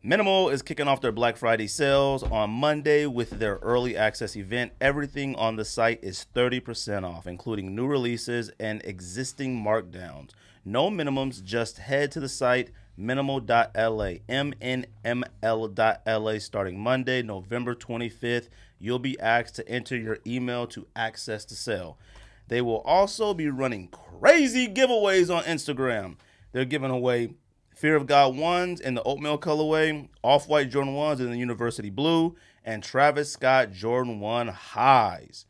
Minimal is kicking off their Black Friday sales on Monday with their early access event. Everything on the site is 30% off, including new releases and existing markdowns. No minimums, just head to the site minimal.la, MNML.la, starting Monday, November 25th. You'll be asked to enter your email to access the sale. They will also be running crazy giveaways on Instagram. They're giving away Fear of God 1s in the oatmeal colorway, Off-White Jordan 1s in the University Blue, and Travis Scott Jordan 1 highs.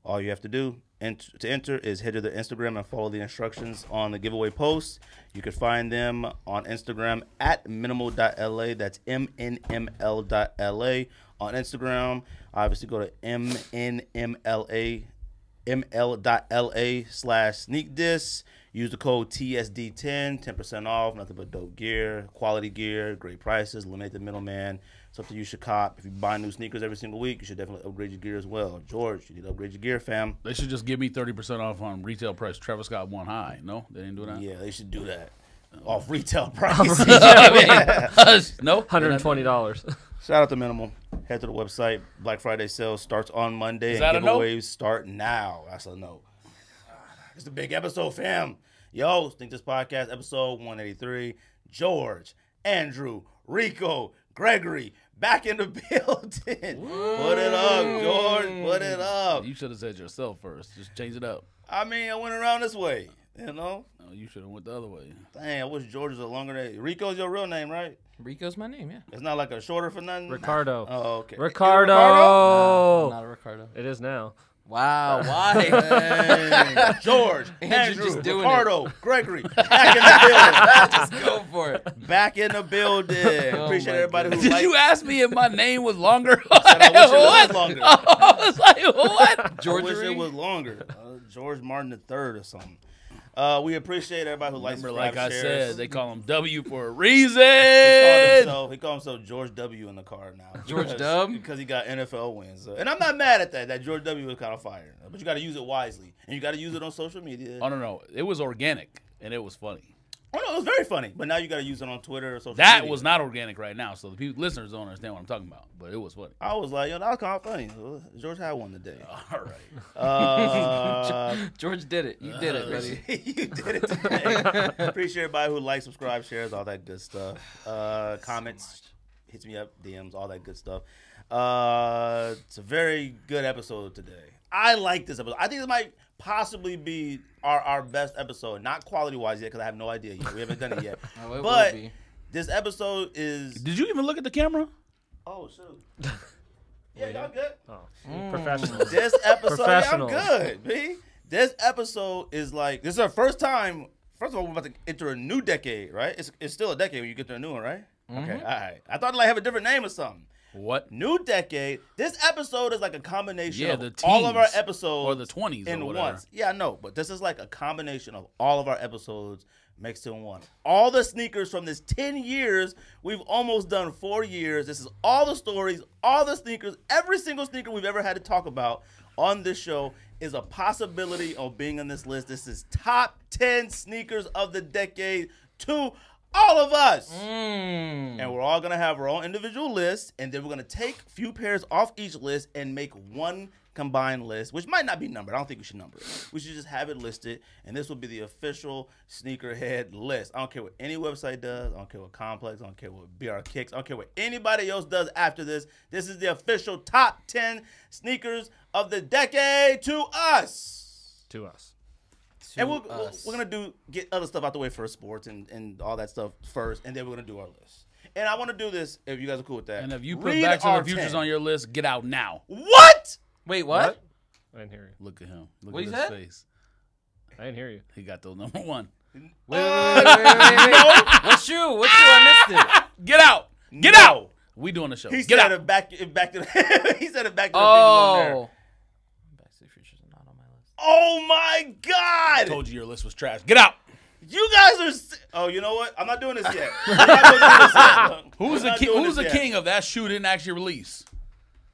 All you have to do to enter is head to their Instagram and follow the instructions on the giveaway post. You can find them on Instagram at minimal.la. That's MNML.la on Instagram. Obviously, go to MNMLA.la/sneakdis. Use the code TSD10, 10% off, nothing but dope gear, quality gear, great prices, eliminate the middleman. Something you should cop. If you buy new sneakers every single week, you should definitely upgrade your gear as well. George, you need to upgrade your gear, fam. They should just give me 30% off on retail price. Travis Scott 1 high. No? They didn't do that? Yeah, they should do that. Off retail price. No? $120. Shout out to Minimal. Head to the website. Black Friday sales starts on Monday. Is that and a no? giveaways start now. That's a no. It's a big episode, fam. Yo, Think This Podcast, episode 183. George, Andrew, Ricco, Gregory, back in the building. Put it up, George. Put it up. You should have said yourself first. Just change it up. I mean, I went around this way, you know? No, you should have went the other way. Dang, I wish George was a longer name. Rico's your real name, right? Rico's my name, yeah. It's not like a shorter for nothing? Ricardo. Oh, okay. Ricardo. No, not a Ricardo. It is now. Wow, why? Dang. George, Andrew, Andrew, just doing Ricardo, Gregory, back in the building. Just go for it. Back in the building. Oh Appreciate my everybody who Did liked. you ask me if my name was longer? Said I wish it was longer. I was like, what? I wish it was longer. George Martin III or something. We appreciate everybody who likes. Remember, like I shares. said, they call him W for a reason. He called himself George W in the car now. George W? Because he got NFL wins. And I'm not mad at that. That George W was kind of fire. But you got to use it wisely. And you got to use it on social media. Oh, no. It was organic, and it was funny. Oh, no, it was very funny. But now you got to use it on Twitter or social That media. was not organic right now, so the listeners don't understand what I'm talking about. But it was funny. I was like, yo, that was kind of funny. George had one today. All right. George did it. You did it, buddy. You did it today. Appreciate everybody who likes, subscribe, shares, all that good stuff. Comments, hits me up, DMs, all that good stuff. It's a very good episode today. I like this episode. I think this might possibly be our best episode. Not quality-wise yet, because I have no idea yet. We haven't done it yet. Oh, it but will be. this episode is... Did you even look at the camera? Oh, shoot. Yeah, y'all good? Oh, professional. This episode, Professional. I'm good, B. This episode is like, this is our first time. First of all, we're about to enter a new decade, right? It's still a decade when you get to a new one, right? Okay, all right. I thought it like have a different name or something. What? New decade. This episode is like a combination Yeah, of the all of our teens, episodes. or the 20s in or whatever. once. Yeah, I know, but this is like a combination of all of our episodes mixed in one. All the sneakers from this 10 years, we've almost done 4 years. This is all the stories, all the sneakers, every single sneaker we've ever had to talk about on this show is a possibility of being on this list. This is top 10 sneakers of the decade to all of us. And we're all going to have our own individual list, and then we're going to take a few pairs off each list and make one combined list, which might not be numbered. I don't think we should number it. We should just have it listed, and this will be the official sneakerhead list. I don't care what any website does. I don't care what Complex. I don't care what BR Kicks. I don't care what anybody else does after this. This is the official top 10 sneakers of the decade to us. To us. And we're going to get other stuff out the way first, sports and all that stuff first, and then we're going to do our list. And I want to do this, if you guys are cool with that. And if you put Read Back to our the Futures 10. on your list, get out now. What? Wait, what? I didn't hear you. Look at him. Look What at you his said? face. I didn't hear you. He got those number one. Wait. What shoe? What shoe? I missed it. Get out. Get No. out. We doing the show. He Get said out. it back to the he said it back to the Oh. Back to the Futures are not on my list. Oh my I God! told you your list was trash. Get out. You guys are. Oh, you know what? I'm not doing this yet. I'm not gonna do this yet. Who's I'm the not king? doing Who's this the yet. king of that shoe didn't actually release?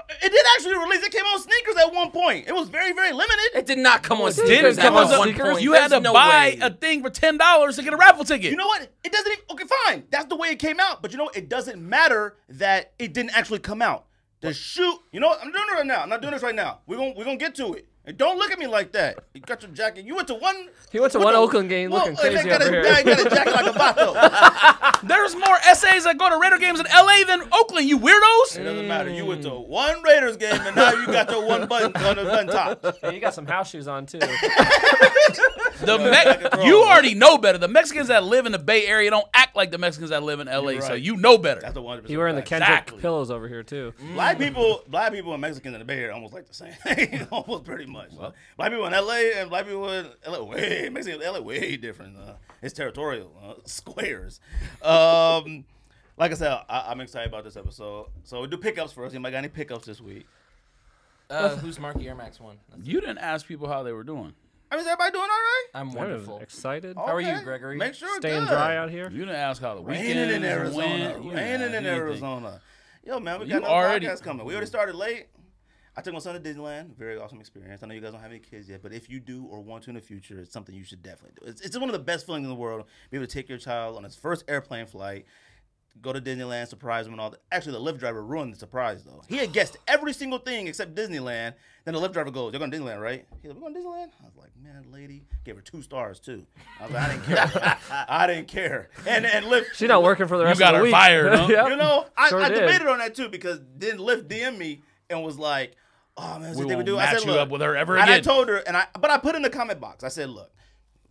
It did actually release. It came on sneakers at one point. It was very, very limited. It did not come on Didn't sneakers come at on one sneakers. point. You had to There's no buy way. a thing for $10 to get a raffle ticket. You know what? It doesn't even, okay, fine. That's the way it came out. But you know what? It doesn't matter that it didn't actually come out. The shoe, you know what? I'm doing it right now. I'm not doing this right now. We're gonna get to it. And don't look at me like that. You got your jacket. You went to one. He went to one Oakland game looking crazy got over here. got a jacket like a vato. There's more essays that go to Raider games in LA than Oakland, you weirdos. It doesn't matter. You went to one Raiders game and now you got your one button on the button top. Yeah, you got some house shoes on too. You already know better. The Mexicans that live in the Bay Area don't act like the Mexicans that live in LA, You're so right. you know better. That's a 100%. You wearing the fact. Kendrick Exactly. pillows over here too. Black people and Mexicans in the Bay Area almost like the same. Almost pretty much. Well, black people in LA and black people in LA way Mexicans in LA way different. It's territorial squares. Like I said, I'm excited about this episode. So we do pickups first. Anybody got any pickups this week? Who's Marky Air Max 1? You didn't ask people how they were doing. I mean, is everybody doing all right? I'm They're wonderful. excited. How are you, Okay. Gregory? Make sure it's Staying good. dry out here. You didn't ask how the weekend Raining in Arizona. went. You didn't Raining ask in anything. Arizona. Yo, man, we You got another already- podcast coming. We already started late. I took my son to Disneyland. Very awesome experience. I know you guys don't have any kids yet, but if you do or want to in the future, it's something you should definitely do. It's one of the best feelings in the world. Be able to take your child on his first airplane flight, go to Disneyland, surprise him and all that. Actually, the Lyft driver ruined the surprise, though. He had guessed every single thing except Disneyland. Then the Lyft driver goes, "You're going to Disneyland, right?" He's like, "We're going to Disneyland?" I was like, "Man, lady." Gave her 2 stars, too. I was like, I didn't care. I didn't care. And Lyft. She's not working for the rest got of the her week. fired, huh? Yep. You know, I Sure did. debated on that, too, because then Lyft DM'd me and was like, "Oh, man, We they would won't do." I match said, you "Look," up with her ever and I again. told her, but I put in the comment box. I said, "Look,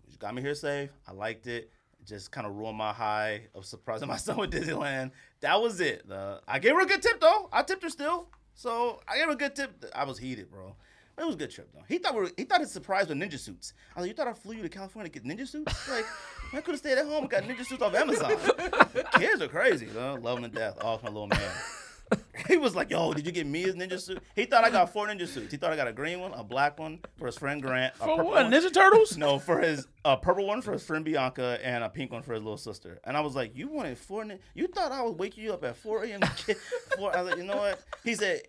you got me here safe. I liked it. Just kind of ruined my high of surprising my son with Disneyland." That was it. I gave her a good tip, though. I tipped her still. So I gave her a good tip. I was heated, bro. But it was a good trip, though. He thought his surprise with ninja suits. I was like, "You thought I flew you to California to get ninja suits?" Like, I could have stayed at home and got ninja suits off Amazon. Kids are crazy, though. Love them to death. Oh, it's my little man. He was like, "Yo, did you get me his ninja suit?" He thought I got 4 ninja suits. He thought I got a green one, a black one for his friend Grant. A For purple what? one. Ninja Turtles? No, for his purple one for his friend Bianca and a pink one for his little sister. And I was like, "You wanted 4 ninja? You thought I would wake you up at 4 a.m. I was like, "You know what?" He said,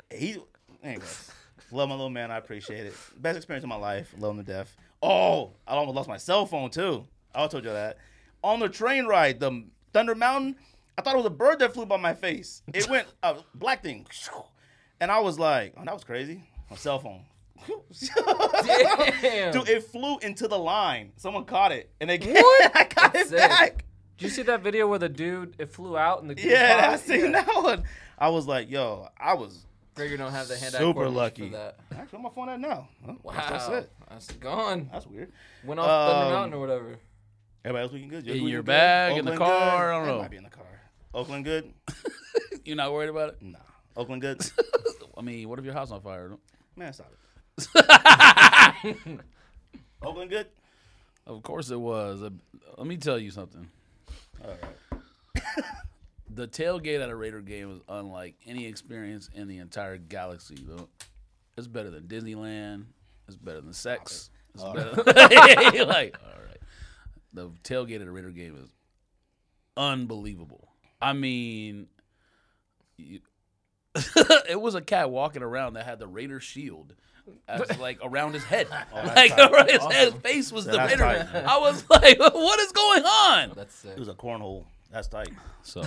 anyways, love my little man. I appreciate it. Best experience of my life. Love him to death. Oh, I almost lost my cell phone, too. I told you that. On the train ride, the Thunder Mountain, I thought it was a bird that flew by my face. It went a black thing. And I was like, "Oh, that was crazy." My cell phone. Damn. Dude, it flew into the line. Someone caught it. And they What? I got it Sick. back. Did you see that video where the dude it flew out and the kid Yeah, caught I it? seen that one. I was like, yo, I was Gregory don't have the hand-eye super coordination lucky. for that. Actually, on my phone that now. Huh? Wow. That's it. That's gone. That's weird. Went off Thunder Um, Mountain or whatever. Everybody else looking good? In Yours looking your good? bag, in the Oakland car, good? I don't It know. might be in the car. Oakland good? You're not worried about it? Nah. Oakland good? I mean, what if your house on fire? Man, stop it. Oakland good? Of course it was. Let me tell you something. All right. The tailgate at a Raider game is unlike any experience in the entire galaxy. Though, it's better than Disneyland. It's better than sex. It's better. Than, like, all right, the tailgate at a Raider game is unbelievable. I mean, it was a cat walking around that had the Raider shield. As like around his head, like tight. around his head, his face was the That's Raider. tight. I was like, "What is going on?" That's sick. It was a cornhole. That's tight. So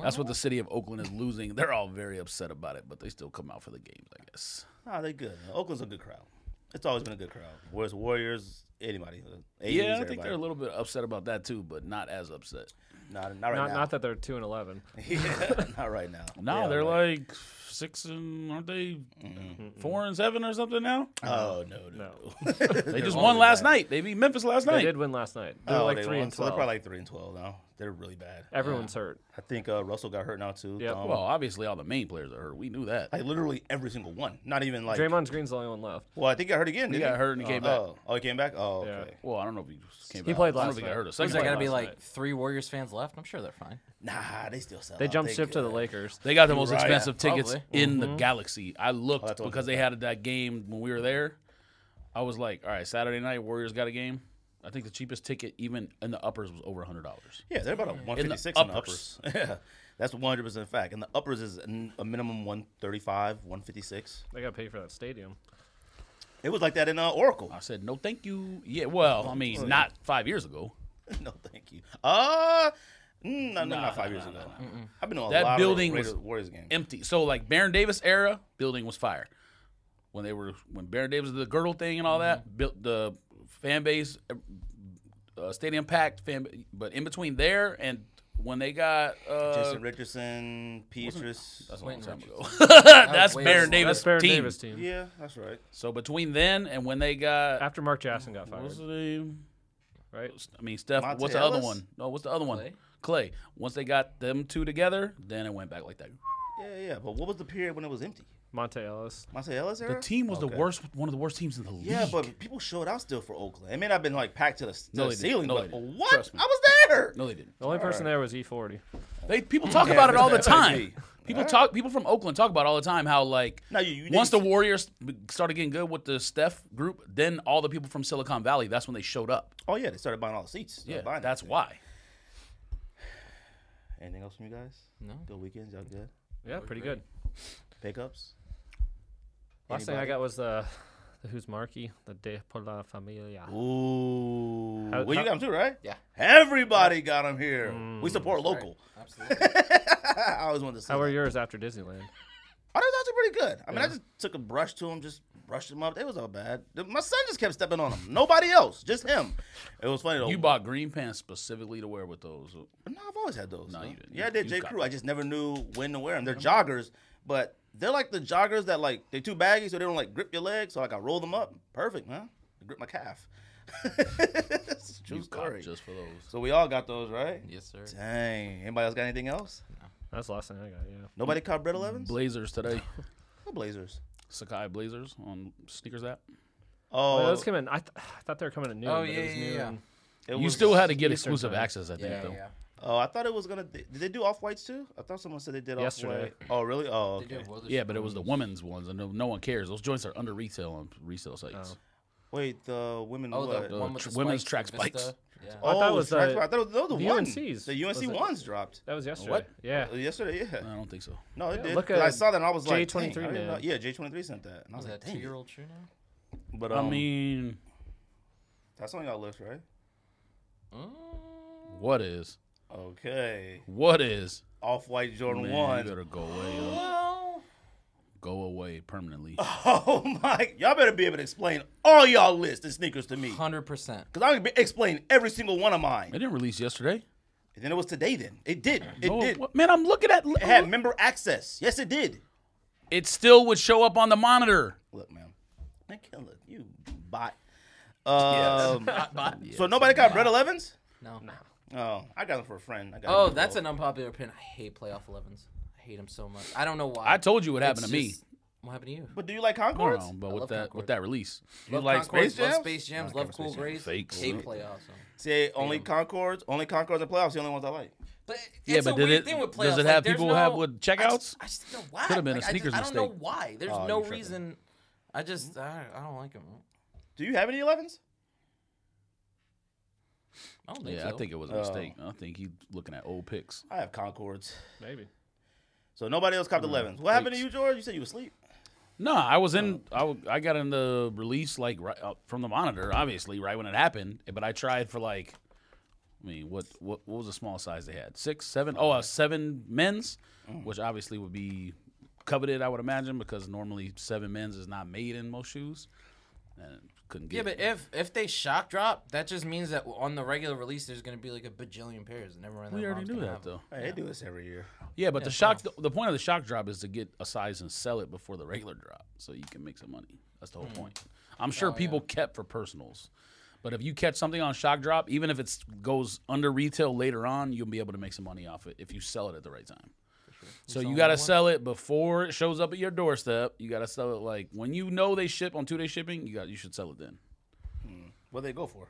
that's what the city of Oakland is losing. They're all very upset about it, but they still come out for the games, I guess. Nah, they good. Oakland's a good crowd. It's always been a good crowd. Whereas Warriors, anybody. 80s, Yeah, I think everybody. they're a little bit upset about that too, but not as upset. Not right now. Not that they're 2-11. Yeah, not right now. No, Yeah, they're right. like 6 and aren't they 4-7 or something now? Oh no. They just won last night. They beat Memphis last They night. did win last night. They were like 3 and So they're 12. probably like 3 and 12 now. They're really bad. Everyone's hurt. I think Russell got hurt now too. Yep. Well, obviously all the main players are hurt. We knew that. like literally every single one. Not even like. Draymond Green's the only one left. Well, I think he got hurt again. He Didn't got hurt and he came back. Oh, he came back. Oh, Yeah. okay. Well, I don't know if he came He back. played I don't know last if he got night. hurt a Is second there time. got to be last like night. 3 Warriors fans left? I'm sure they're fine. Nah, they still sell. They out. jumped ship to the Lakers. They got the most Right. expensive tickets Probably. in the galaxy. I looked that's what because they had that game when we were there. I was like, all right, Saturday night, Warriors got a game. I think the cheapest ticket, even in the uppers, was over $100. Yeah, they're about a 156 in the uppers. Yeah, that's 100% fact. And the uppers is a minimum 135, 156. They got to pay for that stadium. It was like that in Oracle. I said no, thank you. Yeah, well, I mean, not 5 years ago. No, thank you. Not 5 years ago. I've been on a That lot building of was Warriors games. empty. So like Baron Davis era, building was fire. When Baron Davis did the girdle thing and all that, built the fan base, stadium packed but in between there and when they got Jason Richardson, Petrus. that's a long time ago. That That's was Baron way Davis That's Baron team. Davis team. Yeah, that's right. So between then and when they got After Mark Jackson got what was fired, the name? right? I mean Steph. Monte What's the other Ellis? one? No, what's the other one? Clay? Clay. Once they got them two together, then it went back like that. Yeah. But what was the period when it was empty? Monte Ellis. Monte Ellis era? The team was Okay. one of the worst teams in the league. Yeah, but people showed out still for Oakland. It may not have been like packed to the, No, they ceiling, didn't. No, but they didn't. what? Trust me. I was there. No, they didn't. The only person there was E40. People talk Yeah, about it all the that might time. be. People from Oakland talk about it all the time how like No, you once the didn't- Warriors started getting good with the Steph group, then all the people from Silicon Valley, that's when they showed up. Oh yeah, they started buying all the seats. Started Yeah, buying that's everything. why. Anything else from you guys? No. Good weekends, y'all good? Yeah, pretty good. Pickups? Last thing I Anybody? got was the Who's Marky? The De por la Familia. Ooh. How- Well, you got them too, right? Yeah. Everybody got them here. We support Right. local. Absolutely. I always wanted to say How were that. yours after Disneyland? Oh, they was actually pretty good. I mean, I Yeah. just took a brush to them, just brushed them up. They was all bad. My son just kept stepping on them. Nobody else, just him. It was funny though. You bought green pants specifically to wear with those. No, I've always had those. No, though. you didn't. Yeah, I did You J. got Crew. I just never knew when to wear them. They're joggers, but they're like the joggers that like they're too baggy, so they don't like grip your legs. So like I roll them up, perfect, man. I grip my calf. It's a true You story. copped just for those. So we all got those, right? Yes, sir. Dang. Anybody else got anything else? That's the last thing I got. Yeah. Nobody caught Bread 11s? Blazers today. What Blazers? Sakai Blazers on sneakers app. Oh, Oh, those came in. I thought they were coming at noon. Oh, but it was yeah, noon. yeah. it You was- still had to get Eastern exclusive time. access, I think, Yeah, though. yeah. Oh, I thought it was gonna. Did they do off whites too? I thought someone said they did off Yesterday. white. Oh, really? Oh, They do okay. have Weatherspoons. Yeah, but it was the women's ones, and no one cares. Those joints are under retail on resale sites. Oh. Wait, the women. Oh, what? the one with the women's spikes, track the Vista. spikes. Yeah. I thought it was, Stripes. I thought it was those the the ones. UNCs. The UNC Was it? ones dropped. That was yesterday. What? Yeah. Yesterday, yeah. I don't think so. No, it Yeah, did. look 'Cause at I saw that and I was like, J23 dang, I didn't know- man. Yeah, J23 sent that, and I was Was like, that dang. 2-year-old true now? But I mean, that's on y'all list, right? what is? Okay. What is? Off-white Jordan Man, one. you better go away. Yo. Go away permanently. Oh my! Y'all better be able to explain all y'all lists and sneakers to me, 100%. because I'm gonna explain every single one of mine. It didn't release yesterday. And then it was today. Then it did. It No, did. what- man, I'm looking at. It had member access. Yes, it did. It still would show up on the monitor. Look, man. Look, you bot. Yes. So nobody got Bread 11s? No. Oh, I got them for a friend. I got Oh, them that's for- an unpopular opinion. I hate playoff 11s. I hate them so much. I don't know why. I told you what happened It's to me. just- What happened to you? But do you like I don't Concords? know, but I with love that Concord. with that release, You Love like Concords, Space love Jams? Space Jams, I love like Cool Space Jams. Grays. Fakes. Hate playoffs. So. See, only Concords and playoffs. The only ones I like. But Yeah, it's but a did weird it- thing with does playoffs. it have Like, there's people no, have with checkouts? I just don't why. Could've been a Like, sneakers I don't know mistake. why. There's Oh, no you're tripping. reason. I don't like them. Do you have any 11s? I don't think Yeah, so. I think it was a mistake. I think he's looking at old pics. I have Concords. Maybe. So nobody else copped 11s. What happened to you, George? You said you were asleep. No, I was in. I got in the release like right, from the monitor, obviously, right when it happened. But I tried for like, I mean, what was the small size they had? 6, 7? Oh, 7 men's, which obviously would be coveted, I would imagine, because normally 7 men's is not made in most shoes, and couldn't get. Yeah, but if they shock drop, that just means that on the regular release there's going to be like a bajillion pairs. And everyone. we already knew that though. Hey, they do this every year. Yeah, but the shock. The point of the shock drop is to get a size and sell it before the regular drop, so you can make some money. That's the whole point. I'm sure people kept for personals, but if you catch something on shock drop, even if it goes under retail later on, you'll be able to make some money off it if you sell it at the right time. So you got to sell it before it shows up at your doorstep. You got to sell it like when you know they ship on 2-day shipping. You should sell it then. What they go for?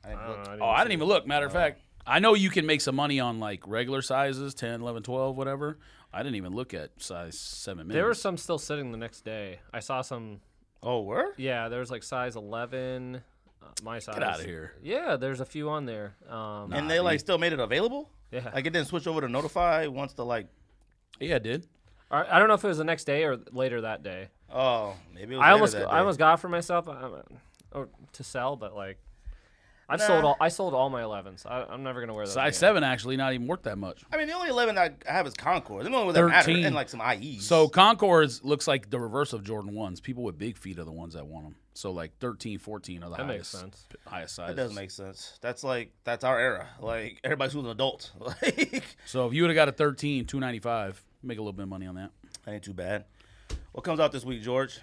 I didn't look. I didn't even look. Matter of fact, I know you can make some money on like regular sizes, 10, 11, 12, whatever. I didn't even look at size 7 minutes. There were some still sitting the next day. I saw some. Oh, where? Yeah, there was like size 11, my size. Get out of here. Yeah, there's a few on there. And they like still made it available. Yeah. Like it didn't switch over to Notify once the like. Yeah, it did. I don't know if it was the next day or later that day. Oh, maybe it was. I later almost got it for myself or to sell, but like I sold all my 11s. I'm never gonna wear those. Size again. 7 actually not even worth that much. I mean, the only 11 I have is Concord. The only one that matter 13. and like some IEs. So Concords looks like the reverse of Jordan 1s. People with big feet are the ones that want them. So like 13, 14 are the That makes highest, sense. highest that sizes. does make sense. That's our era. Like everybody's who's an adult. Like So if you would have got a 13, $295, make a little bit of money on that. that ain't too bad. What comes out this week, George?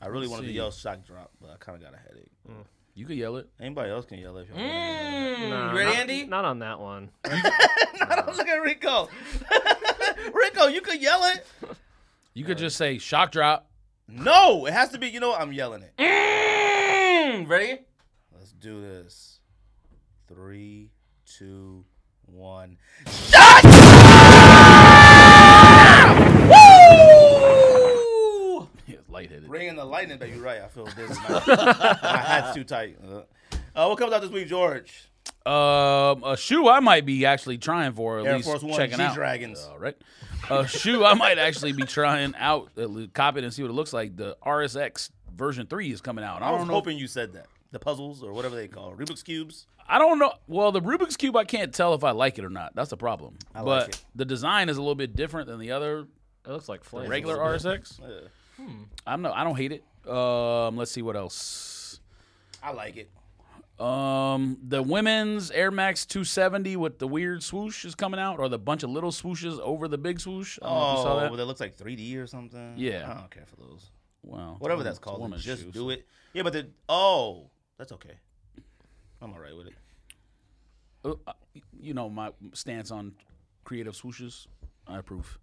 I really Let's wanted to see. yell shock drop, but I kind of got a headache. You could yell it. Anybody else can yell it if you want. Nah, You ready, not, Andy? Not on that one. Look at Rico. Rico, you could yell it. You could just say shock drop. No, it has to be. You know what? I'm yelling it. Ready? Let's do this. 3, 2, 1. Woo! Yeah, it's lightheaded. Bringing the lightning, but you're right. I feel dizzy. My hat's too tight. What comes out this week, George? A shoe I might be actually trying for, at Air least Force One checking out. G-Dragons. All right. A shoe I might actually be trying out, copy it and see what it looks like. The RSX version 3 is coming out. I was hoping you said that. The puzzles or whatever they call it. Rubik's Cubes. I don't know. Well, the Rubik's Cube, I can't tell if I like it or not. That's the problem. I but like it. the design is a little bit different than the other It looks like flames. regular RSX. Yeah. I don't hate it. Let's see what else. I like it. The women's Air Max 270 with the weird swoosh is coming out, or the bunch of little swooshes over the big swoosh. I don't know if you saw that. Well, that looks like 3D or something. Yeah. I don't care for those. Well, Whatever it's that's a called. woman's Just shoe, do so- it. Yeah, but that's okay. I'm all right with it. You know my stance on creative swooshes. I approve.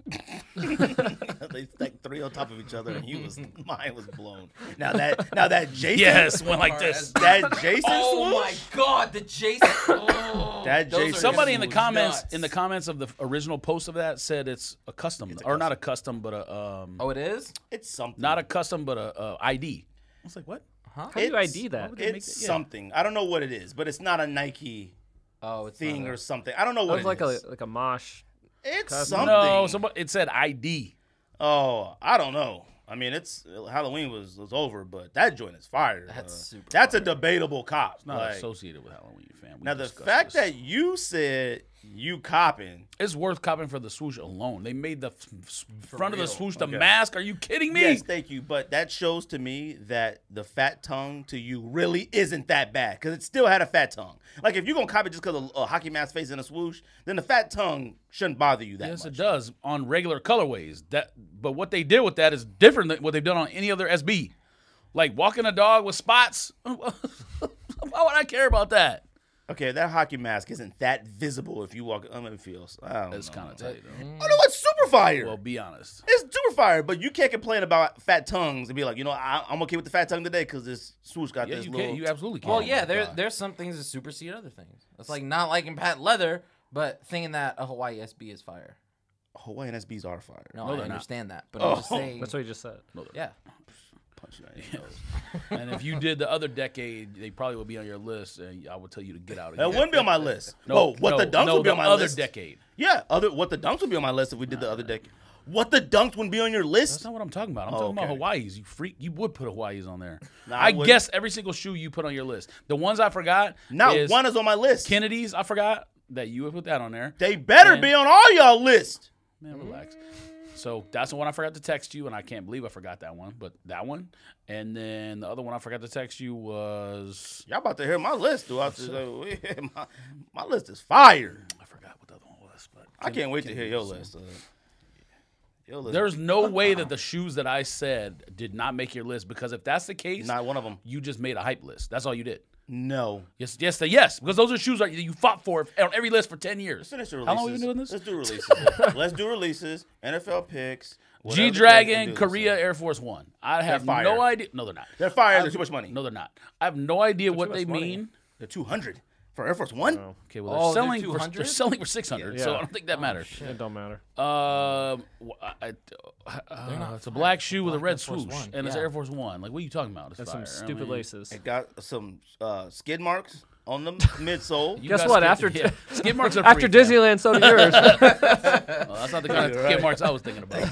They like 3 on top of each other, and mine was blown. Now that Jason, Yes, went like this. that Jason Oh my swoosh, God, the Jason. Oh, That those Jason- are Somebody in the just comments nuts. of the original post of that said it's a custom, or not a custom, but a Oh, it is? it's something. not a custom, but a ID. I was like, what? How do you It's- ID that? they make It's that? Yeah. something. I don't know what it is, but it's not a Nike Oh, it's thing not or a- something. I don't know It what was it like is. a mosh. It's custom. something. No, it said ID. Oh, I don't know. I mean, it's Halloween was over, but that joint is fire. That's super That's a debatable cop. It's not Like, associated with Halloween, fam. We now the discussed fact this. that you said you copping, it's worth copping for the swoosh alone. They made the front of the real. swoosh the Okay. mask. Are you kidding me? yes, thank you, but that shows to me that the fat tongue to you really isn't that bad because it still had a fat tongue. Like if you're gonna copy just because of a hockey mask face and a swoosh, then the fat tongue shouldn't bother you that Yes, much. it does on regular colorways. But what they did with that is different than what they've done on any other SB. Like walking a dog with spots. Why would I care about that? Okay, that hockey mask isn't that visible if you walk. It feels. I don't It's know. kind of tight though. Oh no, it's super fire. Well, be honest. It's super fire, but you can't complain about fat tongues and be like, you know, I'm okay with the fat tongue today because this swoosh got Yeah, this you little. can. You absolutely can. Well, Oh yeah, my God. there's some things that supersede other things. It's like not liking patent leather, but thinking that a Hawaii SB is fire. Hawaiian SBs are fire. No, No, I they're not. understand that, but I'm just Oh. saying. That's what you just said. Yeah. Punch you right in the nose. And if you did the other decade, they probably would be on your list, and I would tell you to get out of That here. wouldn't be on my list. No, what the dunks would be on my other list. decade. Yeah, what the dunks would be on my list if we did the other decade. What the dunks wouldn't be on your That's list? not what I'm talking about. I'm Oh, talking about okay. Hawaii's. You freak. You would put Hawaii's on there. Nah, I I wouldn't. guess every single shoe you put on your list. The ones I forgot. Not is one is on my list. Kennedy's. I forgot that you would put that on there. They better And- be on all y'all list. Man, relax. So that's the one I forgot to text you, and I can't believe I forgot that one. But that one, and then the other one I forgot to text you was Y'all about to hear my list throughout this. My list is fire. I forgot what the other one was. But I can't wait to hear your list. Your list. there's no way that the shoes that I said did not make your list, because if that's the case, not one of them. you just made a hype list. That's all you did. No. Yes, because those are shoes that you fought for on every list for 10 years. Finish the releases. How long have we been doing this? Let's do releases. Let's do releases. NFL picks. whatever the case, G-Dragon, and do this. Korea, Air Force One. I have fire. no idea. No, they're not. They're fire. They're too much money. No, they're not. I have no idea what much they money. mean. They're $200 For Air Force One? No, Okay, well Oh, they're they're 200? selling for 600, so Yeah. I don't think that matters. it don't matter. It's a black shoe with a black red Air Force swoosh, One, and it's yeah. Air Force One. Like, what are you talking about? It's That's fire. some stupid laces. It got some skid marks on the midsole. You Guess got what? Skid marks are After free, fam. Disneyland, so do yours. Well, that's not the kind of You're skid right. marks I was thinking about.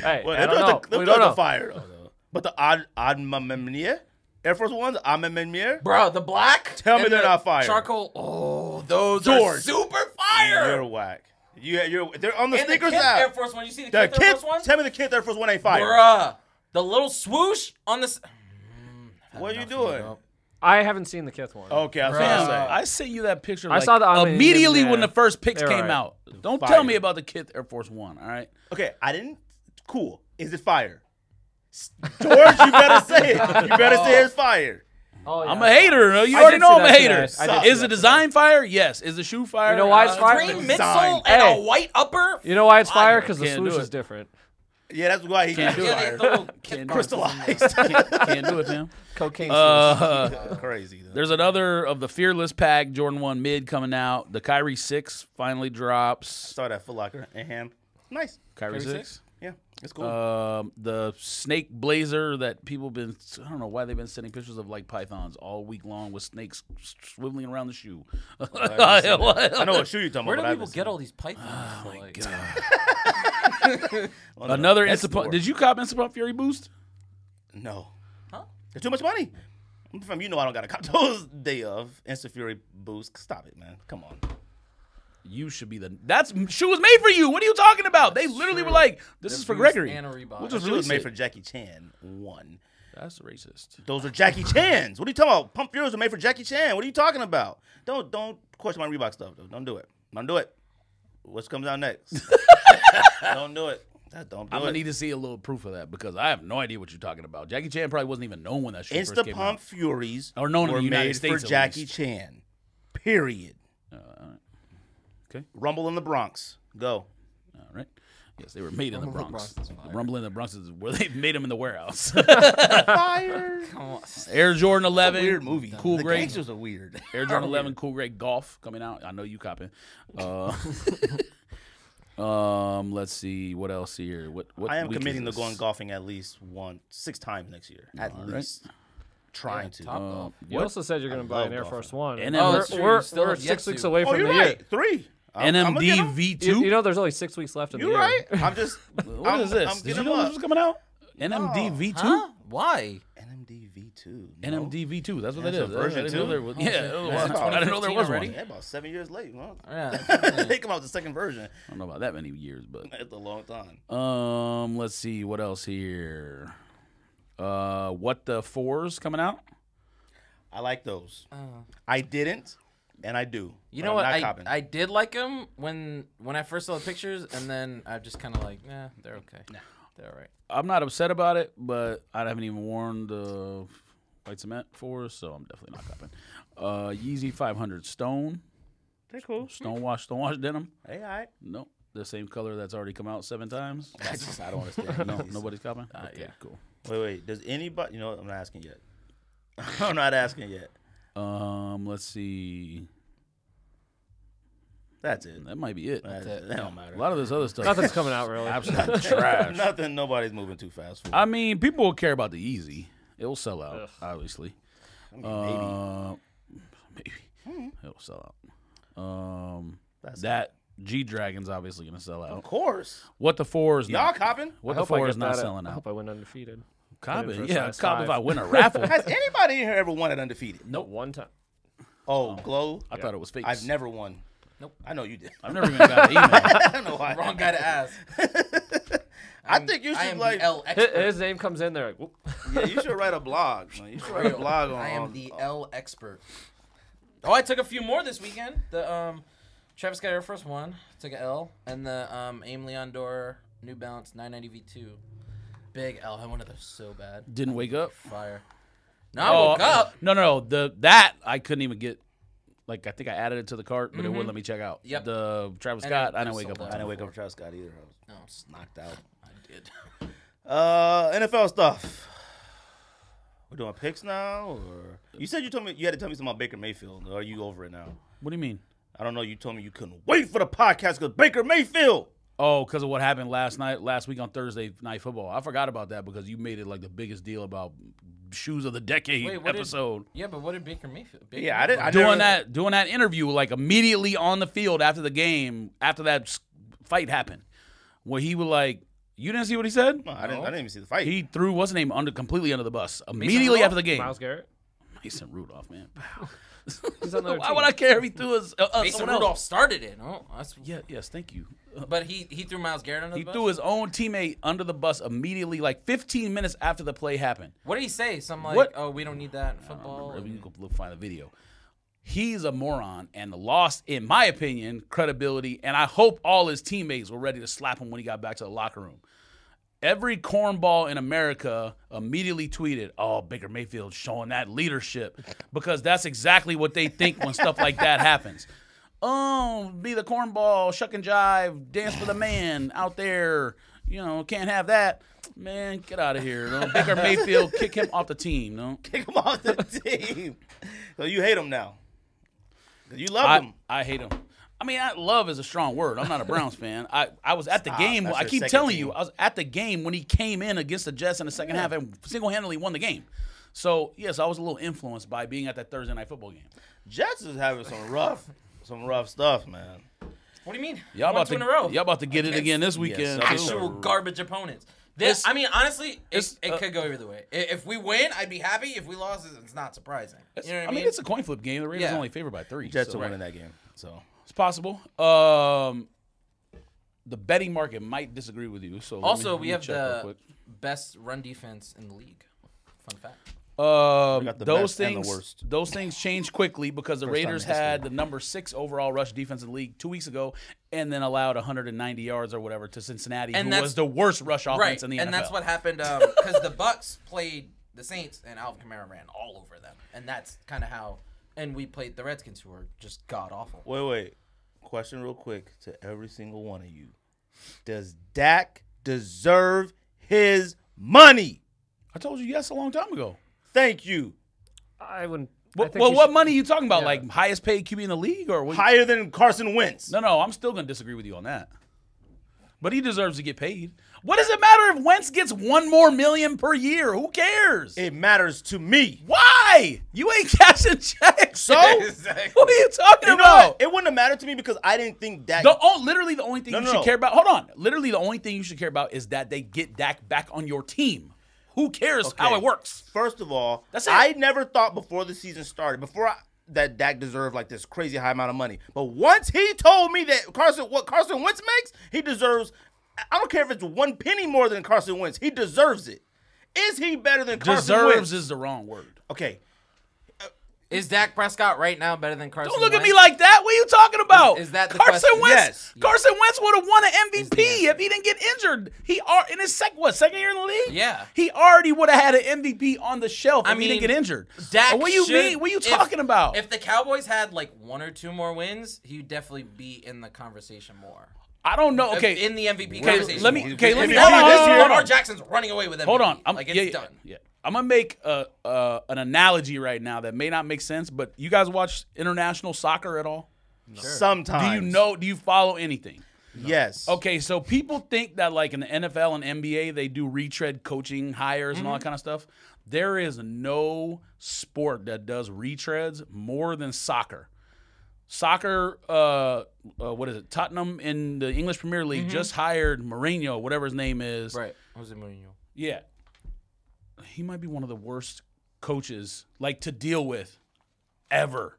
Hey, Well, I don't know. they We look don't know. fire though. But the Admamemnier, Air Force Ones, Admamemnier. Bro, the black. Tell me and they're the not fire. Charcoal. Oh, those George. are super fire. You're whack. They're on the And the sneakers Kith app. Air Force One. You see the The Kith Air Force Kith, One? tell me the Kith Air Force One ain't fire. Bruh, the little swoosh on this. What are you doing? I haven't seen the Kith one. Okay, I was Bruh. gonna Fam, say. I sent you that picture. I Like, saw the Omni immediately in when there. the first pics They're came alright. out. Don't Fire. tell me about the Kith Air Force One. All right. Okay, I didn't. Cool. Is it fire? George, you better say it. You better say it's fire. Oh, yeah. I'm a hater. You I already did know see I'm a that hater. today. I did see Is the that design fire? Yes. Is the shoe fire? You know why it's fire? Green Design. midsole and Hey. a white upper. You know why it's fire? Fire. Because the Can't do swoosh it. is different. Yeah, that's why he Can't can't do do it. fire. The little Can't do it. Crystallized. Can't do it, fam. Cocaine swoosh. Crazy. Though. There's another of the Fearless pack, Jordan 1 mid coming out. The Kyrie 6 finally drops. Saw that Foot Locker in hand. Nice. Kyrie Kyrie 6? Yeah, it's cool. The Snake Blazer that people been, I don't know why they've been sending pictures of like pythons all week long with snakes swiveling around the shoe. I know what shoe you're talking Where do about. people get all these pythons? Oh my Like, God. Well, Another that's Instapump. store. Did you cop Instapump Fury Boost? No. Huh? There's too much money. From you know I don't got to cop those day of Instant Fury boost. Stop it, man. Come on. You should be that shoe was made for you. What are you talking about? They literally were like, this is for Boost Gregory. and a Reebok. We'll This just shoe was release made it. for Jackie Chan. One. That's racist. Those are Jackie Chan's. What are you talking about? Pump Furies are made for Jackie Chan. What are you talking about? Don't question my Reebok stuff, though. Don't do it. Don't do it. What comes out next? Don't do it. Don't do I'm gonna it. need to see a little proof of that because I have no idea what you're talking about. Jackie Chan probably wasn't even known when that shit first came Instapump out. Furies Or known in were the United made States, for at Jackie least. Chan. Period. Okay. Rumble in the Bronx. Go. All right. Yes, they were made in the Rumble in the Bronx. Bronx is fire. Rumble in the Bronx is where they made them in the warehouse. Fire. Come on. Air Jordan 11. Weird movie. Cool The grade. gangsters are weird. Air Jordan 11 Cool Grade Golf coming out. I know you copping. Let's see what else here. What I am week is committing to this? going golfing at least 6 times next year. At All right. least. Trying to. Top golf. You What? also said you're going to buy love an Air golfing. Force One. And We're- that's true. we're You still we're have yet 6 weeks to. away Oh, from you're the right. year. 3. I'm gonna get 'em. NMD You V2. know there's only 6 weeks left in the You're year. right. I'm just. What is this? I'm Did getting you know them this was coming out? NMD V2? Huh? Why? NMD V2. NMD V2. That's what That's that a is. version I didn't know two? there was. Oh, Yeah, shit. I That's didn't know there 2015 was already? one. Yeah, about 7 years late. Well, Yeah. they come out with the second version. I don't know about that many years, but It's a long time. let's see what else here. What the 4s coming out? I like those. I didn't, and I do. You but know I'm what? not I copping. did like them when I first saw the pictures, and then I just kind of like, nah, they're okay. Nah, they're all right. I'm not upset about it, but I haven't even worn the white cement 4s, so I'm definitely not copping. Yeezy 500 Stone. They're cool. Stonewash denim. Hey, all right. Nope. The same color that's already come out 7 times. I don't understand. No, nobody's copping? Okay, yeah. cool. Wait. Does anybody? You know what? I'm not asking yet. I'm not asking yet. Let's see. That's it. That might be it. That's it. it. That don't matter. A lot of this other stuff. Nothing's coming out really. Absolute trash. Nothing. Nobody's moving too fast for. I mean, people will care about the Yeezy. It will sell out, Ugh. obviously. Maybe. Maybe. It'll sell out. That's That G-Dragon's obviously going to sell Of out. course. What the 4 is Y'all not. copping? What I the hope I 4 get is not that. selling I out. hope I win undefeated. Copping. for a Yeah, size cop if 5. I win a raffle. Has anybody in here ever won at undefeated? Nope. One time. Oh, Glow. I thought it was fake. I've never won. Nope. I know you did. I've never even got an email. I don't know why. Wrong guy to ask. I think you I should am like. the L expert. His name comes in there. Like, whoop. Yeah, you should write a blog. Man. You should write a blog on. I am the L expert. Oh, I took a few more this weekend. The Travis Scott Air Force One took an L, and the Aim Leon Dore New Balance 990 V2. Big L. I wanted those so bad. Didn't wake up. Fire. No, I woke up. No. That I couldn't even get. Like, I think I added it to the cart, but it wouldn't let me check out. Yep. The Travis And Scott, it I didn't wake sold up out. I on didn't time. wake up for Travis Scott either. I No, was knocked out. I did. NFL stuff. We're doing picks now, or you said you had to tell me something about Baker Mayfield. Or are you over it now? What do you mean? I don't know. You told me you couldn't wait for the podcast because Baker Mayfield. Oh, because of what happened last week on Thursday Night Football. I forgot about that because you made it like the biggest deal about shoes of the decade episode. But what did Baker Mayfield? I didn't. Doing that interview like immediately on the field after the game, after that fight happened, where he was like, you didn't see what he said? No, I didn't even see the fight. He threw what's his name completely under the bus immediately after the game. Myles Garrett. Mason Rudolph, man. Why would I care if he threw his Mason Rudolph started it. Oh, yes, thank you. But he threw Myles Garrett under the bus? He threw his own teammate under the bus immediately, like 15 minutes after the play happened. What did he say? Something like, oh, we don't need that in football. You can find the video. He's a moron and lost, in my opinion, credibility, and I hope all his teammates were ready to slap him when he got back to the locker room. Every cornball in America immediately tweeted, oh, Baker Mayfield showing that leadership, because that's exactly what they think when stuff like that happens. Oh, be the cornball, shuck and jive, dance for the man out there. Can't have that. Man, get out of here. Baker Mayfield, kick him off the team. No? Kick him off the team. So you hate him now. You love him. I hate him. I mean, love is a strong word. I'm not a Browns fan. I was at the game. I keep telling you, I was at the game when he came in against the Jets in the second half and single-handedly won the game. So, yes, I was a little influenced by being at that Thursday Night Football game. Jets is having some rough stuff, man. What do you mean? Y'all about to get it again this weekend. Actual garbage opponents. Honestly, it could go either way. If we win, I'd be happy. If we lost, it's not surprising. You know what I mean? It's a coin flip game. The Raiders only favored by 3. Jets are winning that game, so it's possible. The betting market might disagree with you. So also, we have the best run defense in the league. Fun fact. Those things change quickly because the Raiders had the number 6 overall rush defense in the league 2 weeks ago, and then allowed 190 yards or whatever to Cincinnati, who was the worst rush offense in the NFL. And that's what happened because the Bucks played the Saints and Alvin Kamara ran all over them, and that's kind of how. And we played the Redskins, who were just god awful. Wait. Question real quick to every single one of you: does Dak deserve his money? I told you yes a long time ago. Thank you. I wouldn't. What money are you talking about? Yeah. Like highest paid QB in the league, or higher than Carson Wentz? No, I'm still gonna disagree with you on that. But he deserves to get paid. What does it matter if Wentz gets $1 more million per year? Who cares? It matters to me. Why? You ain't cashing checks. So exactly. What are you talking about? It wouldn't have mattered to me because I didn't think Dak. Literally, the only thing you should care about. Hold on. Literally, the only thing you should care about is that they get Dak back on your team. Who cares how it works? First of all, that's it. I never thought before the season started, that Dak deserved like this crazy high amount of money. But once he told me that what Carson Wentz makes, he deserves. I don't care if it's 1 penny more than Carson Wentz. He deserves it. Is he better than Carson Wentz? Deserves is the wrong word. Okay. Is Dak Prescott right now better than Carson Don't look Wentz? at me like that. What are you talking about? Is that the Carson question? Wentz? Yes. Carson Wentz would have won an MVP if he didn't get injured. He in his second year in the league? Yeah. He already would have had an MVP on the shelf if he didn't get injured. Dak what do you mean? What are you talking about? If the Cowboys had like 1 or 2 more wins, he would definitely be in the conversation more. I don't know. Okay, in the MVP conversation. Let me. Lamar Jackson's running away with MVP. Hold on. It's done. Yeah. I'm gonna make an analogy right now that may not make sense, but you guys watch international soccer at all? No. Sure. Sometimes. Do you follow anything? No. Yes. Okay, so people think that like in the NFL and NBA they do retread coaching hires and all that kind of stuff. There is no sport that does retreads more than soccer. Soccer, what is it? Tottenham in the English Premier League just hired Mourinho, whatever his name is. Right, Jose Mourinho. Yeah, he might be one of the worst coaches like to deal with ever.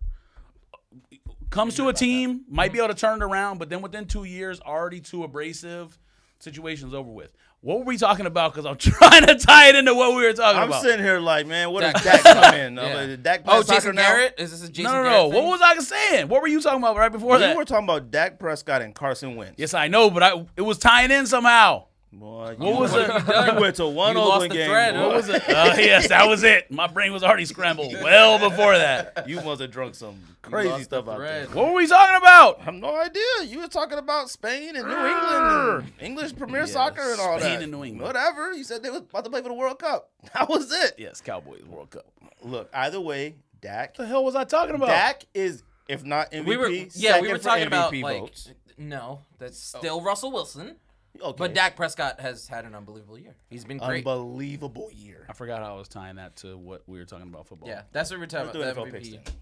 Comes to a team, might be able to turn it around, but then within 2 years, already too abrasive. Situation's over with. What were we talking about? Because I'm trying to tie it into what we were talking about. I'm sitting here like, man, what does Dak come in? Dak Jason Garrett? Is this a Jason Garrett No. What was I saying? What were you talking about right before that? We were talking about Dak Prescott and Carson Wentz. Yes, I know, but it was tying in somehow. Boy, What was it? You went to one You lost Oakland the game. thread. boy. What was it? Yes, that was it. My brain was already scrambled well before that. You must have drunk some You crazy lost stuff the out there. thread. What were we talking about? I have no idea. You were talking about Spain and New England, and English Premier Soccer and all Spain that. and New England. Whatever. You said they was about to play for the World Cup. That was it. Yes, Cowboys World Cup. Look, either way, Dak. What the hell was I talking about? Dak is, if not MVP, We were second we were for talking about MVP like votes. no, that's still Russell Wilson. Okay. But Dak Prescott has had an unbelievable year. He's been great. Unbelievable year. I forgot how I was tying that to what we were talking about football. Yeah, that's what we're talking Let's about. do The NFL picks MVP then.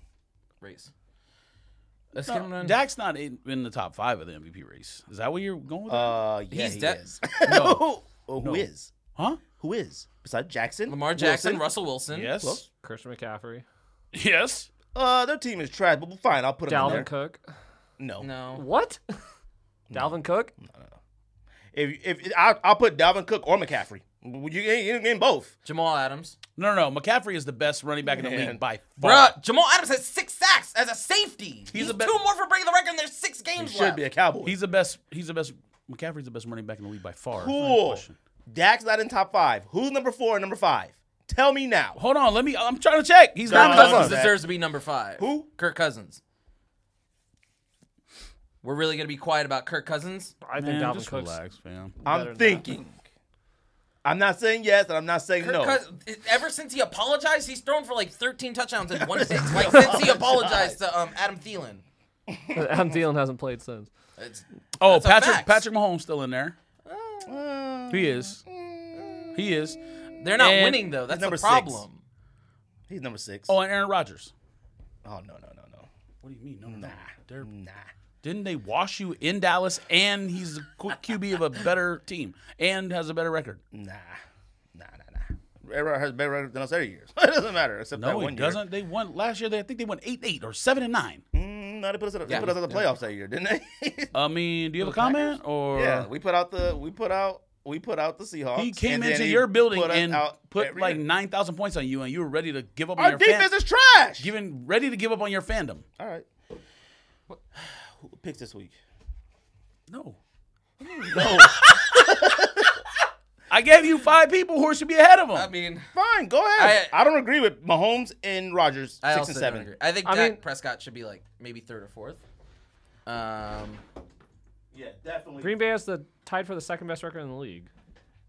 race. Let's No, get him done. Dak's not in the top 5 of the MVP race. Is that what you're going with? Yeah, He's he de- is. No. Who No. is? Huh? Who is? Besides Jackson? Lamar Jackson, Wilson? Russell Wilson. Yes. Hello? Christian McCaffrey, Yes. Their team is trash, but fine. I'll put them in there. Dalvin Cook. No. No. What? Dalvin Cook? If I'll put Dalvin Cook or McCaffrey. You ain't getting both. Jamal Adams. No. McCaffrey is the best running back in the Man. league by far. Bruh, Jamal Adams has 6 sacks as a safety. He's the 2 best- more for breaking the record, and there's 6 He games should left. be a Cowboy. He's the best. McCaffrey's the best running back in the league by far. There's no Cool. question. Dak's not in top 5. Who's number 4 and number 5? Tell me now. Hold on. I'm trying to check. He's No, not Kirk no, number no, Cousins that- deserves to be number 5. Who? Kirk Cousins. We're really going to be quiet about Kirk Cousins? I think Man, Dalvin just Cook's relax, fam. I'm Better thinking. I'm not saying yes, and I'm not saying Kirk no. Cousins, ever since he apologized, he's thrown for like 13 touchdowns and 1 pick. Like, since he apologized to Adam Thielen. Adam Thielen hasn't played since. It's, Oh, that's a fact. Patrick Mahomes still in there. Uh, He is. He is. They're not And winning, though. That's number the 6. problem. He's number 6. Oh, and Aaron Rodgers. Oh, no. What do you mean? No. Nah. Didn't they wash you in Dallas? And he's the QB of a better team and has a better record. Nah. Everyone has a better record than us every year. It doesn't matter, except that No, one he year. doesn't. They won last year. I think they won 8-8 or 7-9. No, they put us at the playoffs that year, didn't they? I mean, do you have a comment or? Yeah, we put out the Seahawks. He came and then into he your building put us and out put every like year. 9,000 points on you, and you were ready to give up on Our your defense is trash. ready to give up on your fandom. All right. Who picks this week? No, No. I gave you 5 people who should be ahead of him. I mean, Fine, go ahead. I don't agree with Mahomes and Rodgers, I 6 also and don't 7. agree. I think I Dak mean- Prescott should be like maybe 3rd or 4th. Yeah, definitely. Green Bay has tied for the second best record in the league.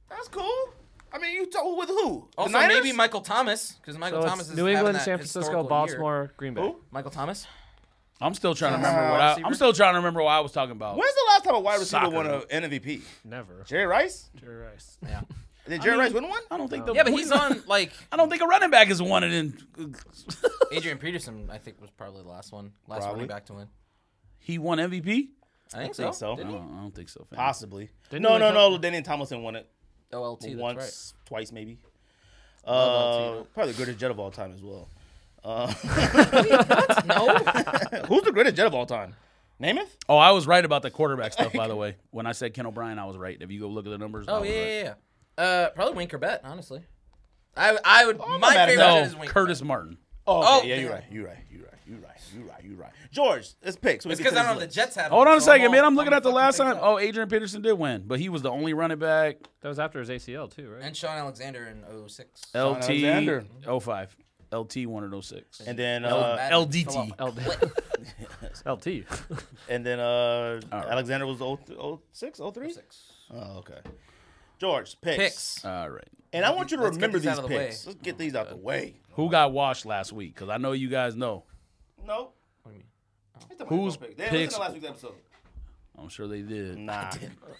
That's cool. I mean, you talk with who? The Also, Niners? maybe Michael Thomas, because Michael So Thomas it's is New having England, that San Francisco, historical Baltimore, year. Green Bay. Who? Michael Thomas. I'm still trying to Wide remember what receiver? I'm still trying to remember what I was talking about. When's the last time a wide receiver Soccer. won an MVP? Never. Jerry Rice? Jerry Rice. Yeah. Did Jerry Rice win one? I don't think No. the Yeah, but he's on like I don't think a running back has won it in. Adrian Peterson. I think was probably the last one, last Probably. running back to win. He won MVP. I think think so. so. I Didn't he? don't think so. Fam. Possibly. Didn't No, he win Daniel Tomlinson won it OLT. That's once, right. twice maybe. Love LT. Probably the greatest Jet of all time as well. No. Who's the greatest Jet of all time? Namath? Oh, I was right about the quarterback stuff, by the way. When I said Ken O'Brien, I was right. If you go look at the numbers. I Oh was yeah, right. yeah. Probably Wayne Corbett, honestly. I would. I'm not My mad at favorite that. Jet is No, Wayne Curtis Corbett. Martin. Oh, Oh, yeah, damn. you're right. George, let's pick. So we It's can because I don't finish know the this. Jets had. Hold him, on a so second, man. all- I'm looking at the fucking last things time. up. Oh, Adrian Peterson did win, but he was the only running back. That was after his ACL too, right? And Sean Alexander in 06. LT Alexander. 05. LT won in 06. And then Madden LDT. fell off a LT. cliff. and then right. Alexander was 06, 03? 06. Oh, okay. George, picks. Picks. All right. And I want you to Let's get remember these these out of the way. picks. Let's get these out the way. Who got washed last week? Because I know you guys know. No. What do you mean? Whose They didn't listen picks? to last week's episode. I'm sure they did. Nah.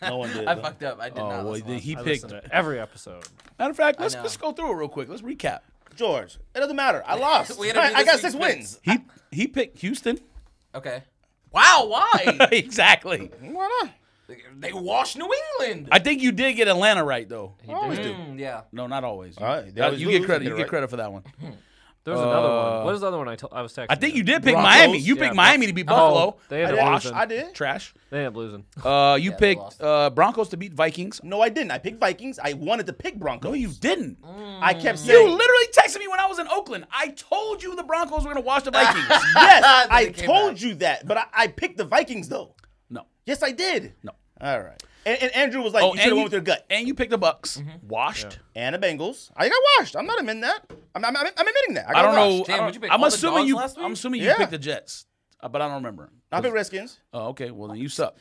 No one did. I though. fucked up. I did Oh, not. well, listen then last he time. I picked. listened to every episode. Matter of fact, I know. let's go through it real quick. Let's recap. George, it doesn't matter. I lost. We gotta do I got this 6 week's wins. He picked Houston. Okay. Wow. Why? Exactly. Why not? They washed New England. I think you did get Atlanta right though. He always did. do. Yeah. No, not always. All right, they always you lose. get credit. Get You it get right. credit for that one. There was another one. What is the other one I was texting? I think you did pick Broncos. Miami. You Yeah, picked Miami to beat Buffalo. They ended I up did. losing. I did. Trash. They ended up losing. You Yeah, they picked lost. Broncos to beat Vikings. No, I didn't. I picked Vikings. I wanted to pick Broncos. No, you didn't. I kept You saying. literally texted me when I was in Oakland. I told you the Broncos were going to wash the Vikings. Yes, Then I it came told back. you that, but I picked the Vikings though. No. Yes, I did. No. All right. And Andrew was like, Oh, you should have went with your gut. And you picked the Bucks. Washed. And the Bengals. I got washed. I'm not admitting that. I'm admitting that. I don't know. washed. Damn, would you pick I'm all the assuming dogs you. last week? I'm assuming you Yeah. picked the Jets, but I don't remember. I picked Redskins. Oh, okay. Well, then you suck.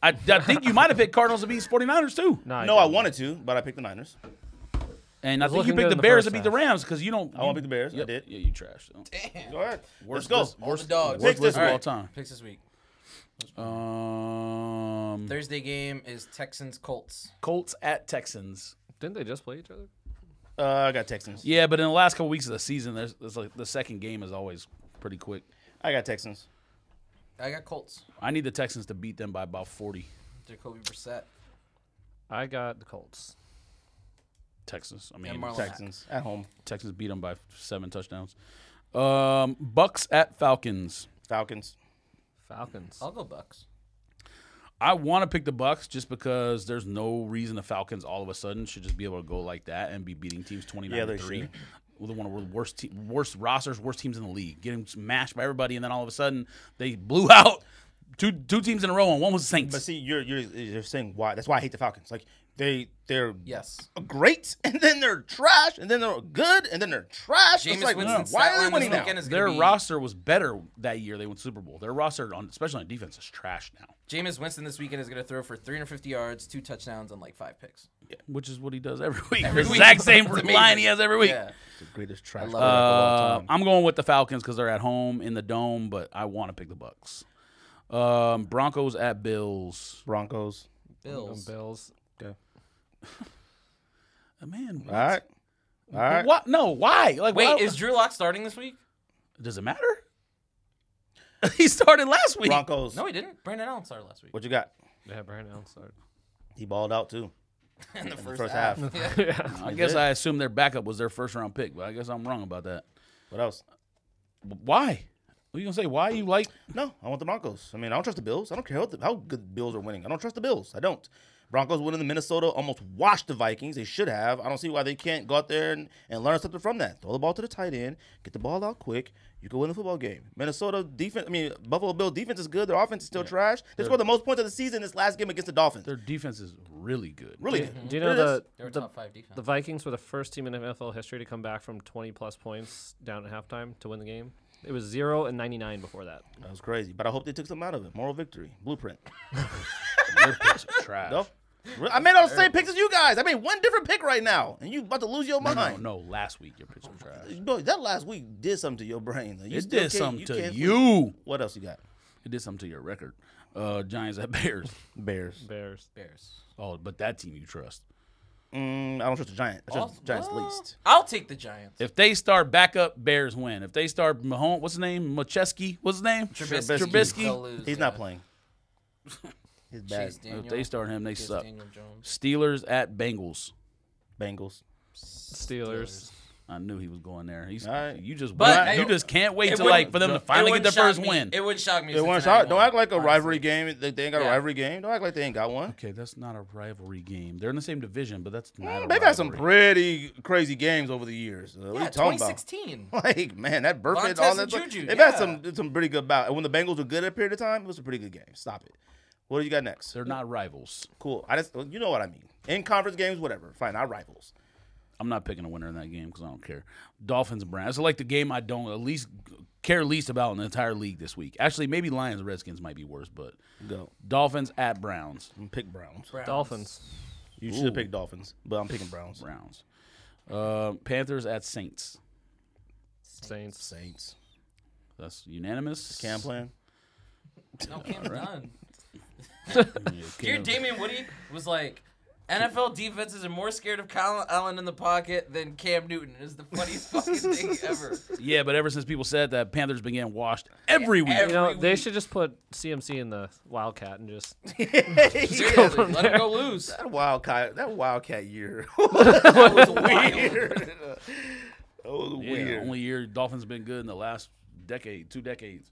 I think you might have picked Cardinals to beat 49ers too. No, I didn't. wanted to, but I picked the Niners. And I was think you looking picked good the in the Bears to first beat the half. Rams because you don't. I want to pick the Bears. I Yep. did. Yeah, you trashed. So. Damn. Go ahead. Worst Let's list, go. All the dogs. Picks this list of week. all time. Picks this week. Thursday Thursday game is Texans Colts. Colts at Texans. Didn't they just play each other? I got Texans. Yeah, but in the last couple weeks of the season, there's like the second game is always pretty quick. I got Texans. I got Colts. I need the Texans to beat them by about 40. Jacoby Brissett. I got the Colts. Texans. I And mean, Marlon Texans at home. Texans beat them by 7 touchdowns. Bucks at Falcons. Falcons. Falcons. I'll go Bucks. I want to pick the Bucks just because there's no reason the Falcons all of a sudden should just be able to go like that and be beating teams 29-3. Yeah, they should. They're one of the worst rosters, worst teams in the league, getting smashed by everybody, and then all of a sudden they blew out two teams in a row, and one was the Saints. But see, you're saying why? That's why I hate the Falcons. Like they're Yes. great, and then they're trash, and then they're good, and then they're trash. It's Jameis like, Winston's why stat are they line winning this now? weekend is Their gonna be, roster was better that year. They went Super Bowl. Their roster, especially on defense, is trash now, Jameis Winston this weekend is going to throw for 350 yards, 2 touchdowns, and like 5 picks. which is what he does every week. Every the week. exact same It's line amazing. he has every week. Yeah. It's the greatest trash. love quarterback of all time. I'm going with the Falcons because they're at home in the dome, but I want to pick the Bucks. Broncos at Bills. Broncos. Bills. Bills. Okay. Man, All right. All right. what? No, why? Like, Wait, why- is Drew Lock starting this week? does it matter? He started last week. Broncos. No, he didn't. Brandon Allen started last week. What you got? Yeah, Brandon Allen started. He balled out too. In the In the first, first half. half. Yeah. Yeah. I guess I assumed their backup was their first round pick, but I guess I'm wrong about that. What else? Why? What are you gonna say? Why you like? No, I want the Broncos. I mean, I don't trust the Bills. I don't care how good the Bills are winning. I don't trust the Bills. I don't. Broncos winning the Minnesota almost washed the Vikings. They should have. I don't see why they can't go out there and learn something from that. Throw the ball to the tight end, get the ball out quick. You can win the football game. Minnesota defense. I mean, Buffalo Bills defense is good. Their offense is still trash. They scored the most points of the season this last game against the Dolphins. Their defense is really good. Really good. Do you know It is. They were the top 5 defense. the Vikings were the first team in NFL history to come back from 20-plus points down at halftime to win the game? It was 0 and 99 before that. That was crazy, but I hope they took something out of it. Moral victory, blueprint. Your picks are trash. No? I made all the same picks as you guys. I made one different pick right now, and you about to lose your mind. No, last week your picks were trash. Bro, that last week did something to your brain. Though. You It still did can't- something to can't you. sleep. What else you got? It did something to your record. Giants at Bears. Bears. Bears. Bears. Oh, but that team you trust. I don't trust the Giants. I trust the Giants Well, least. I'll take the Giants. If they start backup, Bears win. If they start Mahomes, what's his name? Macheski, what's his name? Trubisky. They'll lose, He's yeah. not playing. He's bad. Chase Daniel. If they start him, they against suck. Daniel Jones. Steelers at Bengals. Bengals. Steelers. I knew he was going there. He's All right. you just But you just can't wait it to wouldn't- for them to It finally get wouldn't their shock first me- win. It wouldn't shock me. if They want Cincinnati shot. Don't won, act like a honestly. rivalry game. They ain't got a Yeah. rivalry game. Don't act like they ain't got one. Okay, that's not a rivalry game. They're in the same division, but that's not. A They've had some rivalry. pretty crazy games over the years. What are Yeah, you talking about? 2016. Like, man, that Burfitt, Vontaze all that. and Juju, They've yeah. had some pretty good bouts. When the Bengals were good at a period of time, it was a pretty good game. Stop it. What do you got next? They're not rivals. Cool. You know what I mean. In conference games, whatever. Fine, not rivals. I'm not picking a winner in that game because I don't care. Dolphins and Browns. It's like the game I don't at least care least about in the entire league this week. Actually, maybe Lions and Redskins might be worse, but Go. Dolphins at Browns. Pick Browns. Browns. Dolphins. You should have picked Dolphins, but I'm picking Browns. Browns. Panthers at Saints. Saints. Saints. That's unanimous. Cam playing. No, Cam's done. Yeah, Here, Cam- Damian Woody was like, NFL defenses are more scared of Kyle Allen in the pocket than Cam Newton. It's the funniest fucking thing ever. Yeah, but ever since people said that, Panthers been getting washed every week. Every You know, they week. should just put CMC in the Wildcat and just Seriously, let him go loose. That Wildcat year. That was wild. Weird. That was Yeah, weird. only year Dolphins been good in the last decade, 2 decades.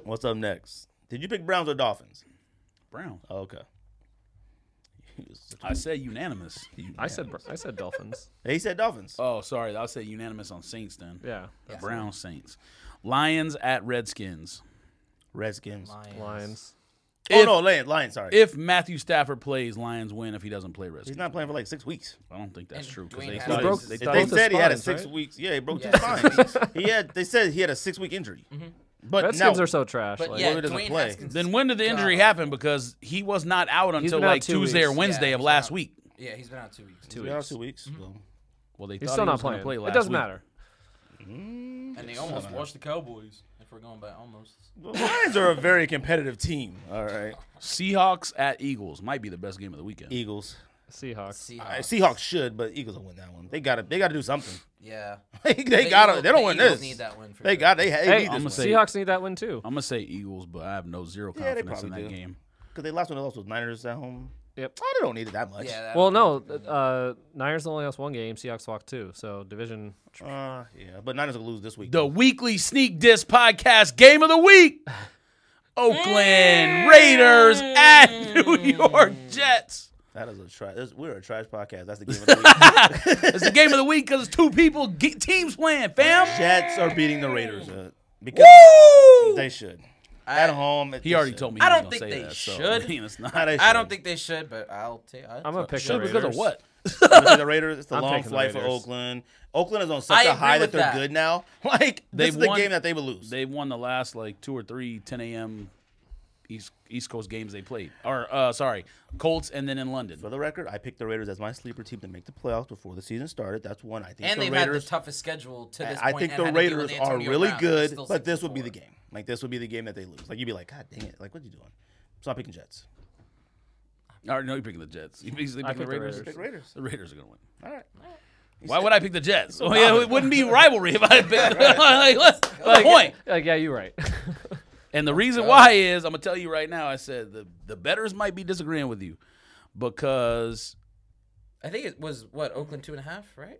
What's up next? Did you pick Browns or Dolphins? Browns. Oh, okay. I said unanimous. I said Dolphins. He said Dolphins. Oh, sorry. I'll say unanimous on Saints then. Yeah. Browns, Saints. Lions at Redskins. Redskins. Lions. Lions. Sorry, If Matthew Stafford plays, Lions win. If he doesn't play, Redskins. he's not playing for like 6 weeks. I don't think that's And true because Dwayne they Haskins- thought They they broke- thought They said he had a spines, 6 right? weeks. Yeah, he broke two Yeah. spines. They said he had a 6-week injury. But Redskins no, are so trash. But like, yeah, Boyd doesn't Dwayne play. Haskins. Then when did the injury God. happen? Because he was not out until been out like 2 Tuesday or weeks. Wednesday Yeah, of he's last out. week. Yeah, he's been out 2 weeks. 2 Yeah, weeks. 2 weeks. So. Well, they He's thought still he not was gonna playing. play It last doesn't week. matter. And they almost washed the Cowboys. If we're going back, almost. The Lions are a very competitive team. All right, Seahawks at Eagles might be the best game of the weekend. Eagles. Seahawks. Seahawks should, but Eagles will win that one. They got to do something. Yeah. they got to. They don't win Eagles this. Need that win for They sure. got. They Hey, need I'ma this say- Seahawks need that win too. I'm gonna say Eagles, but I have zero Yeah, they confidence in probably that do. game. because they lost when they lost with Niners at home. Yep. Oh, they don't need it that much. Yeah. that- Well, no. Niners only lost one game. Seahawks lost 2. So division. Yeah, but Niners will lose this week. The weekly sneak disc podcast game of the week: Oakland Raiders at New York Jets. That is a trash. We're a trash podcast. That's the game of the week. It's the game of the week because it's two people teams playing, fam. Jets are beating the Raiders because Woo! they should. At home, He already told me. I he was don't gonna think say they that, so, should. I mean, it's not. I don't think they should, but I'll take. I'm gonna pick Should the because of Raiders. what? the Raiders. It's the I'm long taking the flight for Raiders. Oakland. Oakland is on such I a agree high that with they're that. good now. Like this is the game that they would lose. They've won the last like 2 or 3 10 a.m. East Coast games they played. Or sorry, Colts and then in London. For the record, I picked the Raiders as my sleeper team to make the playoffs before the season started. That's one I think. And the they've had the Raiders. toughest schedule to this I point. think and the had to deal with Raiders are Antonio really Brown, and good, still but this would be 6-4. the game. Like this would be the game that they lose. Like you'd be like, God dang it! Like what you doing? So I'm picking Jets. I already know you're picking the Jets. You basically I picking the picked the Raiders. Raiders. Pick Raiders. The Raiders are gonna win. All right. Why would I pick the Jets? Oh, yeah, it wouldn't be rivalry if I picked. Like, what's the point? Yeah, you're right. And the reason why is I'm gonna tell you right now. I said the bettors might be disagreeing with you because I think it was Oakland 2.5, right?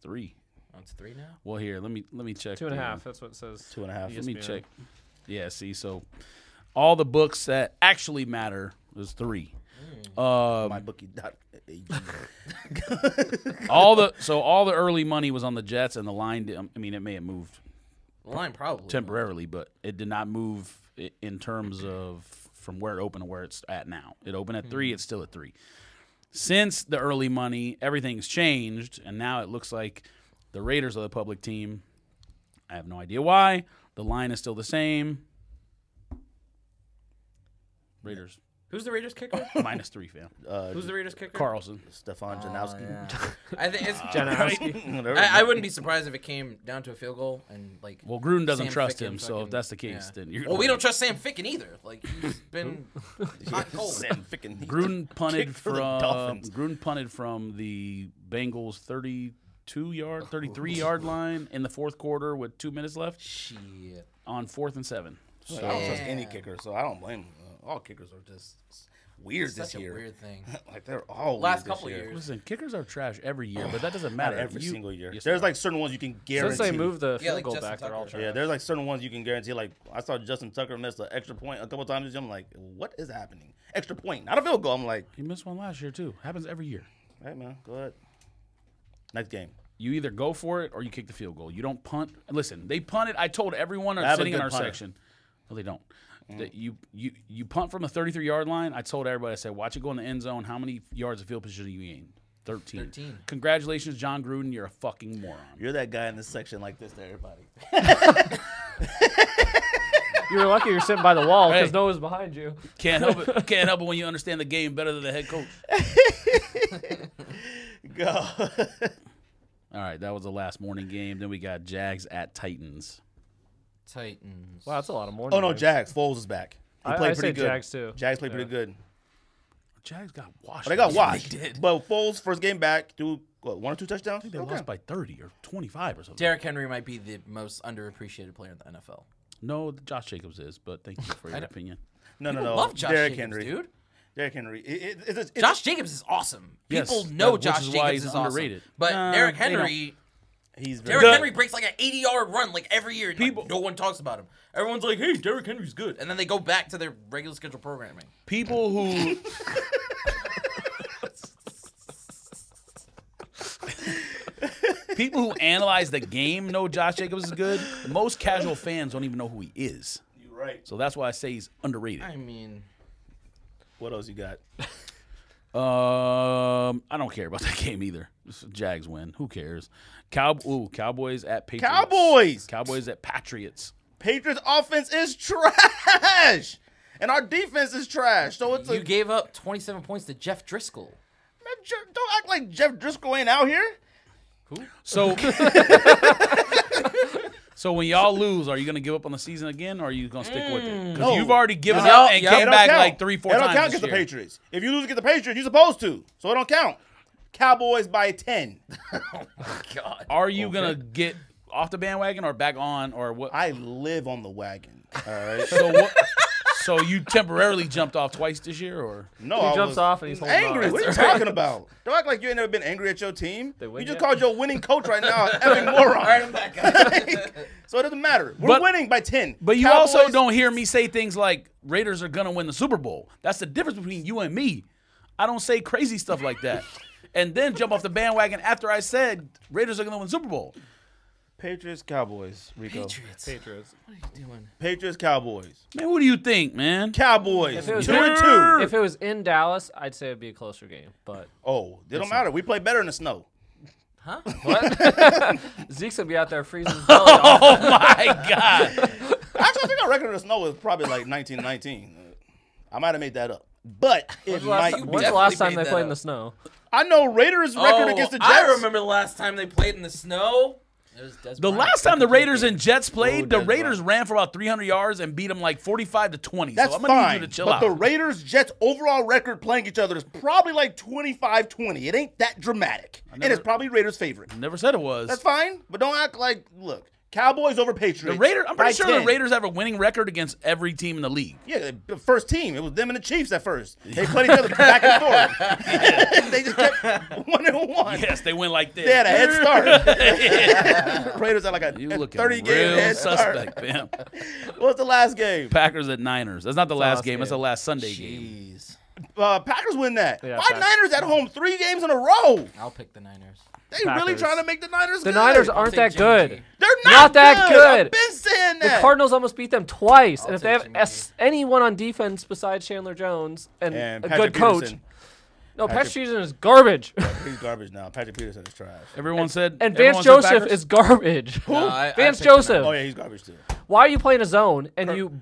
3. Oh, it's 3 now. Well, here let me check. 2.5. That's what it says. 2.5. Let me ESPN. check. Yeah, see, so all the books that actually matter is 3. My bookie. All the early money was on the Jets, and the line. I mean, it may have moved The line probably temporarily, but it did not move in terms of from where it opened to where it's at now. It opened at 3. It's still at 3. Since the early money, everything's changed, and now it looks like the Raiders are the public team. I have no idea why. The line is still the same. Raiders Who's the Raiders kicker? -3, fam. Who's the Raiders kicker? Carlson. Stefan Janowski. Yeah. I think it's. Janowski. I wouldn't be surprised if it came down to a field goal and like. Well, Gruden doesn't Sam trust Ficken him, so if fucking- that's the case, yeah. then you're. Well, we don't trust Sam Ficken either. Like he's been hot cold. Sam Ficken. Gruden punted Kick for the from Dolphins. Gruden punted from the Bengals 33 yard line in the fourth quarter with 2 minutes left Shit. on 4th and 7. I don't trust Yeah. any kicker, so I don't blame them. All kickers are just weird this Such a year. weird thing. Like they're all Last weird this couple year. years. Listen, kickers are trash every year, but that doesn't Not matter every single year. Yes, There's they are. like certain ones you can Since guarantee. they moved the Yeah, field like goal Justin back, they're all Tucker. trash. Yeah, there's like certain ones you can guarantee. Like I saw Justin Tucker miss an extra point a couple times. I'm like, what is happening? Extra point, not a field goal. I'm like, He missed one last year too. Happens every year. hey man, go ahead. Next game. You either go for it or you kick the field goal. You don't punt. Listen, they punted. I told everyone I have a sitting in good our punter. section. No, they don't. That you punt from the 33-yard line. I told everybody. I said, watch it go in the end zone. How many yards of field position you gain? 13. 13. Congratulations, John Gruden. You're a fucking moron. You're that guy in this section like this to everybody. You were lucky you're sitting by the wall because Hey. no one's behind you. Can't help it. Can't help it when you understand the game better than the head coach. Go. All right, that was the last morning game. Then we got Jags at Titans. Titans. Wow, that's a lot of morning. Oh no, games. Jags. Foles is back. He I played say pretty good. Jags too. Jags played Yeah. pretty good. Jags got washed. But they got last washed. week. They did. But Foles first game back threw what, 1 or 2 touchdowns. They lost by 30 or 25 or something. Derrick Henry might be the most underappreciated player in the NFL. No, Josh Jacobs is, but thank you for your opinion. No, People no. love Josh Derrick Jacobs, Henry, dude. Derrick Henry. It's Josh Jacobs is awesome. Yes, People know which Josh is why Jacobs he's is underrated. awesome. But Nah, Derrick they don't. Henry, he's Derrick very Henry breaks like an 80-yard run like every year. And, People- like, no one talks about him. Everyone's like, "Hey, Derrick Henry's good," and then they go back to their regular schedule programming. People who people who analyze the game know Josh Jacobs is good. Most casual fans don't even know who he is. You're right. So that's why I say he's underrated. I mean, What else you got? I don't care about that game either. Just Jags win. Who cares? Cowboys at Patriots. Cowboys at Patriots. Patriots offense is trash, and our defense is trash. So it's You gave up 27 points to Jeff Driscoll. Man, don't act like Jeff Driscoll ain't out here. Who? So, so when y'all lose, are you gonna give up on the season again, or are you gonna stick with it? Because No. you've already given No. up and It came don't back count. like 3-4 It times. don't count this against the year. Patriots. If you lose against the Patriots, you're supposed to. So it don't count. Cowboys by 10. God. Are you gonna get off the bandwagon or back on or what? I live on the wagon. All right. So what? So you temporarily jumped off twice this year, or No, He I jumps was off and he's holding angry. on. What are you talking about? Don't act like you ain't never been angry at your team. They win You just yet? called your winning coach right now an effing moron. All right, I'm back, guys. So it doesn't matter. We're But- winning by 10. but you Cowboys- also don't hear me say things like Raiders are gonna win the Super Bowl. That's the difference between you and me. I don't say crazy stuff like that, and then jump off the bandwagon after I said Raiders are gonna win the Super Bowl. Patriots, Cowboys, Rico. Patriots. Patriots. What are you doing? Patriots, Cowboys. Man, what do you think, man? Cowboys, If it was 2-2. If it was in Dallas, I'd say it'd be a closer game. But Oh, it don't matter. We play better in the snow. Huh? what? Zeke's gonna be out there freezing his belly off. Oh my God! Actually, I think our record in the snow is probably like 1919. I might have made that up, but it might be. When's the last definitely time made they that played in up. the snow? I know Raiders' record against the Jets. I remember the last time they played in the snow. It was Des The Bryant. last time the Raiders and Jets played, the Des Raiders ran for about 300 yards and beat them like 45-20. That's so I'm gonna need fine. you to chill But out. the Raiders-Jets overall record playing each other is probably like 25-20. It ain't that dramatic. And it's probably Raiders' favorite. Never said it was. That's fine, but don't act like, look, Cowboys over Patriots. The Raiders. I'm pretty by sure 10. the Raiders have a winning record against every team in the league. Yeah, the first team. It was them and the Chiefs at first. They played each other back and forth. They just kept 1-1. Yes, they went like this. They had a head start. Raiders had like a You looking 30-game real head suspect, start. fam. What's the last game? Packers at Niners. That's not the last last game. That's game. the last Sunday game. Jeez. Packers win that. Yeah, Why Packers. Niners at home 3 games in a row? I'll pick the Niners. They really Packers. trying to make the Niners The good. Niners aren't take that Jimmy good. G. They're not that good. I've been saying The that. Cardinals almost beat them twice, and if they take have Jimmy G. anyone on defense besides Chandler Jones and And a Patrick good coach, Peterson. no, Patrick- Patrick Peterson is garbage, He's garbage now. Patrick Peterson is trash. Everyone said. and everyone Vance said Joseph Packers? is garbage. No, I Vance picked the Joseph. Oh, yeah, he's garbage too. Why are you playing a zone and you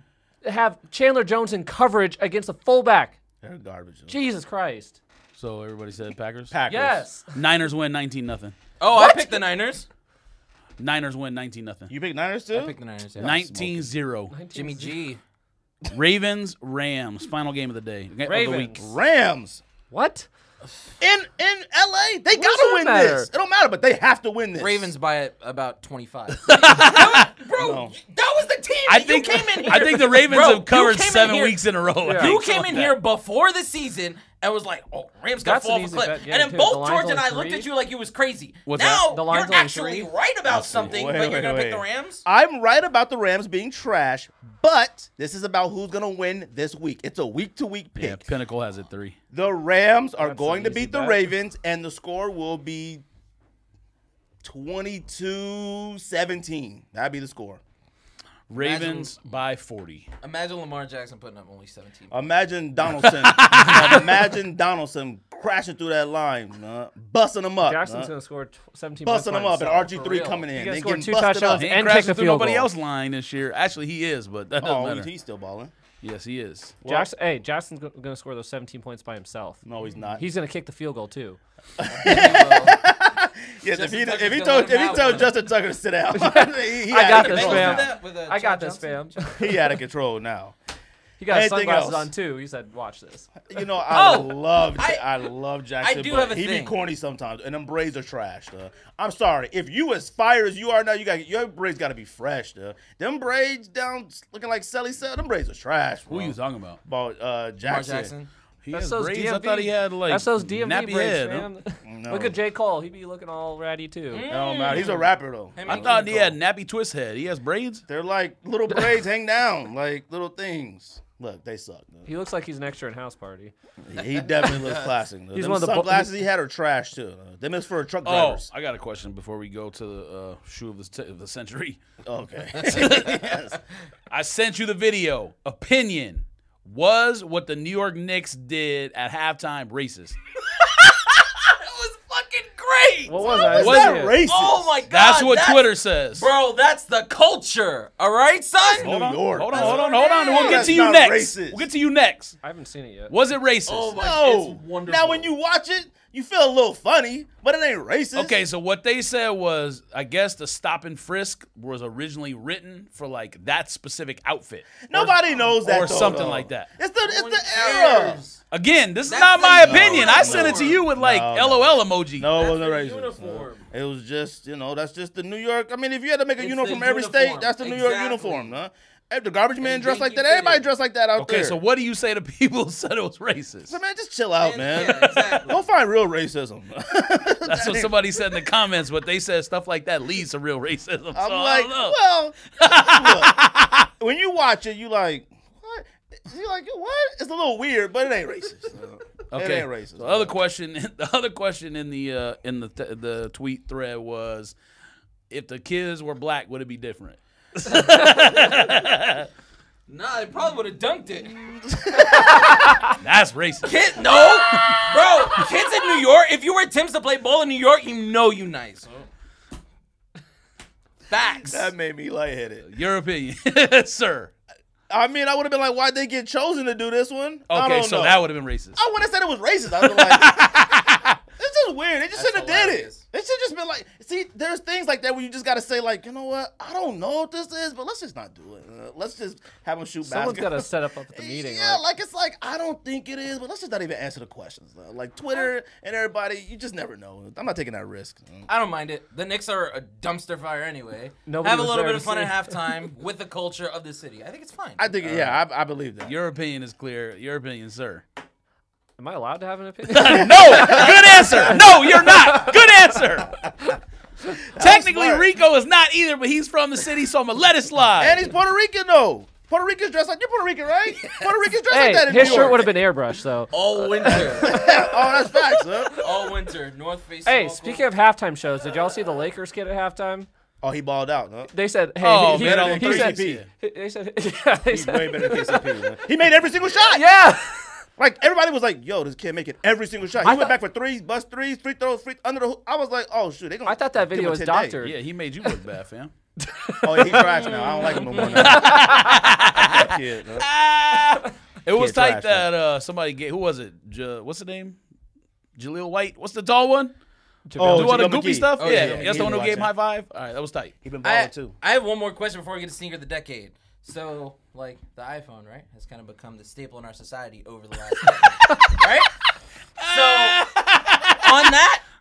have Chandler Jones in coverage against a fullback? They're garbage. Though. Jesus Christ! So everybody said Packers. Packers. Yes, Niners win 19-0. Oh, I picked the Niners. Niners win 19-0. You pick Niners too? I picked the Niners. Yeah. 19-0. Jimmy G. Ravens, Rams. Final game of the day. Of the Ravens. week. Rams. What? In LA, they does gotta that win matter? this. It don't matter, but they have to win this. Ravens by about 25. No. Bro, that was the team. I that think. you came in here. I think the Ravens Bro, have covered you came in 7 here- weeks in a row. I Yeah. think, You something came like in that. here before the season and was like, "Oh, Rams got That's fall an off a easy cliff," bet, yeah, and then too. both The line's George and I only looked 3. at you like you was crazy. What's now that? The line's you're only actually 3. right about something, but you're gonna pick the Rams. I'm right about the Rams being trash, but this is about who's gonna win this week. It's a week-to-week pick. Yeah, Pinnacle has it 3. The Rams are That's going an to easy beat the bet. Ravens, and the score will be 22-17. That'd be the score. Ravens by 40. Imagine Lamar Jackson putting up only 17. Imagine Donaldson. Imagine Donaldson crashing through that line, busting them up. Jackson's gonna score 17 busting points them by up, and himself, for RG3 real. coming He's in. gonna They score getting 2 busted touchdowns up. He and ain't kick crashing the through field nobody goal. else line this year. Actually, he is, but that doesn't Oh, matter. he's still balling. Yes, he is. Jackson's gonna score those 17 points by himself. No, he's not. He's gonna kick the field goal too. Yes, if Justin Tucker's he gonna told let him have one. Justin Tucker to sit down, he I out got of this, control fam. now. I got this, fam. He out of control now. He got his Anything sunglasses else? on too. He said, "Watch this." You know, I Oh, love I Jackson. do but have a he thing. be corny sometimes, and them braids are trash. I'm sorry. If you as fire as you are now, your braids got to be fresh. Them braids down looking like Selly Cell, them braids are trash. Who are you talking about? About Lamar Jackson. Jackson. He That's has those braids. I DMV. thought he had like That's those DMV nappy braids, head. huh? fam. No. Look at J. Cole. He be looking all ratty too. It don't matter. He's a rapper though. Him I and thought King he had Cole. nappy twist head. He has braids. They're like little braids hang down, like little things. Look, they suck. He looks like he's an extra in House Party. He definitely looks classic. He's Them one of the sunglasses he had are trash too. Them is for truck Oh, drivers. I got a question before we go to the shoe of the century. Okay. Yes. I sent you the video. Opinion. Was what the New York Knicks did at halftime racist? That was fucking great. What was that? Was Wasn't it it? racist? Oh my god. That's what Twitter says. Bro, that's the culture. All right, son? Hold on, New York. hold on, That's hold on, what hold it on. We'll is. get That's to you not next. racist. We'll get to you next. I haven't seen it yet. Was it racist? Oh my No. it's wonderful. Now, when you watch it, you feel a little funny, but it ain't racist. Okay, so what they said was, I guess the stop and frisk was originally written for like that specific outfit. Nobody knows that. Or though, something though. like that. It's No the one era. cares. Again, this is That's not the my opinion. I uniform. sent it to you with like No, LOL emoji. No, it That's wasn't the racist. uniform. It was just, that's just the New York. I mean, if you had to make a It's uniform the every uniform. state, that's the New York Exactly. uniform, huh? If the garbage man And dressed like janky that, everybody fitted. dressed like that out Okay, there. so what do you say to people who said it was racist? So, man, just chill out, man. Yeah, exactly. Don't find real racism. That's what somebody said in the comments. What they said, stuff like that leads to real racism. I'm so like, I don't know. look, when you watch it, you like, what? You like, what? It's a little weird, but it ain't racist. Okay. It ain't racist. So the other question in the tweet thread was, if the kids were black, would it be different? Nah, they probably would have dunked it. That's racist. No, bro. Kids in New York. If you wear Tim's to play ball in New York, you know you nice. Facts. That made me lightheaded. Your opinion, sir. I mean, I would have been like, why'd they get chosen to do this one? I Okay, don't so know. that would have been racist. I wouldn't have said it was racist. I was like, it's just weird. They just That's shouldn't have did it. hilarious. It should just been like, see, there's things like that where you just got to say, like, you know what? I don't know what this is, but let's just not do it. Let's just have them shoot Someone's got basketball. to set up at the meeting. Yeah, like, like it's like, I don't think it is, but let's just not even answer the questions. Like Twitter and everybody, you just never know. I'm not taking that risk. I don't mind it. The Knicks are a dumpster fire anyway. Nobody Have a was little there bit of to fun see. at halftime with the culture of the city. I think it's fine. I think, yeah, I believe that. Your opinion is clear. Your opinion, sir. am I allowed to have an opinion? No, good answer. No, you're not. Good answer. Technically, smart. Rico is not either, but he's from the city, so I'm gonna let it slide. And he's Puerto Rican, though. Puerto Ricans dressed like, you're Puerto Rican, right? Puerto Ricans dressed like that Hey, in his New shirt York. would have been airbrushed, though. All winter. Oh, that's facts, huh? All winter. North Face. Hey, local. speaking of halftime shows, did y'all see the Lakers kid at halftime? Oh, he balled out, huh? They said, hey, Oh, he, man, he, on he said, KCP. they said, yeah, they He's said, way better than KCP, man. He made every single shot. yeah. Like, everybody was like, yo, this kid making every single shot. He I went thought- back for threes, bust threes, free throws, under the hoop. I was like, oh, shoot. They gonna I thought that give him video a was 10 day. doctored. Yeah, he made you look bad, fam. Oh, yeah, he trash now. I don't like him no more now. That kid, huh? It was Kid tight trash, that somebody gave. Who was it? What's the name? Jaleel White. What's the tall one? Oh, Do all the Jaleel goofy McGee. stuff? Oh, yeah, Jaleel that's the one who McGee, gave him high watching. five. All right, that was tight. He been balling, I, too. I have one more question before we get to Sneaker of the Decade. So, like, the iPhone, right, has kind of become the staple in our society over the last decade, right? So,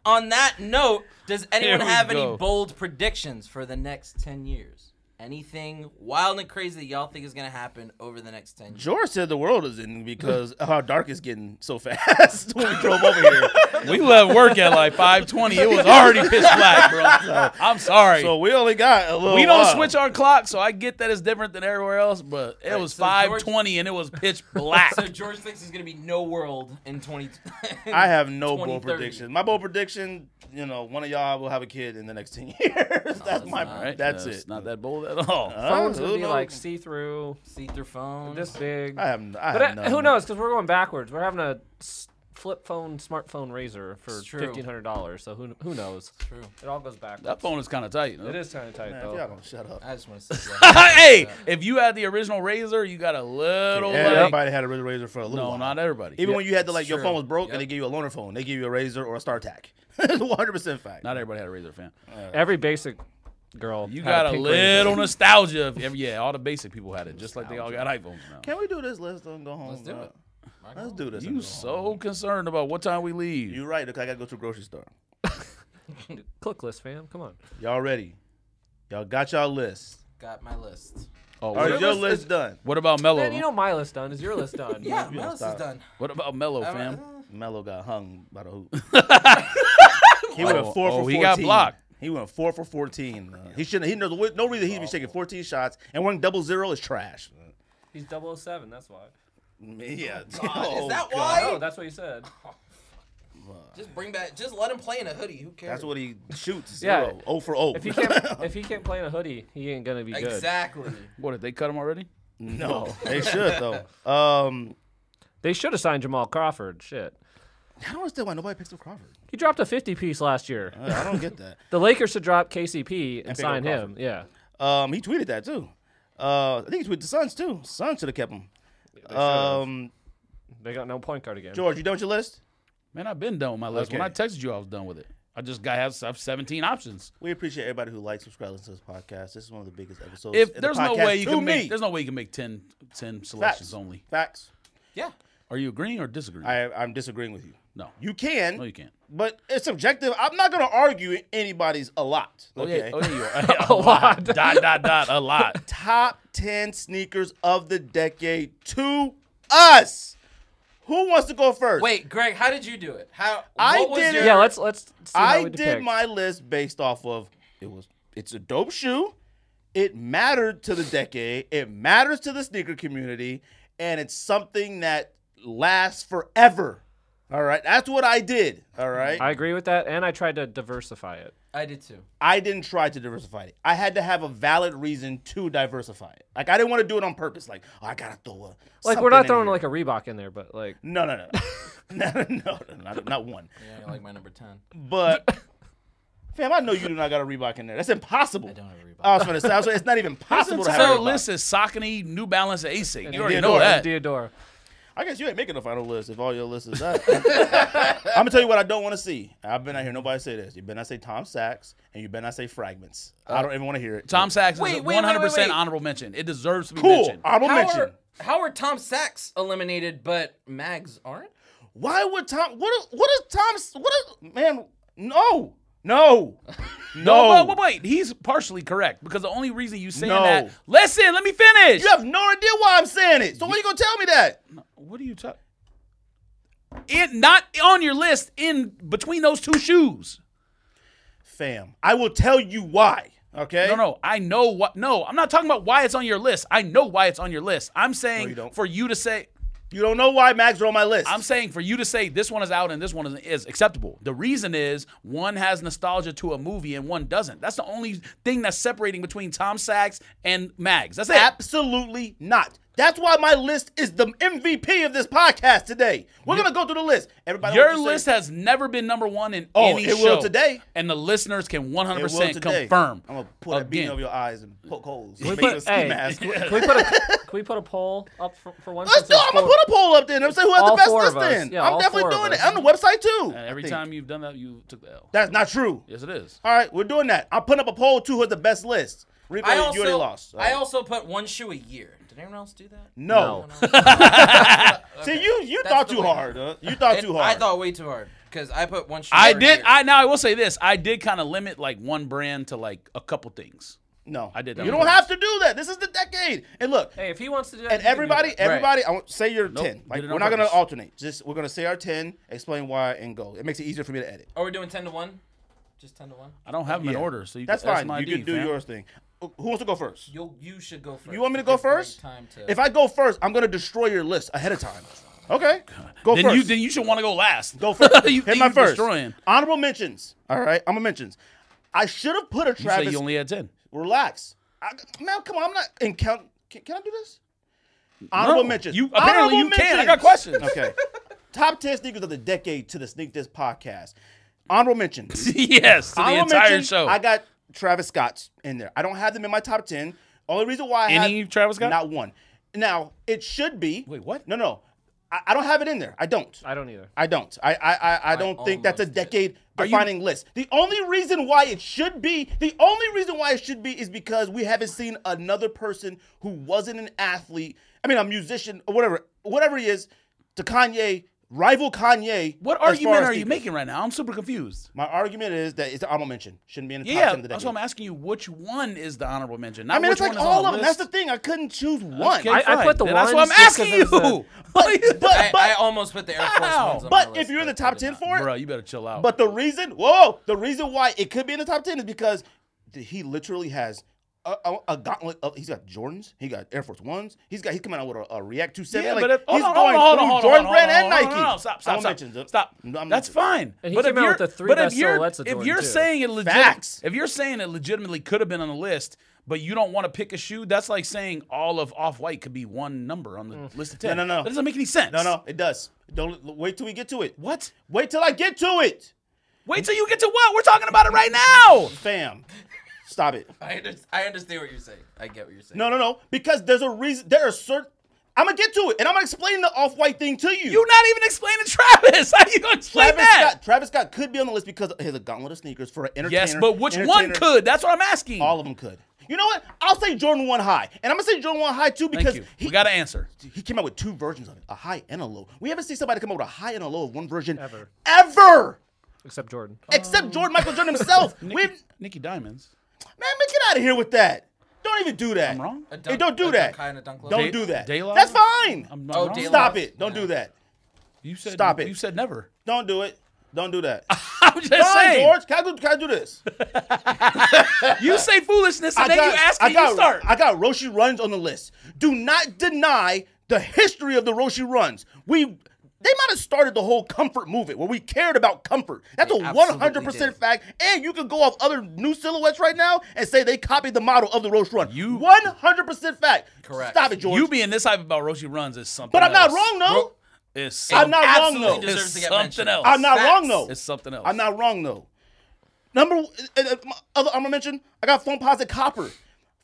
on that note, does anyone Here we have go. any bold predictions for the next 10 years? Anything wild and crazy that y'all think is going to happen over the next 10 years? George said the world is ending because of how dark it's getting so fast when we drove over here. We left work at like 5:20. It was already pitch black, bro. I'm sorry. So we only got a little We don't while. switch our clock, so I get that it's different than everywhere else, but it Right, was so 5:20 and it was pitch black. So George thinks there's going to be no world in 20. I have no bold 2030. prediction. My bold prediction, one of y'all will have a kid in the next 10 years. That's my. All right, That's it's it. not that bold at all. Phone's who gonna be knows? like see-through, See-through phones. this big. I have But none. who knows? Because we're going backwards. We're having a flip phone, smartphone razor for It's true. $1,500. So who knows? True. It all goes backwards. That phone is kind of tight. No? It is kind of tight Man, if though. y'all don't shut up. I just want to say that. Hey, if you had the original Razor, you got a little. like, Everybody had a razor for a little no, while. not everybody. Even when you had to, like, your true. phone was broke Yep. and they give you a loaner phone, they give you a razor or a StarTAC. 100% fact. Not everybody had a Razor, fam. Every basic girl. You had got a pink little razor. nostalgia. Yeah, all the basic people had it, just like they all got iPhones now. Can we do this list and go home? Let's do it. Let's do this. and You go so home. concerned about what time we leave. You right. Look, I gotta go to a grocery store. Click list, fam. Come on. Y'all ready? Y'all got y'all list. Got my list. Oh, All what, right, your list done. what about Mello? Man, you know my list done. Is your list done? Yeah, you my don't list is stop. done. What about Mello, fam? Melo got hung by the hoop. He went 4 for 14. He got blocked. He went 4 for 14. He shouldn't. He knows no reason he'd be taking 14 shots and one 0-0 is trash. He's 007. That's why. Yeah. Is Oh, that God. why? Oh, that's what you said. Just let him play in a hoodie. Who cares? That's what he shoots. Yeah. 0 for 0. If he can't play in a hoodie, he ain't gonna be good. Exactly. What, did they cut him already? No, they should though. They should have signed Jamal Crawford. Shit. I don't understand why nobody picks up Crawford. He dropped a 50-piece last year. I don't get that. The Lakers should drop KCP and pick sign up him. Yeah. He tweeted that too. I think he tweeted the Suns too. Suns should have kept him. They got no point guard again. George, you done with your list? Man, I've been done with my list. When I Okay. texted you, I was done with it. I just got have 17 options. We appreciate everybody who likes, subscribes to this podcast. This is one of the biggest episodes. If in the there's no podcast way you to can me. make, there's no way you can make 10 selections Facts. only. Facts. Yeah. Are you agreeing or disagreeing? I'm disagreeing with you. No. You can. No, you can't. But it's subjective. I'm not going to argue anybody's a lot. Okay. Oh, yeah, you are. A lot. Dot. A lot. Top 10 sneakers of the decade to us. Who wants to go first? Wait, Greg, how did you do it? I What was did your, it. Yeah, let's see how I we did depict. my list based off of it's a dope shoe. It mattered to the decade. It matters to the sneaker community, and it's something that lasts forever. All right, that's what I did. All right, I agree with that, and I tried to diversify it. I did too. I didn't try to diversify it. I had to have a valid reason to diversify it. Like I didn't want to do it on purpose. Like I gotta throw a Like we're not throwing like a Reebok in there, but like no, not one. Yeah, I like my number 10. But fam, I know you do not got a Reebok in there. That's impossible. I don't have a Reebok. I was going to say, it's not even possible to have a So Reebok. list is Saucony, New Balance, and Asics. You already Diodora. know that. Diodora. I guess you ain't making the final list if all your list is that. I'm gonna tell you what I don't want to see. I've been out here. Nobody say this. You better not say Tom Sachs, and you better not say Fragments. I don't even want to hear it. Tom Sachs is Wait, a wait, 100% wait. honorable mention. It deserves to be Cool. mentioned. Honorable mention. How are Tom Sachs eliminated, but Mags aren't? Why would Tom? What is Tom's? Man? No. No. No, but wait. He's partially correct because the only reason you saying No. that. Listen, let me finish. You have no idea why I'm saying it. So when you gonna tell me that? What are you talking? Not on your list. In between those two shoes. Fam, I will tell you why. Okay. No. I know what. No, I'm not talking about why it's on your list. I know why it's on your list. I'm saying you don't. for you to say. You don't know why Mags are on my list. I'm saying for you to say this one is out and this one is acceptable. The reason is one has nostalgia to a movie and one doesn't. That's the only thing that's separating between Tom Sachs and Mags. That's it. Absolutely not. That's why my list is the MVP of this podcast today. We're gonna go through the list. Everybody, Your list has never been number one in any it show. will today. And the listeners can It will 100% today. confirm. I'm gonna pull that bean Again. over your eyes and poke holes. Can we Make you a put, ski hey, mask. can we put a poll up for one? Let's since do. it's I'm gonna four- put a poll up there. I'm saying who has the All best four list of us. then. Yeah, I'm all definitely four of doing us. it on the website too. And every I think. time you've done that, you took the L. That's not true. Yes, it is. All right, we're doing that. I'm putting up a poll too. Who has the best list? Rico, I you already also, lost. I also put one shoe a year. Did anyone else do that? No. Okay. See, you That's thought the too way. hard. Huh? You thought too hard. I thought way too hard because I put one shoe. I per did. year. Now I will say this. I did kind of limit like one brand to like a couple things. No, I did that You on don't purpose. have to do that. This is the decade. And look, Hey, if he wants to do that, and he can do that. everybody, I want say your Nope, 10. Like did it we're on not gonna purpose. alternate. Just we're gonna say our 10, explain why, and go. It makes it easier for me to edit. Oh, we're doing 10 to 1. Just 10 to 1. I don't have them in Yeah. order, so you That's can fine. my You can ID, do fam. yours thing. Who wants to go first? You should go first. You want me to go Give Greg first? Time to... If I go first, I'm gonna destroy your list ahead of time. Okay, go Then first. you should want to go last. Go first. you Hit think my you're first. destroying. Honorable mentions. All right, I'm gonna mentions. I should have put a You say Travis. you only had 10. Relax. Man, come on. I'm not in count. Can I do this? Honorable No, mentions. you apparently Honorable you can. I mentions. got questions. Okay. Top 10 sneakers of the decade to the Sneak This podcast. Honorable mentions. Yes, to the Honorable entire mentions, show. I got Travis Scott's in there. I don't have them in my top 10. Only reason why I Any have Travis Scott? not one. Now, it should be. Wait, what? No. I don't have it in there. I don't. I don't either. I don't. I don't think that's a almost did. decade defining list. The only reason why it should be is because we haven't seen another person who wasn't an athlete. I mean, a musician or whatever he is, to Kanye, rival Kanye. What as far argument as are you sneakers. making right now? I'm super confused. My argument is that it's an honorable mention. Shouldn't be in the top Yeah, 10 of the that's decade. what I'm asking you. Which one is the honorable mention? Not I mean, which it's like one is all on of the them. That's list. the thing. I couldn't choose one. Okay, I fine. put the Then that's what I'm ones just asking 'cause it was you. I almost put the Air Force Wow. Ones on my But list, if you're in the but I top did 10 not. for it, Bro, you better chill out. but the reason why it could be in the top 10 is because he literally has a gauntlet of. He's got Jordans, he got Air Force Ones, he's coming out with a React 270. yeah, like, but if, he's hold going on, through Jordan Brand and no, Nike. no, stop. I'm gonna mention them. Stop. No, I'm That's not- fine. And he but came if out you're, with the three but best if you're, silhouettes of if Jordan, you're too. saying it legit, Facts. if you're saying it legitimately could have been on the list, but you don't want to pick a shoe. That's like saying all of Off-White could be one number on the list of 10. No. That doesn't make any sense. No, it does. Don't wait till we get to it. What? Wait till I get to it, Wait till you get to what? We're talking about it right now. fam. Stop it. I understand what you're saying. I get what you're saying. No. Because there's a reason. There are certain. I'm gonna get to it, and I'm gonna explain the Off-White thing to you. You're not even explaining Travis. How you gonna explain that? Travis Scott could be on the list because he has a gauntlet of sneakers for an entertainer. Yes, but which one could? That's what I'm asking. All of them could. You know what? I'll say Jordan 1 high, and I'm gonna say Jordan 1 high too because Thank you. We got to answer. he came out with 2 versions of it, a high and a low. We haven't seen somebody come out with a high and a low of one version ever. Except Jordan. Except Michael Jordan himself. Nicky Diamonds. Man, get out of here with that. Don't even do that. I'm wrong? Hey, don't do that. Kind of dunk low. Don't do that. Daylight? That's fine. I'm not Oh, wrong? Daylight. Stop it. Don't do that. You said Stop it. You said never. Don't do it. Don't do that. I'm just Fine, saying. George. Can I do this? You say foolishness and then you ask me to start. I got Roshi runs on the list. Do not deny the history of the Roshi runs. They might have started the whole comfort movement where we cared about comfort. That's a 100% fact. And you can go off other new silhouettes right now and say they copied the model of the Roshi run. 100% fact. Correct. Stop it, George. You being this hype about Roshi runs is something but I'm not else. wrong, though. It's I'm not wrong, absolutely though. deserves It's to get something mentioned. else. I'm not Facts. wrong, though. It's something else. I'm not wrong, though. My other honorable mention, I got Foamposite Copper.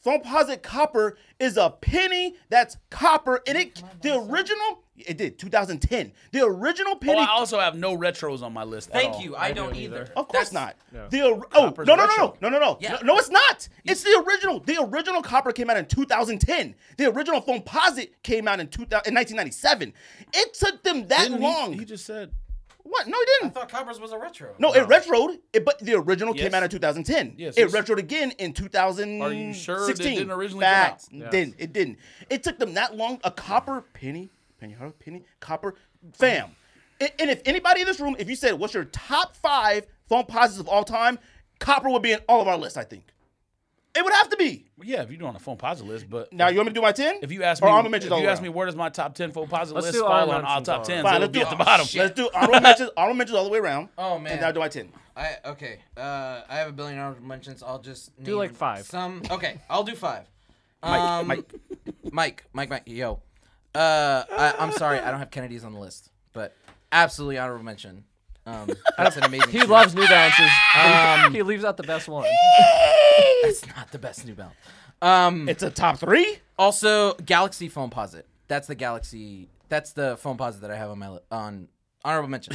Foamposite Copper is a penny that's copper. And the original, it did, 2010. The original penny. I also have no retros on my list at all. Thank you. I don't either. Of course not. No. Copper's No, retro. Yeah. no, it's not. It's the original. The original Copper came out in 2010. The original Foamposite came out in 1997. It took them that long. He just said. What? No, he I didn't. thought Coppers was a retro. No, it retroed, but the original came Yes. out in 2010. Yes, It yes. retroed again in 2016. Are you sure it didn't originally come out? Facts. It didn't. It took them that long. A copper penny, copper, fam. And if anybody in this room, if you said, what's your top 5 phone positives of all time, copper would be in all of our lists, I think. It would have to be. Well, yeah, if you're doing a phone positive list, but Now, you want me to do my 10? if you ask Or me, honorable mentions all around? where does my top 10 phone positive Let's list do fall honorable on all mentions top all 10s, Fine, it'll let's be do at the bottom. Let's do honorable mentions all the way around. Oh, man. And now do my 10. Okay. I have a billion honorable mentions. I'll just Do name like 5. Some. Okay, I'll do 5. Mike. Mike. Yo. I'm sorry. I don't have Kennedy's on the list, but absolutely honorable mention. That's an amazing. He shoe. loves New Balances. He leaves out the best one. That's not the best New Balance. It's a top 3? Also, Galaxy Foamposite. That's the Galaxy. That's the Foamposite that I have on my on honorable mention.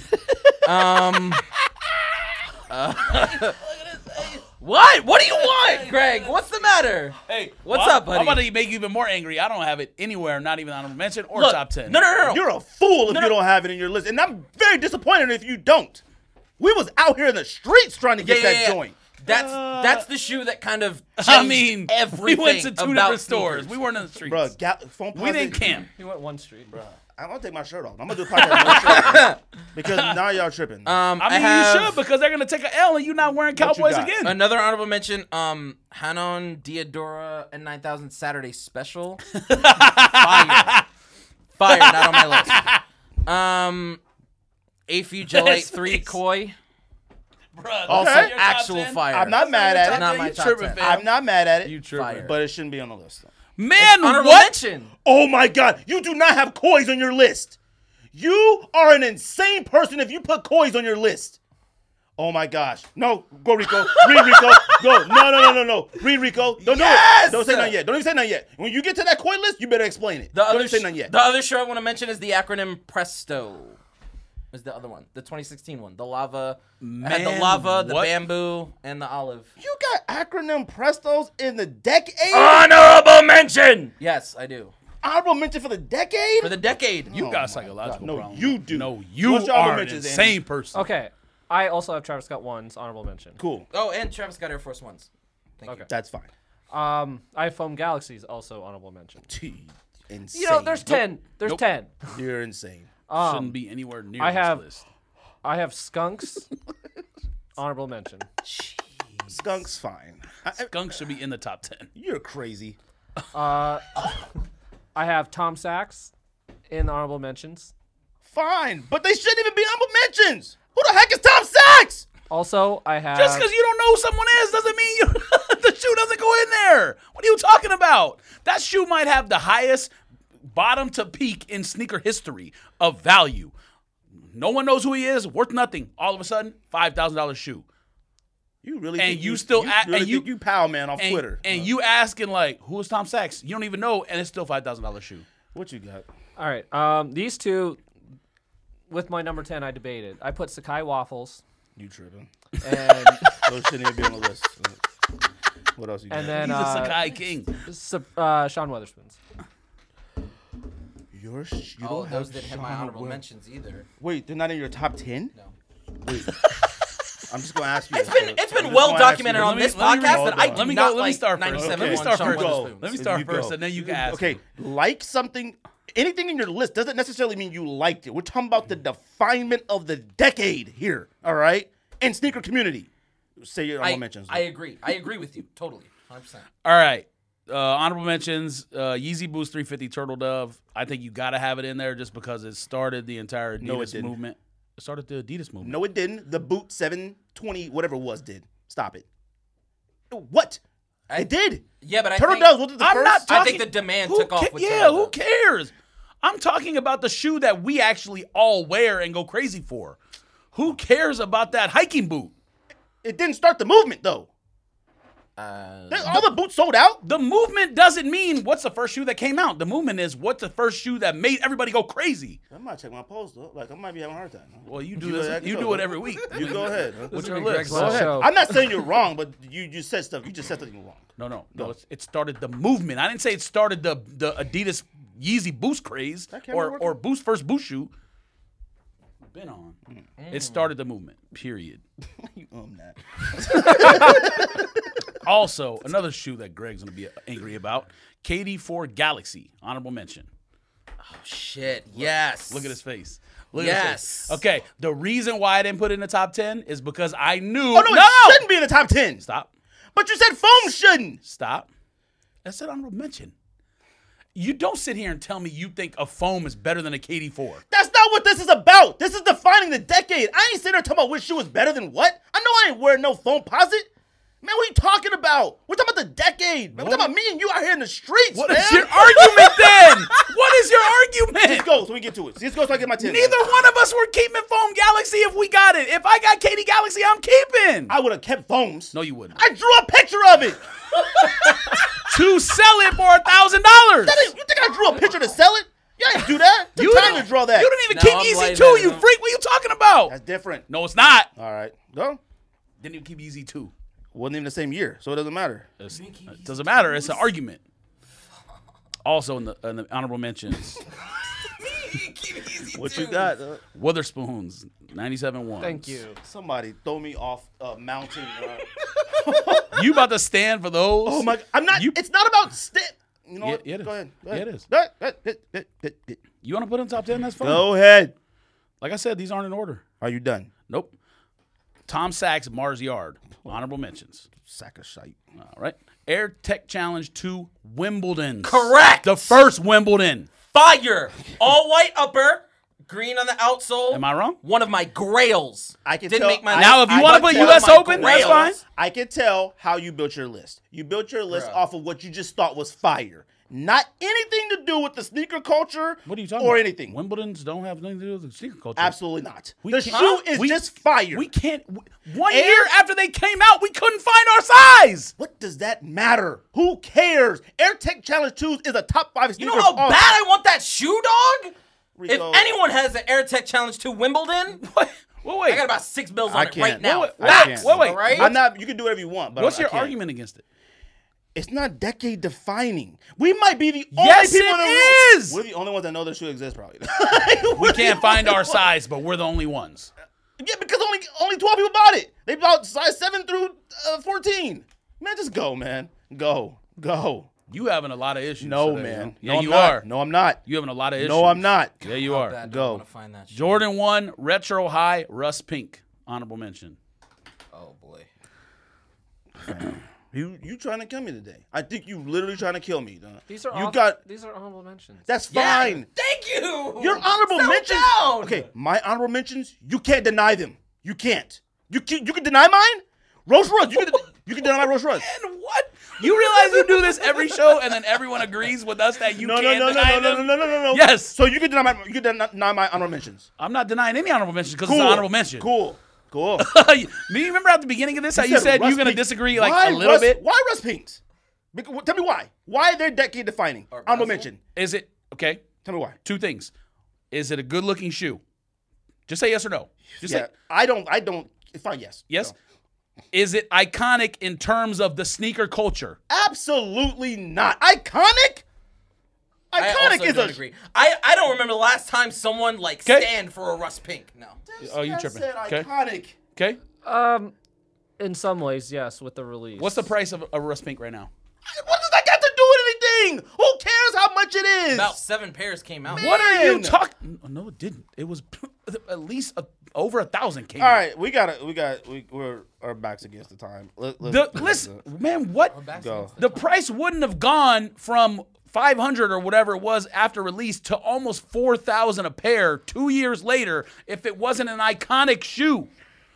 What? What do you want, Greg? What's the matter? Hey, What's up, buddy? I'm about to make you even more angry. I don't have it anywhere, not even honorable mention or Look, top 10. No. You're a fool if you don't have it in your list. And I'm very disappointed if you don't. We was out here in the streets trying to get that joint. That's the shoe that kind of changed everything. we went to 2 about different stores. sneakers. We weren't in the streets. Bro, we didn't camp. He went one street. Bro. I'm going to take my shirt off. I'm going to do a podcast with no shirt on, because now y'all tripping. I mean, have you should, because they're going to take an L and you not wearing Cowboys got? again. another honorable mention. Hanon Diodora N9000 Saturday Special. Fire, not on my list. Afu Gelate 3 Koi. Bruh, Also, Okay. actual fire. I'm not mad at it. Not my You top tripping, 10. fam. I'm not mad at it. You tripping. Fire. But it shouldn't be on the list. Man, Honorable what? mention. Oh my God. You do not have Koi's on your list. You are an insane person if you put Koi's on your list. Oh my gosh. No. Go, Rico. Read, Rico. Go. No. Read, Rico. Don't do it. Don't say nothing yet. Don't even say nothing yet. When you get to that Koi list, you better explain it. Don't even say nothing yet. The other show I want to mention is the acronym Presto. Is the other one, the 2016 one. The lava. I had the Man, lava, the what? bamboo, and the olive. You got acronym Prestos in the decade? Honorable mention. Yes, I do. Honorable mention for the decade? For the decade. You Oh got my psychological God. No, problems. you do. No, you What's your honorable are an mentions, insane Andy? person. Okay. I also have Travis Scott 1's honorable mention. Cool. Oh, and Travis got Air Force Ones. Thank Okay. That's fine. I have Foam Galaxies also honorable mention. Insane. You know, there's 10. There's Nope. 10. You're insane. Shouldn't be anywhere near I this have- list. I have Skunks honorable mention. Skunk's fine. Skunk should be in the top 10. You're crazy. I have Tom Sachs in the honorable mentions. Fine. But they shouldn't even be honorable mentions. Who the heck is Tom Sachs? Also, I have Just because you don't know who someone is doesn't mean you The shoe doesn't go in there. What are you talking about? That shoe might have the highest bottom to peak in sneaker history of value. No one knows who he is, worth nothing. All of a sudden, $5,000 shoe. You really And think you still think you pal man off Twitter. And you asking like, who is Tom Sachs? You don't even know, and it's still $5,000 shoe. What you got? All right. These two, with my number 10, I debated. I put Sakai Waffles. You tripping? And Those shouldn't even be on the list. What else you got? and then He's a Sakai king. Sean Weatherspoon's. You Oh, don't those have didn't have my honorable mentions either. Wait, they're not in your top 10? No. Wait. I'm just gonna ask you. It's been well documented on this podcast that I do let me not go. Let me like start first. 97 Let me on start Sean first. Weatherspoon. Let me start You first, go. and then you can ask. Okay, like something, anything in your list doesn't necessarily mean you liked it. We're talking about the definement of the decade here, all right? And sneaker community. Say your honorable mentions. I agree. I agree with you totally, 100%. All right. Honorable mentions: Yeezy Boost 350 Turtle Dove. I think you got to have it in there just because it started the entire Adidas movement. It started the Adidas movement. No, it didn't. The Boot 720, whatever it was, did. Stop it. What? It did. Yeah, but I Turtle think, Doves was the I'm first. not I talking. think the demand Who took off ca- with Yeah, Turtle who Dove. cares? I'm talking about the shoe that we actually all wear and go crazy for. Who cares about that hiking boot? It didn't start the movement, though. All the boots sold out. The movement doesn't mean what's the first shoe that came out. The movement is what's the first shoe that made everybody go crazy. I might check my post, though. Like, I might be having a hard time. Well, you You do go this. ahead, You go do it ahead. every week. You go ahead. Huh? What's your Greg's list? last Go ahead. show. I'm not saying you're wrong, but you just said stuff. You just said something wrong. No. It started the movement. I didn't say it started the Adidas Yeezy Boost craze That camera or working? Boost first Boost shoe. Been on. It started the movement. Period. You that. Also, another shoe that Greg's gonna be angry about: KD4 Galaxy. Honorable mention. Shit, yes. Look at his face. Look at his Yes. face. Okay, the reason why I didn't put it in the top 10 is because I knew. Oh, no, it shouldn't be in the top 10. Stop. But you said foam shouldn't. Stop. I said honorable mention. You don't sit here and tell me you think a foam is better than a KD4. That's not what this is about. This is defining the decade. I ain't sitting there talking about which shoe is better than what. I know I ain't wearing no foam posit. Man, what are you talking about? We're talking about the decade. Man, we're talking about me and you out here in the streets, What man. is your argument then? What is your argument? Just go so we get to it. Just go so I get my 10. Neither one of us were keeping foam Galaxy if we got it. If I got KD Galaxy, I'm keeping. I would have kept foams. No, you wouldn't. I drew a picture of it. To sell it for $1,000. You think I drew a picture to sell it? You ain't do that. Took time to draw that. You didn't even No, keep I'm Easy lighting 2, that you up. freak. What are you talking about? That's different. No, it's not. All right. Go. Didn't even keep Easy 2. Wasn't even the same year, so it doesn't matter. It doesn't matter. It's an argument. Also in the honorable mentions, What you got? Witherspoons, 97 ones. Thank you. Somebody throw me off a mountain. You about to stand for those? Oh my! I'm not. You- It's not about You know Yeah, what? it is. Go ahead. Go Yeah, ahead. it is. Go ahead. You want to put in top 10? That's fine. Go ahead. Like I said, these aren't in order. Are you done? Nope. Tom Sachs, Mars Yard. Honorable mentions. Sack of shite. All right. Air Tech Challenge 2 Wimbledon. Correct. The first Wimbledon. Fire. All white upper, green on the outsole. Am I wrong? One of my grails. I can Didn't tell- make my Now, if you I want to can put tell U.S. my Open, that's grails. fine. I can tell how you built your list. You built your list Bruh. off of what you just thought was fire. Not anything to do with the sneaker culture What are you talking or about? anything. Wimbledons don't have nothing to do with the sneaker culture. Absolutely not. We The can't- shoe is we- just fire. We can't. One Air- year after they came out, we couldn't find our size. What does that matter? Who cares? Air Tech Challenge 2 is a top 5 You sneaker. know how bad I want that shoe, dog? Rico, If anyone has the Air Tech Challenge 2 Wimbledon, Wait, wait. I got about 6 bills I on it right can't. now. Wait, Facts, wait. all right? I'm not. You can do whatever you want. But What's I your can't. argument against it? It's not decade defining. We might be the Yes, only people it in the room. is! We're the only ones that know this shoe exists, probably. We can't find our size, but we're the only ones. Yeah, because only 12 people bought it. They bought size 7 through 14. Man, just go, man. Go. You having a lot of issues. No, today, man. huh? No, Yeah, I'm you not. are. No, I'm not. You having a lot of issues. No, I'm not. Yeah, you How are. bad do Go. I want to find that shoe? Jordan 1 Retro High Rust Pink. Honorable mention. Oh, boy. You trying to kill me today. I think you literally trying to kill me. Dog. These are These are honorable mentions. That's Yeah, fine. thank you. Your honorable Settle mentions. down. Okay, my honorable mentions, you can't deny them. You can't. You can deny mine? Roche runs. You can deny my Roche runs. And what? You realize you do this every show, and then everyone agrees with us that you can't deny them? No. Yes. So you can deny my honorable mentions. I'm not denying any honorable mentions because it's an honorable mention. Cool. Do you remember at the beginning of this how you said you're going to disagree like a little bit? Why Russ Pinks? Tell me why. Why they're decade defining? Honorable mention. Is it okay? Tell me why. 2 things. Is it a good looking shoe? Just say yes or no. Just say. I don't. It's fine. Yes. Yes. No. Is it iconic in terms of the sneaker culture? Absolutely not. Iconic? Iconic is a. Agree. I don't remember the last time someone stand for a Russ Pink. No. Oh, you tripping? Said iconic. Okay. In some ways, yes, with the release. What's the price of a Russ Pink right now? What does that got to do with anything? Who cares how much it is? About 7 pairs came out. Man. What are you talking? No, it didn't. It was at least over 1,000 came out. All right, we're our backs against the time. Listen, man, what? Go. The price wouldn't have gone from 500 or whatever it was after release to almost 4,000 a pair 2 years later if it wasn't an iconic shoe.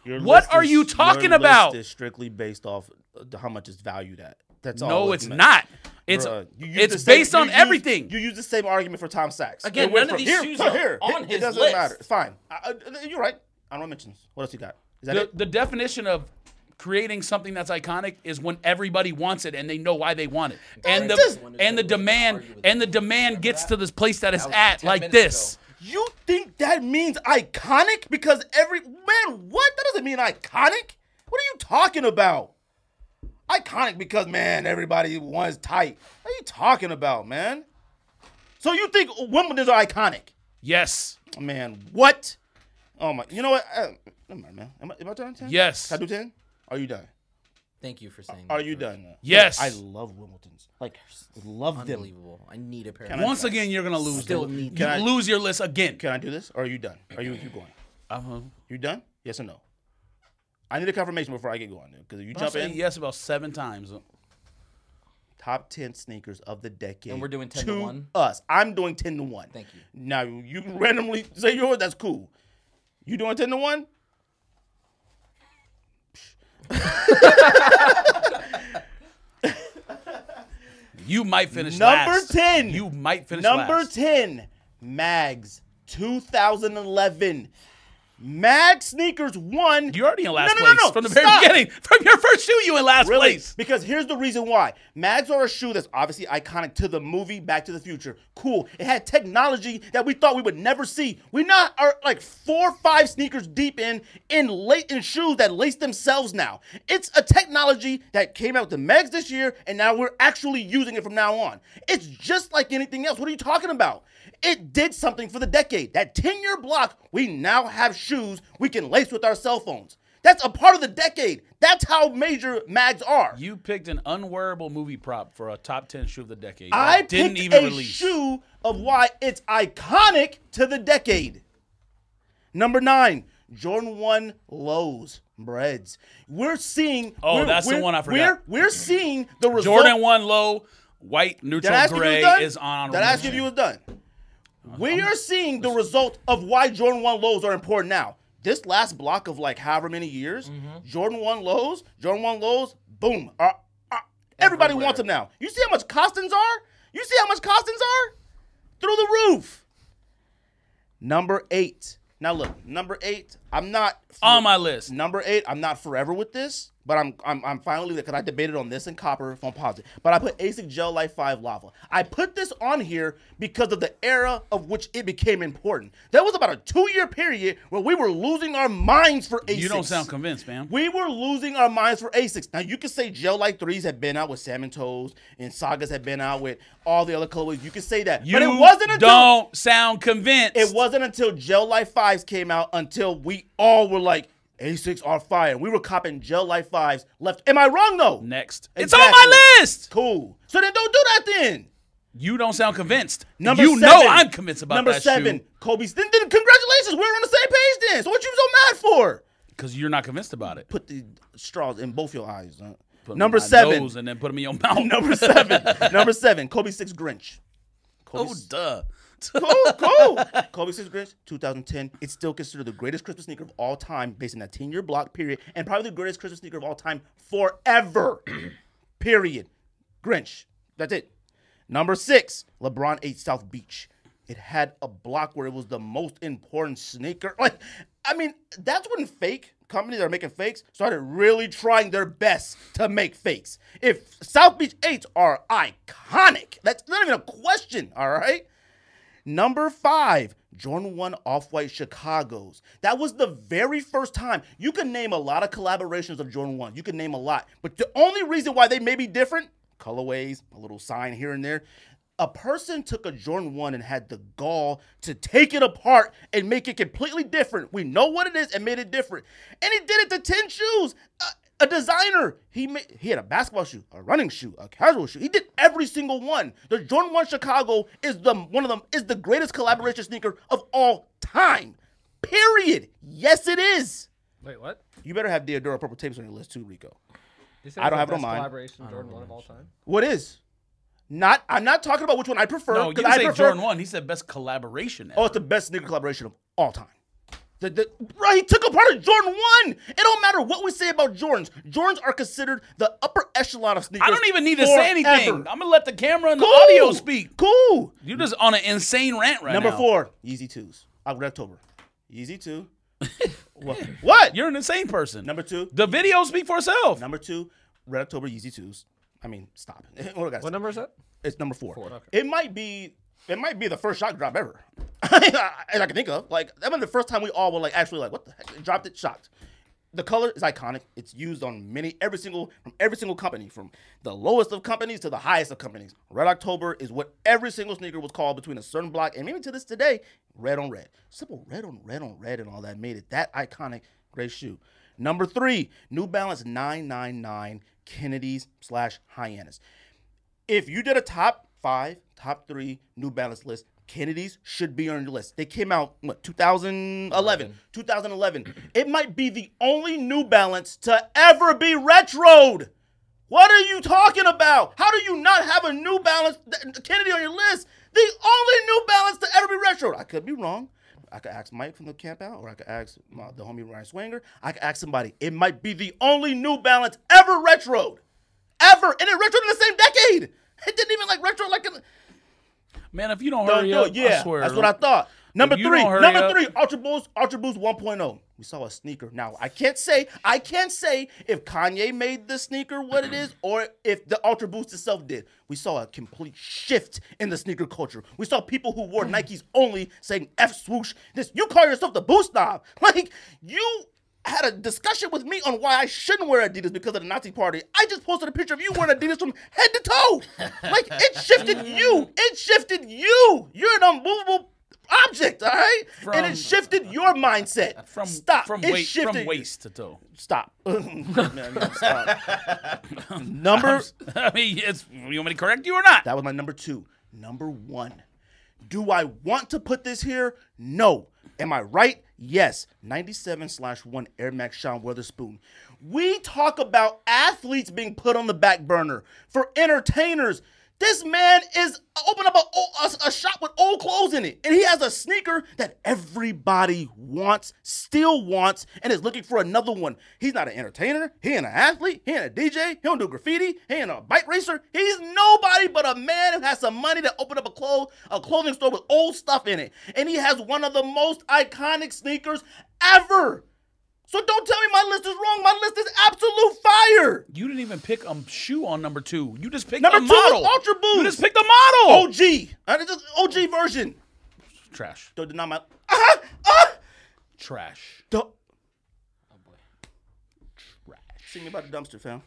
What are you talking about? It's strictly based off how much it's valued at. That's all. No, it's not. It's Bruh, based on everything. You use the same argument for Tom Sachs. Again, none of these shoes are on his It doesn't list. matter. It's fine. You're right. I don't mention. What else you got? Is that it? The definition of creating something that's iconic is when everybody wants it and they know why they want it. And the demand gets to this place that it's at like this. You think that means iconic? Because what? That doesn't mean iconic. What are you talking about? Iconic because, man, everybody wants tight. What are you talking about, man? So you think Wimbledon's are iconic? Yes. Man, what? Oh, my. You know what? Never mind, man. Am I done 10? Yes. Can I do 10? Are you done? Thank you for saying Are that you first. done? Yes. I love Wimbledon's. Love them. Unbelievable. I need a pair. Once again, you're going to lose. Still need you lose your list again. Can I do this? Or are you done? Are you going? You done? Yes or no? I need a confirmation before I get going. Because if you jump in. Yes about 7 times. Top 10 sneakers of the decade. And we're doing 10 to 1? Us. I'm doing 10 to 1. Thank you. Now, you randomly say yours, that's cool. You doing 10 to 1? You might finish Number last. 10. You might finish last. Number 10. Mags. 2011. Mag Sneakers won. You're already in last place. No. From the very Stop. beginning. From your first shoe, you in last Really? place. Because here's the reason why. Mags are a shoe that's obviously iconic to the movie Back to the Future. Cool. It had technology that we thought we would never see. We now are like 4 or 5 sneakers deep in shoes that lace themselves now. It's a technology that came out with the Mags this year, and now we're actually using it from now on. It's just like anything else. What are you talking about? It did something for the decade. That 10-year block, we now have shoes we can lace with our cell phones. That's a part of the decade. That's how major Mags are. You picked an unwearable movie prop for a top 10 shoe of the decade. I didn't picked even a release. shoe of why it's iconic to the decade. Number 9, Jordan 1 Lows. Breads. We're seeing. That's the one I forgot. We're seeing the result. Jordan 1 low, white, neutral gray is on. Did I ask if you was done? We are seeing the result of why Jordan 1 Lows are important now. This last block of like however many years, Jordan 1 Lows, boom. Everybody wants them now. You see how much Costins are? Through the roof. Number 8. Now look, number 8, I'm not on my list. Number 8, I'm not forever with this, but I'm finally because I debated on this and copper if I'm positive. But I put ASIC Gel Life 5 Lava. I put this on here because of the era of which it became important. There was about a 2-year period where we were losing our minds for ASICs. You don't sound convinced, man. We were losing our minds for ASICs. Now you can say Gel Life 3s have been out with Salmon Toes and Sagas have been out with all the other colorways. You can say that. But it wasn't until don't sound convinced. It wasn't until Gel Life 5s came out until we all were like, ASICs are fire. We were copping Gel Life 5s left. Am I wrong, though? Next. Exactly. It's on my list. Cool. So then don't do that then. You don't sound convinced. Number you 7. know I'm convinced about Number that 7. shoe. Kobe's. Then congratulations. We're on the same page then. So what you so mad for? Because you're not convinced about it. Put the straws in both your eyes. Put Number them in my 7. nose and then put them in your mouth. Number 7. Number 7. Kobe 6 Grinch. Oh, duh. Cool. Kobe 6 Grinch, 2010. It's still considered the greatest Christmas sneaker of all time based on that 10-year block period, and probably the greatest Christmas sneaker of all time forever. Period. Grinch. That's it. Number 6, LeBron 8 South Beach. It had a block where it was the most important sneaker. Like, I mean, that's when fake companies that are making fakes started really trying their best to make fakes. If South Beach 8s are iconic, that's not even a question, all right? Number 5, Jordan 1 Off-White Chicago's. That was the very first time. You can name a lot of collaborations of Jordan 1. You can name a lot. But the only reason why they may be different, colorways, a little sign here and there, a person took a Jordan 1 and had the gall to take it apart and make it completely different. We know what it is and made it different. And he did it to 10 shoes. A designer. He had a basketball shoe, a running shoe, a casual shoe. He did every single one. The Jordan 1 Chicago is the greatest collaboration sneaker of all time. Period. Yes, it is. Wait, what? You better have Diodora Purple Tapes on your list too, Rico. You say I don't it's have the it on best mine. Collaboration Jordan 1 of all time. What is? I'm not talking about which one I prefer. No, you I say prefer, Jordan 1. He said best collaboration ever. Oh, it's the best sneaker collaboration of all time. Right, he took apart a Jordan 1. It don't matter what we say about Jordans. Jordans are considered the upper echelon of sneakers. I don't even need to say anything. forever. I'm going to let the camera and the audio speak. Cool. You're just on an insane rant right Number now. 4, Yeezy 2s. October. Yeezy 2. What? You're an insane person. Number 2. The videos speak for itself. Number 2, Red October Yeezy 2s. I mean, stop. What number is that? It's number 4. Okay. It might be the first shock drop ever. As I can think of. Like, that was the first time we all were like, actually like, what the heck? It dropped it, shocked. The color is iconic. It's used on from every single company, from the lowest of companies to the highest of companies. Red October is what every single sneaker was called between a certain block and maybe to this today, red on red. Simple red on red on red and all that made it that iconic. Great shoe. Number 3, New Balance 999 Kennedy's / Hyannis. If you did a top 5, top 3 New Balance list, Kennedy's should be on your list. They came out, 2011. 2011. It might be the only New Balance to ever be retroed. What are you talking about? How do you not have a New Balance Kennedy on your list? The only New Balance to ever be retroed. I could be wrong. I could ask Mike from the camp out, or I could ask the homie Ryan Swanger. I could ask somebody. It might be the only New Balance ever retroed. Ever. And it retroed in the same decade. It didn't even like retro like in... Man, if you don't hurry up, I swear. That's what I thought. Number 3, Ultra Boost 1.0. We saw a sneaker. Now, I can't say if Kanye made the sneaker what it is or if the Ultra Boost itself did. We saw a complete shift in the sneaker culture. We saw people who wore Nikes only saying F swoosh. You call yourself the Boost Knob. Like, you had a discussion with me on why I shouldn't wear Adidas because of the Nazi party. I just posted a picture of you wearing Adidas from head to toe. Like, it shifted you. It shifted you. You're an unmovable object, all right? And it shifted your mindset. From waist to toe. Stop. Stop. Number. I mean, you want me to correct you or not? That was my number 2. Number 1. Do I want to put this here? No. Am I right? Yes. 97/1 Air Max Sean Witherspoon. We talk about athletes being put on the back burner for entertainers. This man is opening up a shop with old clothes in it. And he has a sneaker that everybody wants, still wants, and is looking for another one. He's not an entertainer. He ain't an athlete. He ain't a DJ. He don't do graffiti. He ain't a bike racer. He's nobody but a man who has some money to open up a clothing store with old stuff in it. And he has one of the most iconic sneakers ever. So don't tell me my list is wrong. My list is absolute fire. You didn't even pick a shoe on number 2. You just picked number a 2 model. Is Ultra Boost. You just picked a model. OG. It's just OG version. Trash. Don't deny my... Trash. Oh, boy. Trash. See me about the dumpster, fam.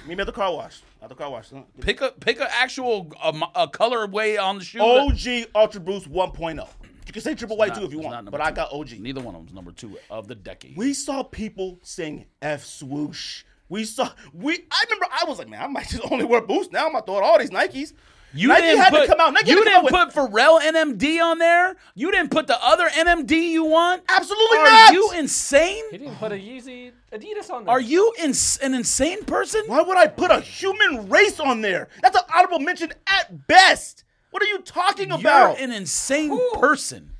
Meet me at the car wash. At the car wash. Pick a actual a colorway on the shoe. OG Ultra Boost 1.0. You can say triple white too if you want, but I got OG. Neither one of them's number 2 of the decade. We saw people saying F swoosh. I remember I was like, man, I might just only wear Boost now. I'm gonna throw out all these Nikes. Nike had to come out. You didn't put Pharrell NMD on there. You didn't put the other NMD you want. Absolutely not. Are you insane? He didn't put a Yeezy Adidas on there. Are you an insane person? Why would I put a human race on there? That's an honorable mention at best. What are you talking about? You're an insane person.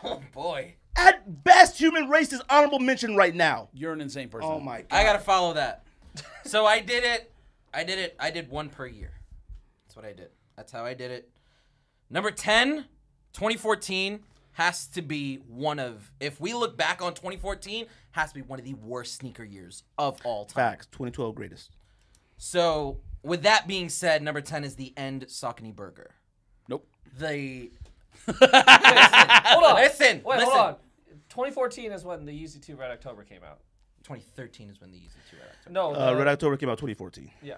Oh boy. At best, human race is honorable mention right now. You're an insane person. Oh my god. I gotta follow that. So I did it. I did one per year. That's what I did. That's how I did it. Number 10, 2014 has to be one of, if we look back on 2014, has to be one of the worst sneaker years of all time. Facts. 2012 greatest. So with that being said, number 10 is the End Saucony Burger. Nope. The Hold on. Listen. Wait, hold on. 2014 is when the Yeezy 2 Red October came out. 2013 is when the Yeezy 2 Red October. No. Red October came out 2014. Yeah.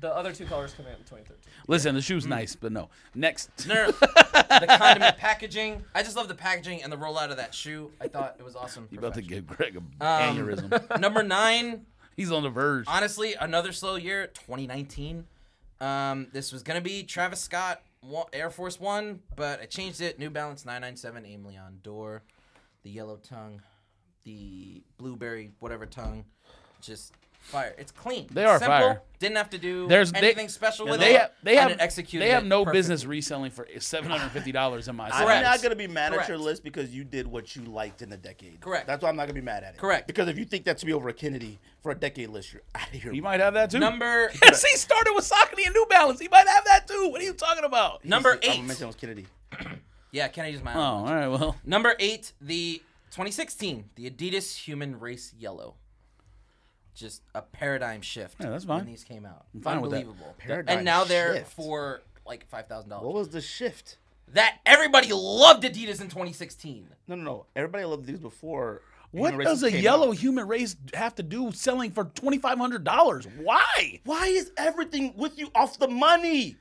The other two colors came out in 2013. Listen, the shoe's nice, but no. Next. No. The condiment packaging. I just love the packaging and the rollout of that shoe. I thought it was awesome. You about to give Greg an Um, aneurysm. Number 9. He's on the verge. Honestly, another slow year, 2019. This was going to be Travis Scott Air Force One, but I changed it. New Balance 997 Aim Leon Door. The yellow tongue. The blueberry whatever tongue. Just fire. It's clean. They are simple. fire. Didn't have to do Anything special with they it. They have no perfectly. business reselling for $750 in my I'm Correct. not going to be mad at your Correct. list because you did what you liked in the decade. Correct. That's why I'm not going to be mad at it. Correct. Because if you think that should be over a Kennedy for a decade list, you're out of here. You might have that too. Number Yes, he started with Saucony and New Balance. He might have that too. What are you talking about? number I'm 8. mentioning was Kennedy. Yeah, Kennedy's my Oh, own. all right. Well, Number 8, the 2016, the Adidas Human Race Yellow. Just a paradigm shift. Yeah, that's fine. When these came out. I'm fine with that. Unbelievable. Paradigm and now they're shift. for like $5,000. What was the shift? That everybody loved Adidas in 2016. No. Everybody loved these before. what Human does Races a came yellow out. human race have to do selling for $2,500? Why? Why is everything with you off the money?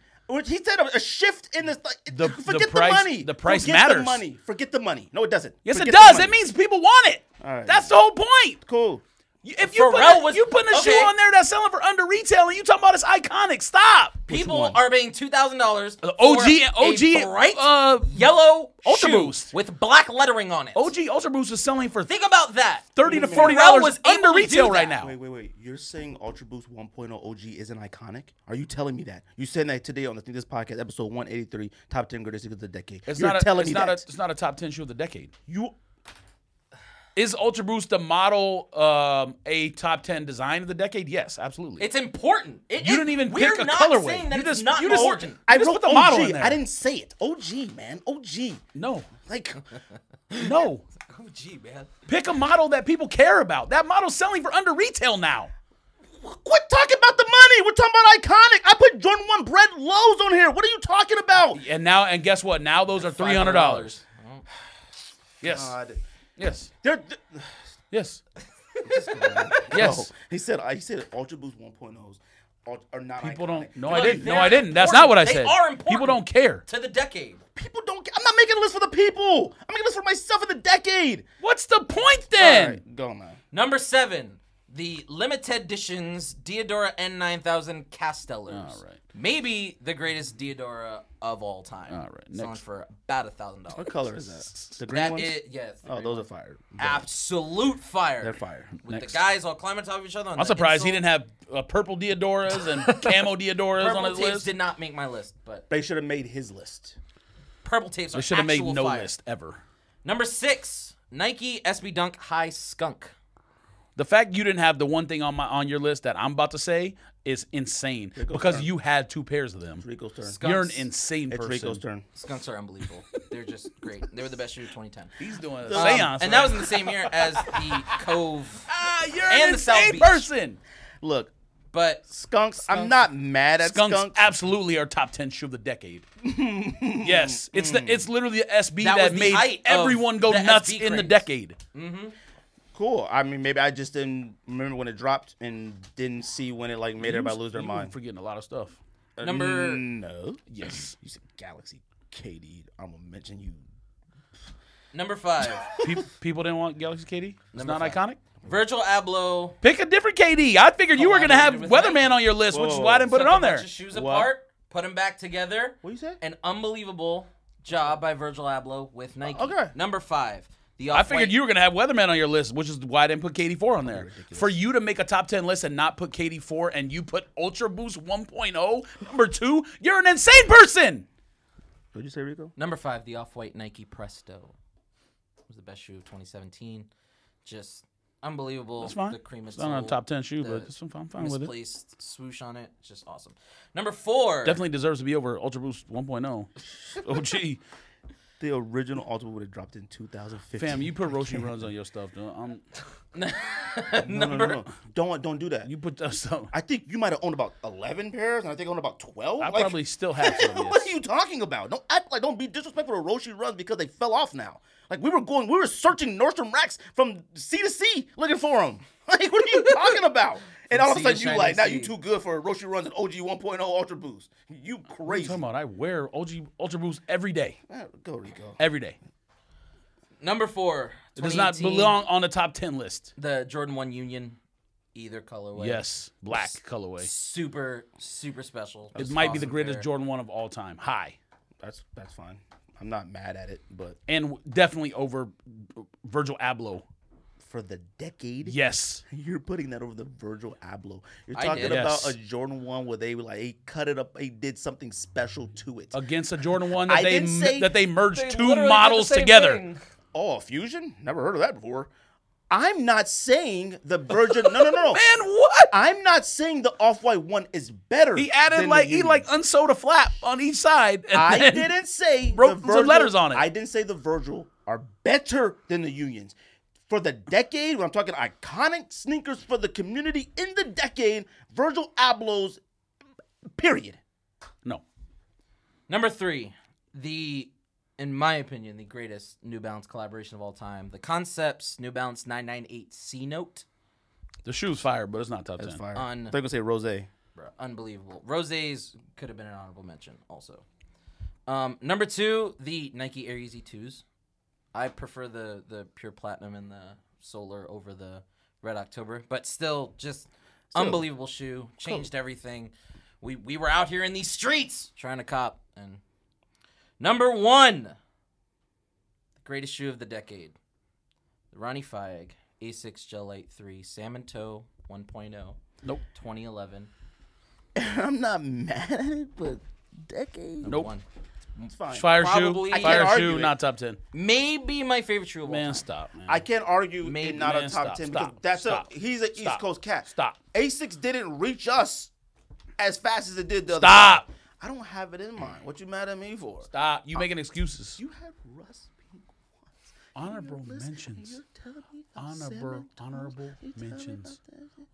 He said a shift in this. The Forget price- the money. the price Forget matters. The money. Forget the money. No, it doesn't. Yes, Forget it the does. money. It means people want it. All right. That's the whole point. Cool. If you putting a shoe okay. on there that's selling for under retail and you talking about it's iconic, stop. People one? are paying $2,000 for OG a bright yellow Ultra shoe Boost. with black lettering on it. OG Ultra Boost is selling for Think about that. $30 to Pharrell $40 was under able to retail do right that. now. Wait. You're saying Ultra Boost 1.0 OG isn't iconic? Are you telling me that? You said that today on this podcast, episode 183, top 10 greatest sneakers of the decade. It's You're not telling it's me not that. it's not a top 10 shoe of the decade. You Is Ultra Boost the model a top 10 design of the decade? Yes, absolutely. It's important. You didn't even we're pick a not colorway. saying that You it's just- not you just- important. I just wrote put the OG. model in there. I didn't say it. OG, man. OG. no. Like, No. Oh, gee, man. Pick a model that people care about. That model's selling for under retail now. quit talking about the money. We're talking about iconic. I put Jordan 1 Bread Lows on here. What are you talking about? And guess what? Now those are $300. Yes. God. Yes. They're Yes. No. Yes. He said Ultra Boost 1.0s are not People iconic. don't. No, Look, I didn't. No, they're I didn't. That's not what I They said. are important. People don't care. To the decade. People don't. I'm not making a list for the people. I'm making a list for myself in the decade. What's the point then? All right, go man. Number 7, the limited editions Diodora N9000 Castellers. All right. Maybe the greatest Diodora of all time. All right, Selling next. for about $1,000. What color is that? The green That ones? yes. the Oh, green those one. are fire. Absolute fire. They're fire. With Next. the guys all climbing on top of each other. On I'm the surprised he insole. didn't have purple Diodoras and camo Diodoras Purple on his tapes list. did not make my list, but They should have made his list. purple tapes are They should have made actual no fire. list ever. Number 6, Nike SB Dunk High Skunk. The fact you didn't have the one thing on your list that I'm about to say is insane because turn. you had 2 pairs of them. It's Rico's turn. Skunks. You're an insane It's person. Rico's turn. Skunks are unbelievable. They're just great. They were the best shoe of 2010. He's doing a Um, seance. and that was in the same year as the Cove you're and an the South insane Beach. person. Look, But Skunks. I'm Skunks. not mad at Skunks Skunks. absolutely are top 10 shoe of the decade. Yes, it's literally the SB That that, was the made height of everyone go the nuts SB in the craze. decade. Cool. I mean, maybe I just didn't remember when it dropped and didn't see when it like made everybody lose their You mind. forgetting a lot of stuff. number No. Yes. You said Galaxy KD. I'm gonna mention you. number 5, People didn't want Galaxy KD. It's Number not 5. iconic. Virgil Abloh. Pick a different KD. I figured you were gonna have Collaborated with Weatherman Nike. on your list, which is Whoa. why I didn't put it Took on a bunch there. of shoes What? apart, put them back together. What you say? An unbelievable job by Virgil Abloh with Nike. Okay. Number 5, The I figured Off-White- you were gonna have Weatherman on your list, which is why I didn't put KD4 on there. For you to make a top 10 list and not put KD4, and you put Ultra Boost 1.0 number 2, you're an insane person. What'd you say, Rico? Number 5, the Off-White Nike Presto. It was the best shoe of 2017. Just unbelievable. That's fine. The cream It's not a top 10 shoe, but I'm fine with it. Misplaced swoosh on it. Just awesome. Number 4. Definitely deserves to be over Ultra Boost 1.0. OG. The original Ultra would have dropped in 2015. Fam, you put Roshi runs on your stuff, dude. No. Don't do that. You put that stuff. I think you might have owned about 11 pairs, and I think I owned about 12. I probably still have some. What are you talking about? Don't act like, don't be disrespectful to Roshi runs because they fell off now. Like we were searching Nordstrom racks from sea to sea looking for them. Like what are you talking about? And all of a sudden you like, now you too good for Roshi runs and OG 1.0 Ultra Boost. You What are you crazy. talking about? I wear OG Ultra Boost every day. Go Rico. Every day. Number 4. It does not 2018, belong on the top 10 list. The Jordan 1 Union, either colorway. Yes, black colorway. Super special. It Just might be the awesome greatest pair. Jordan 1 of all time. High. That's fine. I'm not mad at it, but And definitely over Virgil Abloh. for the decade, Yes. you're putting that over the Virgil Abloh. You're I talking did. about Yes. a Jordan 1 where they cut it up, they did something special to it. Against a Jordan 1 I that didn't say- they merged They two literally did models the same together. thing. Oh, a fusion? Never heard of that before. I'm not saying the Virgin. No. Man, what? I'm not saying the Off-White one is better. He added than like the he Union. like unsewed a flap on each side. And I then didn't say wrote the some Virgil, letters on it. I didn't say the Virgil are better than the Unions. For the decade, when I'm talking iconic sneakers for the community in the decade, Virgil Abloh's, period. No. Number 3, in my opinion, the greatest New Balance collaboration of all time. The Concepts New Balance 998 C Note. The shoe's fire, but it's not top 10. That's fire. Un- They're going to say Rose. Bro, unbelievable. Rose's could have been an honorable mention also. Number 2, the Nike Air Yeezy 2s. I prefer the pure platinum and the solar over the red October, but still just unbelievable shoe. Changed everything. We were out here in these streets trying to cop. And number 1, the greatest shoe of the decade, the Ronnie Fieg A6 Gel Light 3 Salmon Toe 1.0. Nope. 2011. I'm not mad at it, but decade? Number Nope. 1. It's fine. Fire Probably- shoe. I Fire can't argue shoe, it. not top 10. Maybe my favorite shoe of all Man, time. stop, man. I can't argue Maybe. in not a Man, top stop, 10 stop, because that's stop, he's an East stop, Coast cat. stop. A6 didn't reach us as fast as it did the other Stop. side. I don't have it in mind. What you mad at me for? Stop. You making excuses. You had Russ Pink once. Honorable Listen, mentions. you're telling me about Honorable You telling me mentions.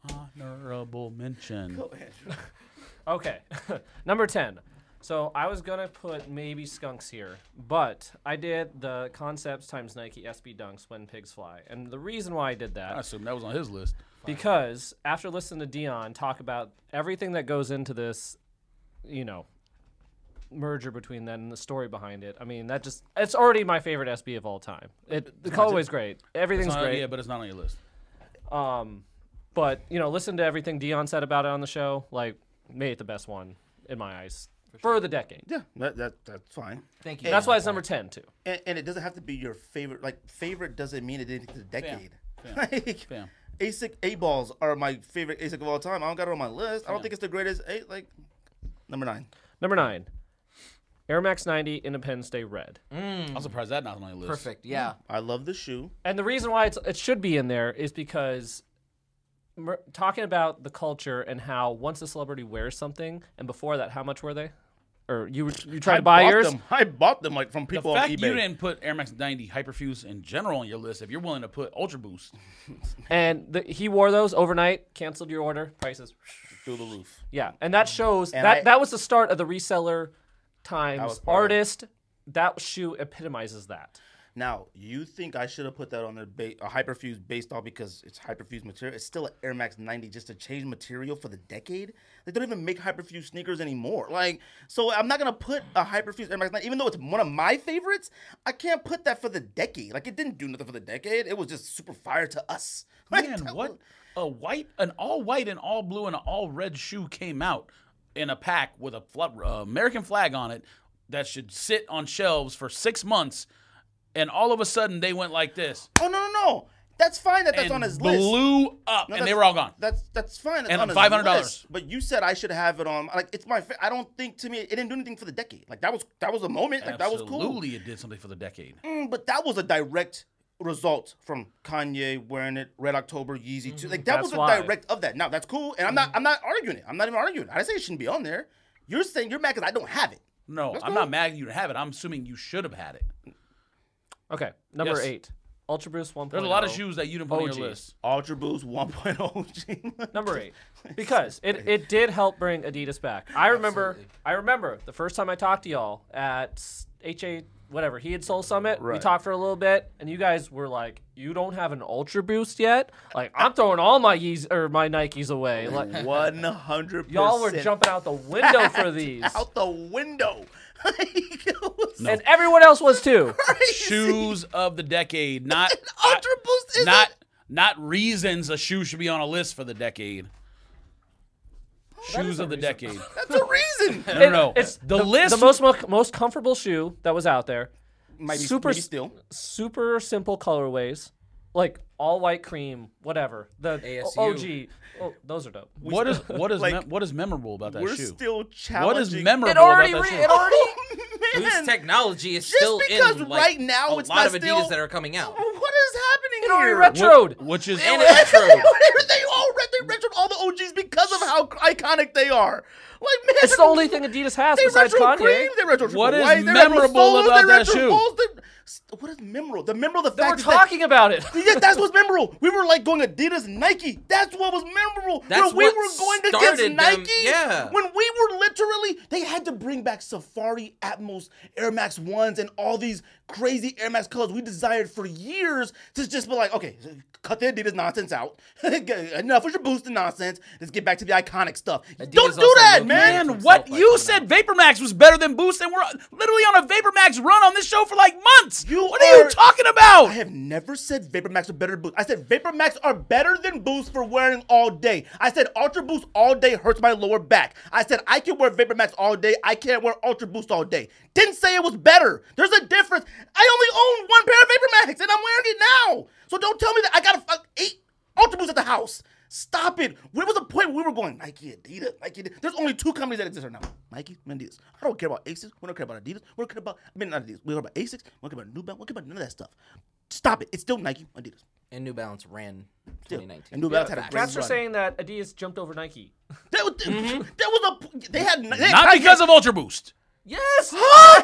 about that? Honorable mention. Go ahead. Okay, number 10. So I was gonna put maybe Skunks here, but I did the Concepts times Nike SB Dunks when pigs fly, and the reason why I did I that assume that was on his list. because after listening to Dion talk about everything that goes into this, merger between them and the story behind it. I mean, it's already my favorite SB of all time. The colorway's great, everything's great. Yeah, but it's not on your list. But listen to everything Dion said about it on the show. Like, made it the best one in my eyes for the decade. Yeah, that's fine. Thank you. That's why it's number 10 too. And it doesn't have to be your favorite. Like, favorite doesn't mean it did the decade. Fam. Like, Fam. ASIC 8 balls are my favorite ASIC of all time. I don't got it on my list. I don't think it's the greatest 8. Like, number 9. Number 9, Air Max 90 Independence Day Red. I'm surprised that not on your list. Perfect. Yeah. I love the shoe. And the reason why it should be in there is because talking about the culture and how once a celebrity wears something, and before that, how much were they? Or you tried to buy yours? I bought them like from The people fact on eBay. you didn't put Air Max 90 Hyperfuse in general on your list, if you're willing to put Ultra Boost, And he wore those overnight, canceled your order, prices. through the roof. Yeah, and that shows And that was the start of the reseller That times was part of it. artist. That shoe epitomizes that. Now, you think I should have put that on there, a Hyperfuse based off because it's Hyperfuse material? It's still an Air Max 90 just to change material for the decade? They don't even make Hyperfuse sneakers anymore. Like, so I'm not going to put a Hyperfuse Air Max 90, even though it's one of my favorites, I can't put that for the decade. Like, it didn't do nothing for the decade. It was just super fire to us. Like, man, that what? was- An all white and all blue and an all red shoe came out in a pack with a American flag on it that should sit on shelves for 6 months and all of a sudden they went like this. Oh no. That's fine. That's and on his list. blew up, and they were all gone. That's fine. That's And on his $500. list. But you said I should have it on. Like it's my. I don't think to me it didn't do anything for the decade. Like that was a moment. Like that was cool. Absolutely, it did something for the decade. But that was a direct result from Kanye wearing it. Red October, Yeezy too. Like that That's was a why. direct of that. Now that's cool, and I'm not arguing it. I'm not even arguing. I didn't say it shouldn't be on there. You're saying you're mad because I don't have it. No, That's I'm cool. not mad at you to have it. I'm assuming you should have had it. Okay, number Yes. 8. Ultra Boost 1.0. There's a lot of shoes that you didn't put on OG. your list. Ultra Boost 1.0. Number 8, because it did help bring Adidas back. I remember the first time I talked to y'all at HA whatever he had Soul Summit. We Right. talked for a little bit, and you guys were like, "You don't have an Ultra Boost yet?" Like I'm throwing all my Yeezys or my Nikes away. Like 100%. y'all were jumping out the window for these, out the window. and everyone else was too. Shoes of the decade, not Ultra Boost is not reasons a shoe should be on a list for the decade. Shoes of the decade. That's a reason. No. It's the list. the most comfortable shoe that was out there. Maybe super still. super simple colorways, like all white cream, whatever. The ASU. OG. Oh, those are dope. What is like, what is memorable about that We're shoe? still challenging. What is memorable It already, about that shoe? it already. Oh, Boost man. technology is Just still because in like, right now a it's lot not of Adidas still- that are coming out. What is happening It already here? retroed. Which is And it retroed. they retroed all the OGs because of how iconic they are. Like man, It's the only thing Adidas has they besides retro Kanye. cream. They retro What Triple is White, they retro memorable Solos, about they that retro shoe? Bulls, what is memorable? The memorable They were fact is that talking about it. yeah, that's what's memorable. We were like going Adidas and Nike. That's what was memorable. That's when we what were going started against them, Nike. yeah. When we were literally, they had to bring back Safari, Atmos, Air Max 1s, and all these crazy Air Max colors we desired for years to just be like, okay, cut the Adidas nonsense out. Enough with your boosting nonsense. Let's get back to the iconic stuff. Adidas Don't do also that, low-key man. Man, Himself what like you coming said out. VaporMax was better than Boost, and we're literally on a VaporMax run on this show for like months. You What are you are- talking about? I have never said VaporMax are better than Boost. I said VaporMax are better than Boost for wearing all day. I said Ultra Boost all day hurts my lower back. I said I can wear VaporMax all day. I can't wear Ultra Boost all day. Didn't say it was better. There's a difference. I only own one pair of VaporMax, and I'm wearing it now. So don't tell me that I got 8 Ultra Boosts at the house. Stop it. There was a point where we were going Nike, Adidas, Nike. There's only 2 companies that exist right now. Nike and Adidas. I don't care about Asics. We don't care about Adidas. We don't care about, not Adidas. We don't care about Asics. We don't care about New Balance. We don't care about none of that stuff. Stop it. It's still Nike, Adidas. And New Balance ran Still. 2019. And New Balance had a great Cats are run. saying that Adidas jumped over Nike. That was they had Not because of Ultra Boost. Yes.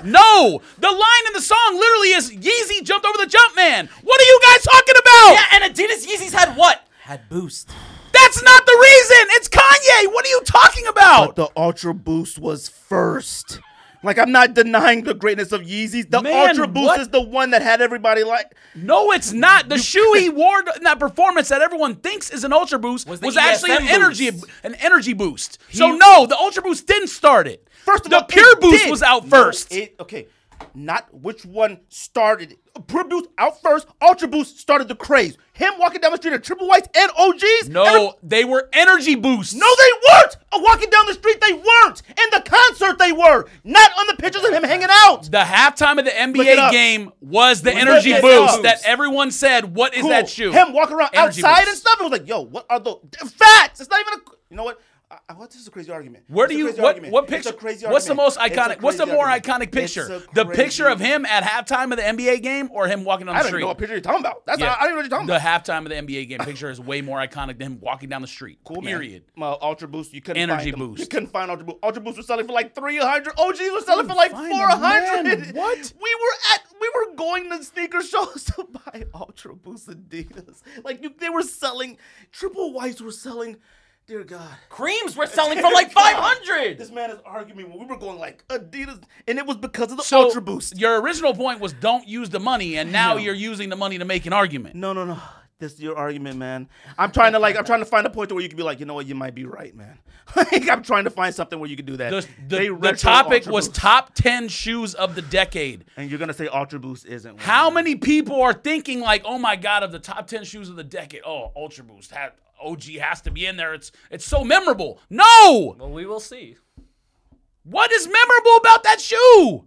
No, the line in the song literally is Yeezy jumped over the jump man. What are you guys talking about? Yeah, and Adidas Yeezys had what? Had Boost. That's not the reason. It's Kanye. What are you talking about? But the Ultra Boost was first. Like, I'm not denying the greatness of Yeezys. The Man, Ultra Boost what? is the one that had everybody like. No, it's not. The shoe he wore in that performance that everyone thinks is an Ultra Boost Was was, the actually ESM an energy boost. So no, the Ultra Boost didn't start it. First of the all, Pure it Boost did. was out No, first. Okay, not which one started it. Pure Boost out first. Ultra Boost started the craze. Him walking down the street in triple whites and OGs. No, they were energy boosts. No, they weren't. Walking down the street, they weren't. In the concert, they were. Not on the pictures of him hanging out. The halftime of the it NBA up. game was the Look energy it boost up. that everyone said, what is Cool. that shoe? Him walking around Energy outside boost. and stuff. It was like, yo, what are the facts? It's not even a. You know what? What? This is a crazy argument. Where It's do a you crazy what argument. what It's picture? a crazy What's the argument. most It's a iconic? What's the crazy more argument. iconic picture? It's a The crazy- picture of him at halftime of the NBA game, or him walking on I the don't even street? know what picture you're talking about. That's Yeah. I don't even know what you're talking The about. halftime of the NBA game picture is way more iconic than him walking down the street. Cool, man. Period. Ultra Boost, you couldn't Energy find them. Boost. You couldn't find Ultra Boost. Ultra Boost was selling for like 300. OGs were selling for like find them, 400. man. What? We were going to sneaker shows to buy Ultra Boost Adidas. Like they were selling. Triple whites were selling. Dear God. Creams were selling for like 500. This man is arguing when we were going like Adidas, and it was because of the So Ultra Boost. your original point was don't use the money, and now you're using the money to make an argument. No. This is your argument, man. I'm trying to find a point where you can be like, you know what, you might be right, man. Like, I'm trying to find something where you can do that. The retro topic Ultra was Boost. top 10 shoes of the decade. And you're gonna say Ultra Boost isn't one. How many people are thinking like, oh my God, of the top 10 shoes of the decade, oh, Ultra Boost, OG has to be in there. It's so memorable. No! Well, we will see. What is memorable about that shoe?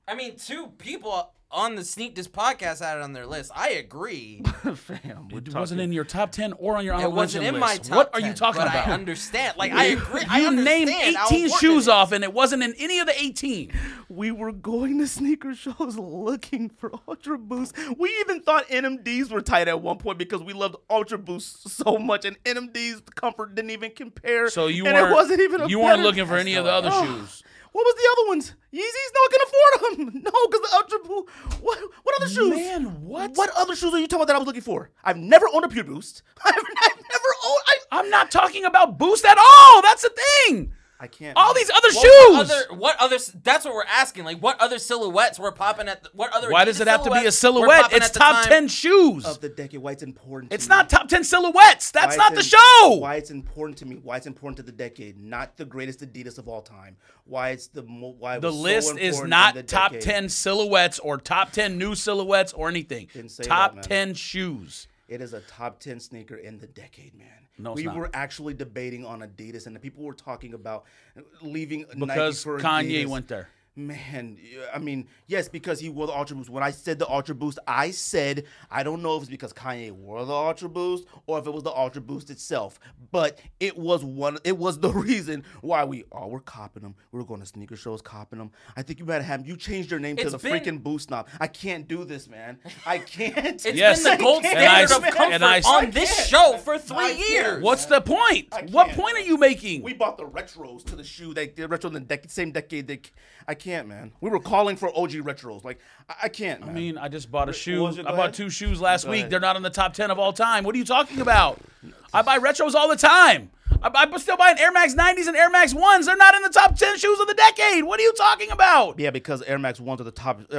I mean, 2 people on the Sneak This podcast had it on their list. I agree. Fam, It wasn't in your top 10 or on your It honorable wasn't mention in my list. top What are 10, you talking but about? I understand. Like, I agree. I You named understand how 18 important shoes it is. off, and it wasn't in any of the 18. We were going to sneaker shows looking for Ultra Boost. We even thought NMDs were tight at one point because we loved Ultra Boost so much, and NMD's comfort didn't even compare. So you and weren't, it wasn't even a you weren't better- looking for any of the other shoes. What was the other ones? Yeezys? No one can afford them. No, because the Ultra Boost. What other shoes? Man, what? What other shoes are you talking about that I was looking for? I've never owned a Pure Boost. I've never owned. I'm not talking about Boost at all. That's the thing. I can't. All these other What shoes. other? That's what we're asking. Like, what other silhouettes were popping at? What other? Why does Adidas it have to be a silhouettes were silhouette? popping It's at the top time? 10 shoes. Of the decade, why it's important. To It's me. not top 10 silhouettes. That's Why not it's the in- show. Why it's important to me. Why it's important to the decade. Not the greatest Adidas of all time. Why it's why it The was so list is important not in the top decade. 10 silhouettes or top 10 new silhouettes or anything. Didn't say Top that, man. 10 shoes. It is a top 10 sneaker in the decade, man. No, it's we not. were actually debating on Adidas, and the people were talking about leaving Nike Because for Kanye Adidas. went there. Man, I mean, yes, because he wore the Ultra Boost. When I said the Ultra Boost, I said I don't know if it's because Kanye wore the Ultra Boost or if it was the Ultra Boost itself. But it was the reason why we all were copping them. We were going to sneaker shows copping them. I think you better have you changed your name to It's the been- freaking Boost Knob. I can't do this, man. I can't. It's Yes. been the gold And standard I- of comfort and I- on this can't. show for I 3 can't. years. What's the point? I What can't. point are you making? We bought the retros to the shoe. The retro in the same decade. I can't, man. We were calling for OG retros. Like I can't, man. I mean, I just bought a shoe. was it? I Go bought ahead. 2 shoes last Go week. ahead. They're not in the top 10 of all time. What are you talking about? I buy retros all the time. I'm still buying Air Max 90s and Air Max 1s. They're not in the top 10 shoes of the decade. What are you talking about? yeah, because Air Max 1s are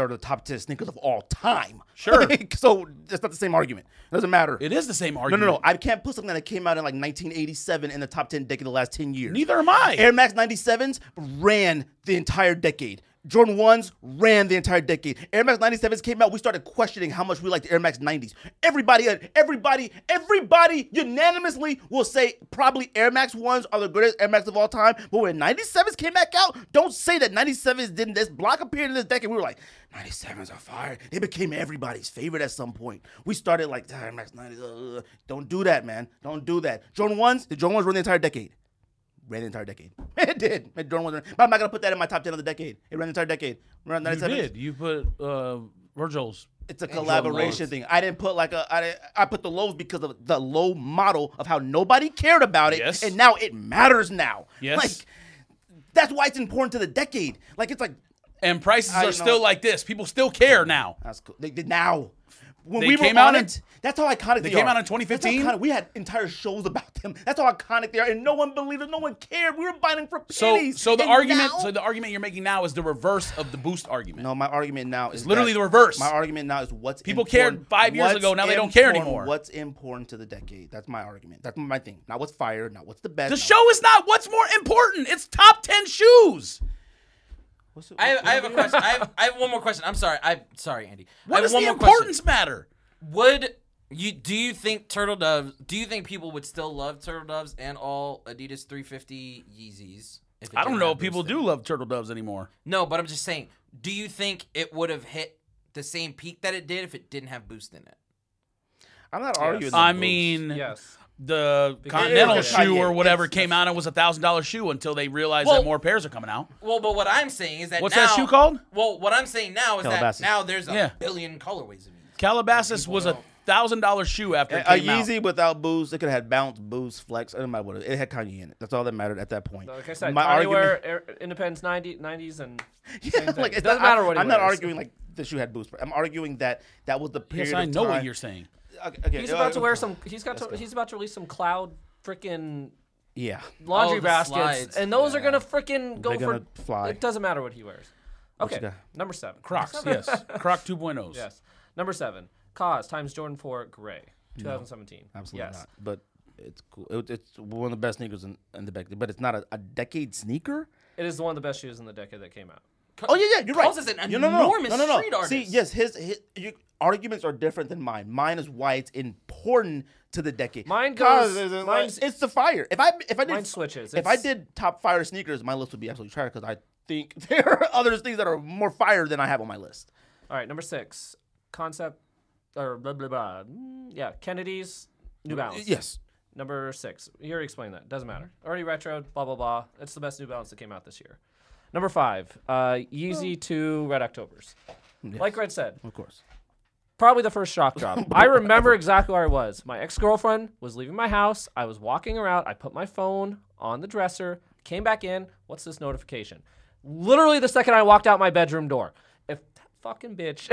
the top 10 sneakers of all time. Sure. So that's not the same argument. It doesn't matter. It is the same No, argument. I can't put something that came out in like 1987 in the top 10 decade of the last 10 years. Neither am I. Air Max 97s ran the entire decade. Jordan 1s ran the entire decade. Air Max 97s came out. We started questioning how much we liked the Air Max 90s. Everybody unanimously will say probably Air Max 1s are the greatest Air Max of all time. But when 97s came back out, don't say that 97s didn't. This block appeared in this decade. We were like, 97s are fire. They became everybody's favorite at some point. We started like, Air Max 90s. Don't do that, man. Don't do that. Jordan 1s, the Jordan 1s run the entire decade. Ran the entire decade. It did. Jordan was, but I'm not gonna put that in my top 10 of the decade. It ran the entire decade. Ran You 97. did. You put Virgil's. It's a collaboration thing. I didn't put I put the lows because of the low model of how nobody cared about it, Yes. and now it matters now. Yes. Like that's why it's important to the decade. Like it's like And prices I are know. still like this. People still care now. that's cool. They did now. When They we were came on out it, that's how iconic they they came are. out in 2015? That's how iconic- we had entire shows about them. That's how iconic they are, and no one believed it. No one cared. We were buying them for pennies. So the And argument now- so the argument you're making now is the reverse of the Boost argument. No, my argument now is literally that- the reverse. My argument now is what's People important- cared 5 years what's ago, now they don't care important- anymore. What's important to the decade? That's my argument. That's my thing. Not what's fire, not what's the best. The not show is not what's more important. It's top 10 shoes. what's I have a question. I have one more question. I'm sorry. Sorry, Andy. I What have does one the more importance question. matter? Do you think Turtle Doves? Do you think people would still love Turtle Doves and all Adidas 350 Yeezys? If it I don't didn't know have if people Boost in do it? love turtle doves anymore. No, but I'm just saying. Do you think it would have hit the same peak that it did if it didn't have Boost in it? I'm not arguing. the I boost. mean, Yes. the Because Continental it's shoe or Kanye. whatever It's- came out and was $1,000 shoe until they realized Well- that more pairs are coming out. Well, but what I'm saying is that What's now, that shoe called? Well, what I'm saying now is Calabasas. that now there's a Yeah. billion colorways of these. Calabasas was $1,000 shoe after it a came out. Yeezy without boost, it could have had bounce, boost, flex. It didn't matter what it had Kanye in it. That's all that mattered at that point. Like I said, my Kanye argument, wear Independence 90s and yeah, same thing. like It it's doesn't not, matter what he I'm not wears. arguing like the shoe had boost. I'm arguing that was the period. Yes, I of know time. what you're saying. Okay, He's about to wear some. He's about to release some cloud freaking Yeah. laundry Oh, the baskets, slides. and those are Yeah. gonna freaking go They're for. gonna fly. It doesn't matter what he wears. you Okay, got? number 7. Crocs, yes. Croc 2.0s. Yes. Number 7. Cause times Jordan 4 Gray, 2017. Absolutely yes. not. But it's cool. It's one of the best sneakers in the decade. But it's not a decade sneaker. It is one of the best shoes in the decade that came out. Oh yeah, you're right. Cause is an No, enormous no. street artist. See, yes, his arguments are different than mine. Mine is why it's important to the decade. Mine Cause goes- it's mine's- it's the fire. If I did Mine switches. if I It's- did top fire sneakers, my list would be absolutely trash because I think there are other things that are more fire than I have on my list. All right, number 6. Concept or blah blah blah. Yeah, Kennedy's New Balance. Yes. Number 6. You already explained that. Doesn't matter. Already retro. Blah blah blah. It's the best New Balance that came out this year. Number 5. Yeezy 2 Red Octobers. Yes. Like Red said, Of course. probably the first shock drop. I remember exactly where I was. My ex-girlfriend was leaving my house. I was walking around. I put my phone on the dresser. Came back in. What's this notification? Literally the second I walked out my bedroom door. If that fucking bitch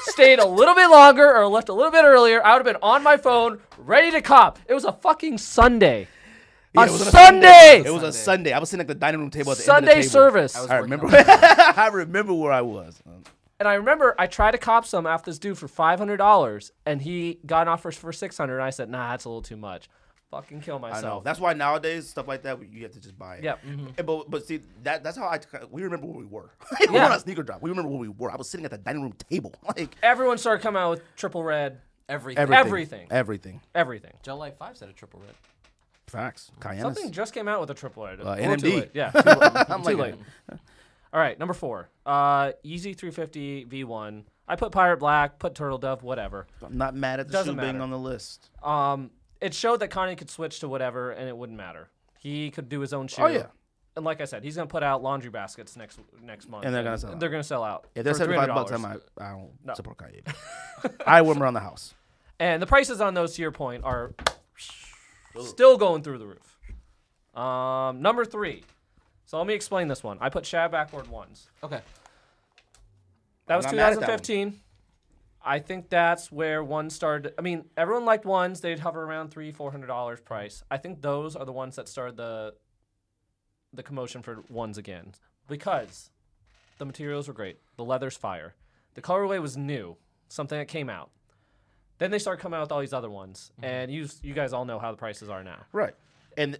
stayed a little bit longer or left a little bit earlier, I would have been on my phone, ready to cop. It was a fucking Sunday. Yeah, a it was on Sunday! It was a Sunday. I was sitting at the dining room table at the Sunday end of the table. service. I remember. I remember where I was. And I remember I tried to cop some off this dude for $500, and he got an offer for $600, and I said, nah, that's a little too much. Fucking kill myself. I know. That's why nowadays stuff like that you have to just buy it. Yep. But see that's how we remember where we were. We were on a sneaker drop. We remember where we were. I was sitting at the dining room table. Like Everyone started coming out with triple red. Everything. Everything. Everything. Life 5 said a triple red. Facts. Cayenne. Something just came out with a triple red. NMD. Too late. Yeah. Too late. Like, All right, number 4. Yeezy 350 V1. I put Pirate Black, put Turtle Dove, whatever. I'm not mad at the Doesn't shoe being matter. on the list. It showed that Kanye could switch to whatever, and it wouldn't matter. He could do his own shoe. Oh, yeah. And like I said, he's gonna put out laundry baskets next month, And they're gonna sell out. They're gonna sell out. If they're for $75, $300. I don't support Kanye. I wear them around the house. And the prices on those, to your point, are still going through the roof. Number 3. So let me explain this one. I put Shad Backward ones. Okay. That was I'm not mad at that 2015. I think that's where ones started. I mean, everyone liked ones. They'd hover around $300-$400 price. I think those are the ones that started the commotion for ones again, because the materials were great. The leather's fire. The colorway was new, something that came out. Then they started coming out with all these other ones, and you guys all know how the prices are now. Right. And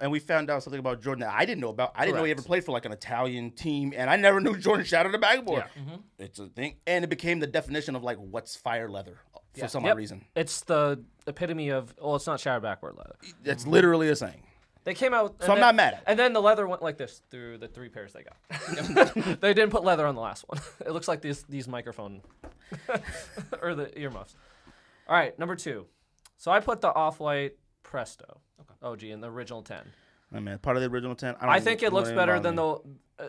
we found out something about Jordan that I didn't know about. I didn't know he ever Correct. played for like an Italian team, and I never knew Jordan shadowed the backboard. Yeah. It's a thing, and it became the definition of like what's fire leather for some odd reason. It's the epitome of, well, it's not shattered backward leather. It's literally a saying. They came out. So I'm not mad at it. And then the leather went like this through the 3 pairs they got. They didn't put leather on the last one. It looks like these microphone or the earmuffs. All right, number 2. So I put the Off-White Presto OG in the original 10. I mean, part of the original 10. I think it looks better than the.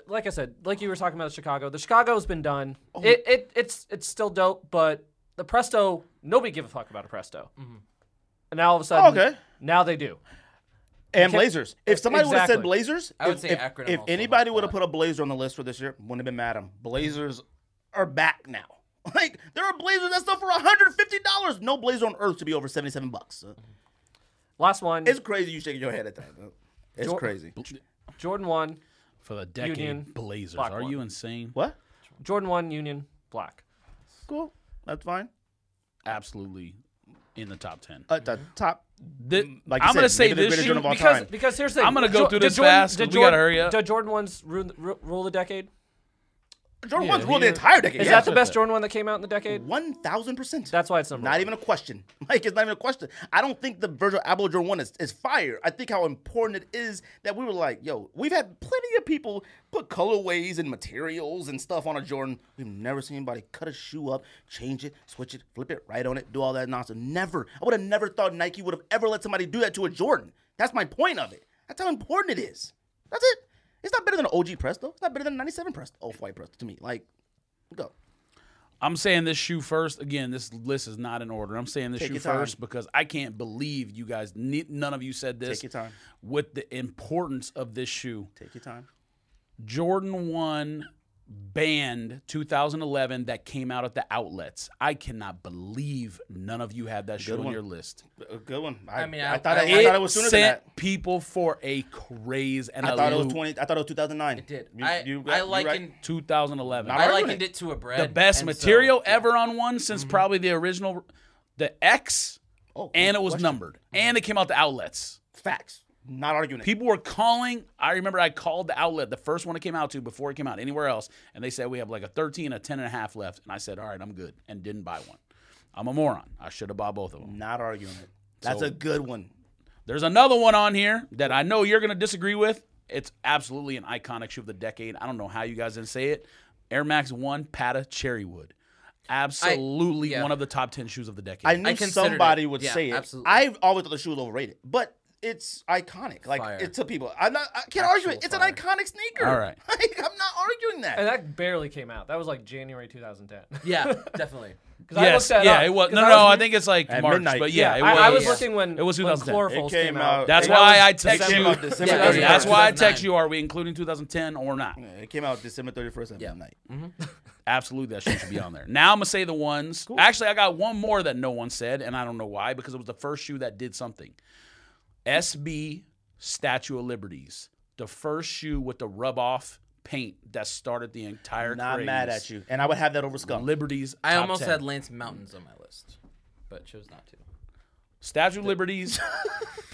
Like I said, like you were talking about Chicago. The Chicago's been done. It's still dope, but the Presto, nobody give a fuck about a Presto. And now all of a sudden, now they do. And Blazers. If somebody would have said Exactly. Blazers, I would say Akron if also anybody has would have that. put a Blazer on the list for this year, wouldn't have been mad at them. Blazers are back now. Like there are Blazers that sell for $150. No Blazer on earth to be over $77. Last one. It's crazy you shaking your head at that. It's crazy. Jordan 1. For the decade, Union, Blazers. black Are one. you insane? What? Jordan 1 Union Black. Cool. That's fine. Absolutely in the top 10. The top. Like you I'm said, going to say maybe the this greatest shoe, Jordan of all Because time. because here's the thing. I'm gonna go through Did this fast, did 'cause we gotta hurry up. Did Jordan 1's rule the decade? Jordan Yeah, 1's ruled he- the entire decade. Is Yeah. that the best Jordan 1 that came out in the decade? 1,000%. That's why it's number Not 1. even a question. Like, it's not even a question. I don't think the Virgil Abloh Jordan 1 is fire. I think how important it is that we were like, yo, we've had plenty of people put colorways and materials and stuff on a Jordan. We've never seen anybody cut a shoe up, change it, switch it, flip it, write on it, do all that nonsense. Never. I would have never thought Nike would have ever let somebody do that to a Jordan. That's my point of it. That's how important it is. That's it. It's not better than an OG Presto. It's not better than a 97 Presto. Off-White Presto to me. Like, go. I'm saying this shoe first. Again, this list is not in order. I'm saying this Take shoe your time. first because I can't believe you guys, none of you said this. Take your time. With the importance of this shoe. Take your time. Jordan 1 banned 2011 that came out at the outlets. I cannot believe none of you had that shoe on one. your list. A good one. I mean, I thought I it was sooner than that. Sent people for a craze and I a thought it was loop. 2009. It did. You I right. likened 2011. Not I arguing likened it. it to a bread. The best and material so- ever on one since probably the original, the X, Oh, and good it was question. numbered. And it came out the outlets. Facts. Not arguing it. People were calling. I remember I called the outlet, the first one it came out to before it came out anywhere else, and they said we have like a 13, a 10 and a half left. And I said, all right, I'm good, and didn't buy one. I'm a moron. I should have bought both of them. Not arguing it. That's So- a good one. There's another one on here that I know you're going to disagree with. It's absolutely an iconic shoe of the decade. I don't know how you guys didn't say it. Air Max 1 Pata Cherrywood. Absolutely one of the top 10 shoes of the decade. I knew somebody would say it. Absolutely. I've always thought the shoe was overrated, but it's iconic. Like it's to people. I can't argue it. It's an iconic sneaker. All right. Like, I'm not arguing that. And that barely came out. That was like January 2010. Yeah, definitely. Yes, it was. No, I think it's like March, midnight. but yeah, it was. I was looking when it was 2010. Chloroform It came came out. out- That's It why was- I it text came you. out December Yeah, 31st. That's why I 2009. text you. Are we including 2010 or not? Yeah, it came out December 31st at midnight. Absolutely, that shoe should be on there. Now I'm gonna say the ones. Actually, I got one more that no one said, and I don't know why, because it was the first shoe that did something. SB Statue of Liberties, the first shoe with the rub-off paint that started the entire Not craze. mad at you. And I would have that over Skunk. Liberties. I top almost 10. had Lance Mountains on my list, but chose not to. Statue of Liberties.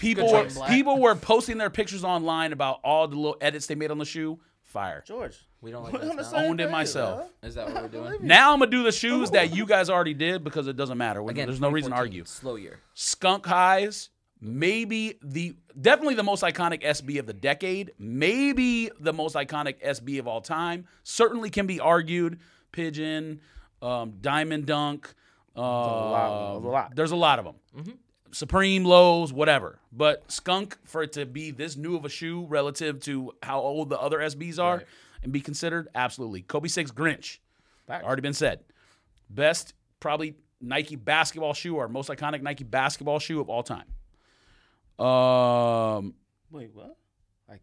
Good choice. People were posting their pictures online about all the little edits they made on the shoe. Fire. George. We don't like we're on the Lance same Mountains. Owned it page, myself. huh? Is that what we're doing? Now I'm gonna do the shoes that you guys already did because it doesn't matter. Again, There's no reason to 2014, argue. Slow year. Skunk Highs, definitely the most iconic SB of the decade, maybe the most iconic SB of all time. Certainly can be argued. Pigeon, Diamond Dunk. There's a lot. There's a lot of them. Supreme Lows, whatever. But Skunk, for it to be this new of a shoe relative to how old the other SBs are Right. and be considered, absolutely. Kobe 6 Grinch, Facts. already been said. Best, probably Nike basketball shoe or most iconic Nike basketball shoe of all time. Wait, what? Like,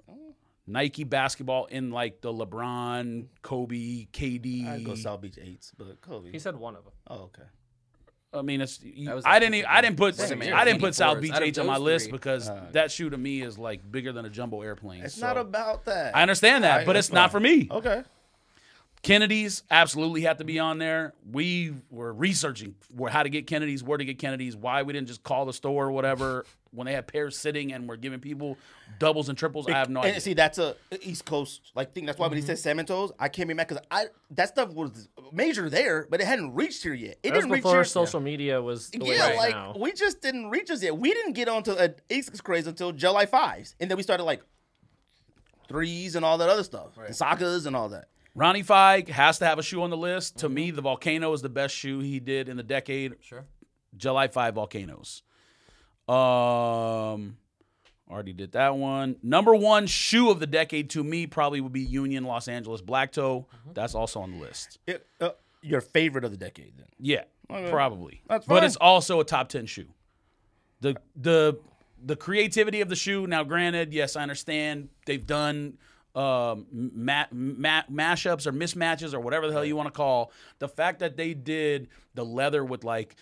Nike basketball in like the LeBron, Kobe, KD. I'd go South Beach 8s, but Kobe. He said one of them. Oh, okay. I mean, That was I didn't put Same here. I didn't put South 84s. Beach Out of 8 on my those list three. because that shoe to me is like bigger than a jumbo airplane. It's so- not about that. I understand that, but it's not for me. Okay. Kennedy's absolutely have to be on there. We were researching how to get Kennedy's, where to get Kennedy's, why we didn't just call the store or whatever when they had pairs sitting and we're giving people doubles and triples. I have no idea. And see, that's a East Coast like thing. That's why when he said salmon toes, I came in mad because that stuff was major there, but it hadn't reached here yet. It That was didn't reach before here. social media was the way Yeah, it is like now. we just didn't reach us yet. We didn't get onto an Asics craze until July 5s, and then we started like 3s and all that other stuff, and Sakas and all that. Ronnie Feig has to have a shoe on the list. To me, the Volcano is the best shoe he did in the decade. Sure. July 5 Volcanoes. Already did that one. Number one shoe of the decade to me probably would be Union Los Angeles Black Toe. That's also on the list. Your favorite of the decade, then? Yeah, probably. That's but fine. it's also a top 10 shoe. The creativity of the shoe. Now, granted, yes, I understand they've done mashups or mismatches or whatever the hell you want to call. The fact that they did the leather with like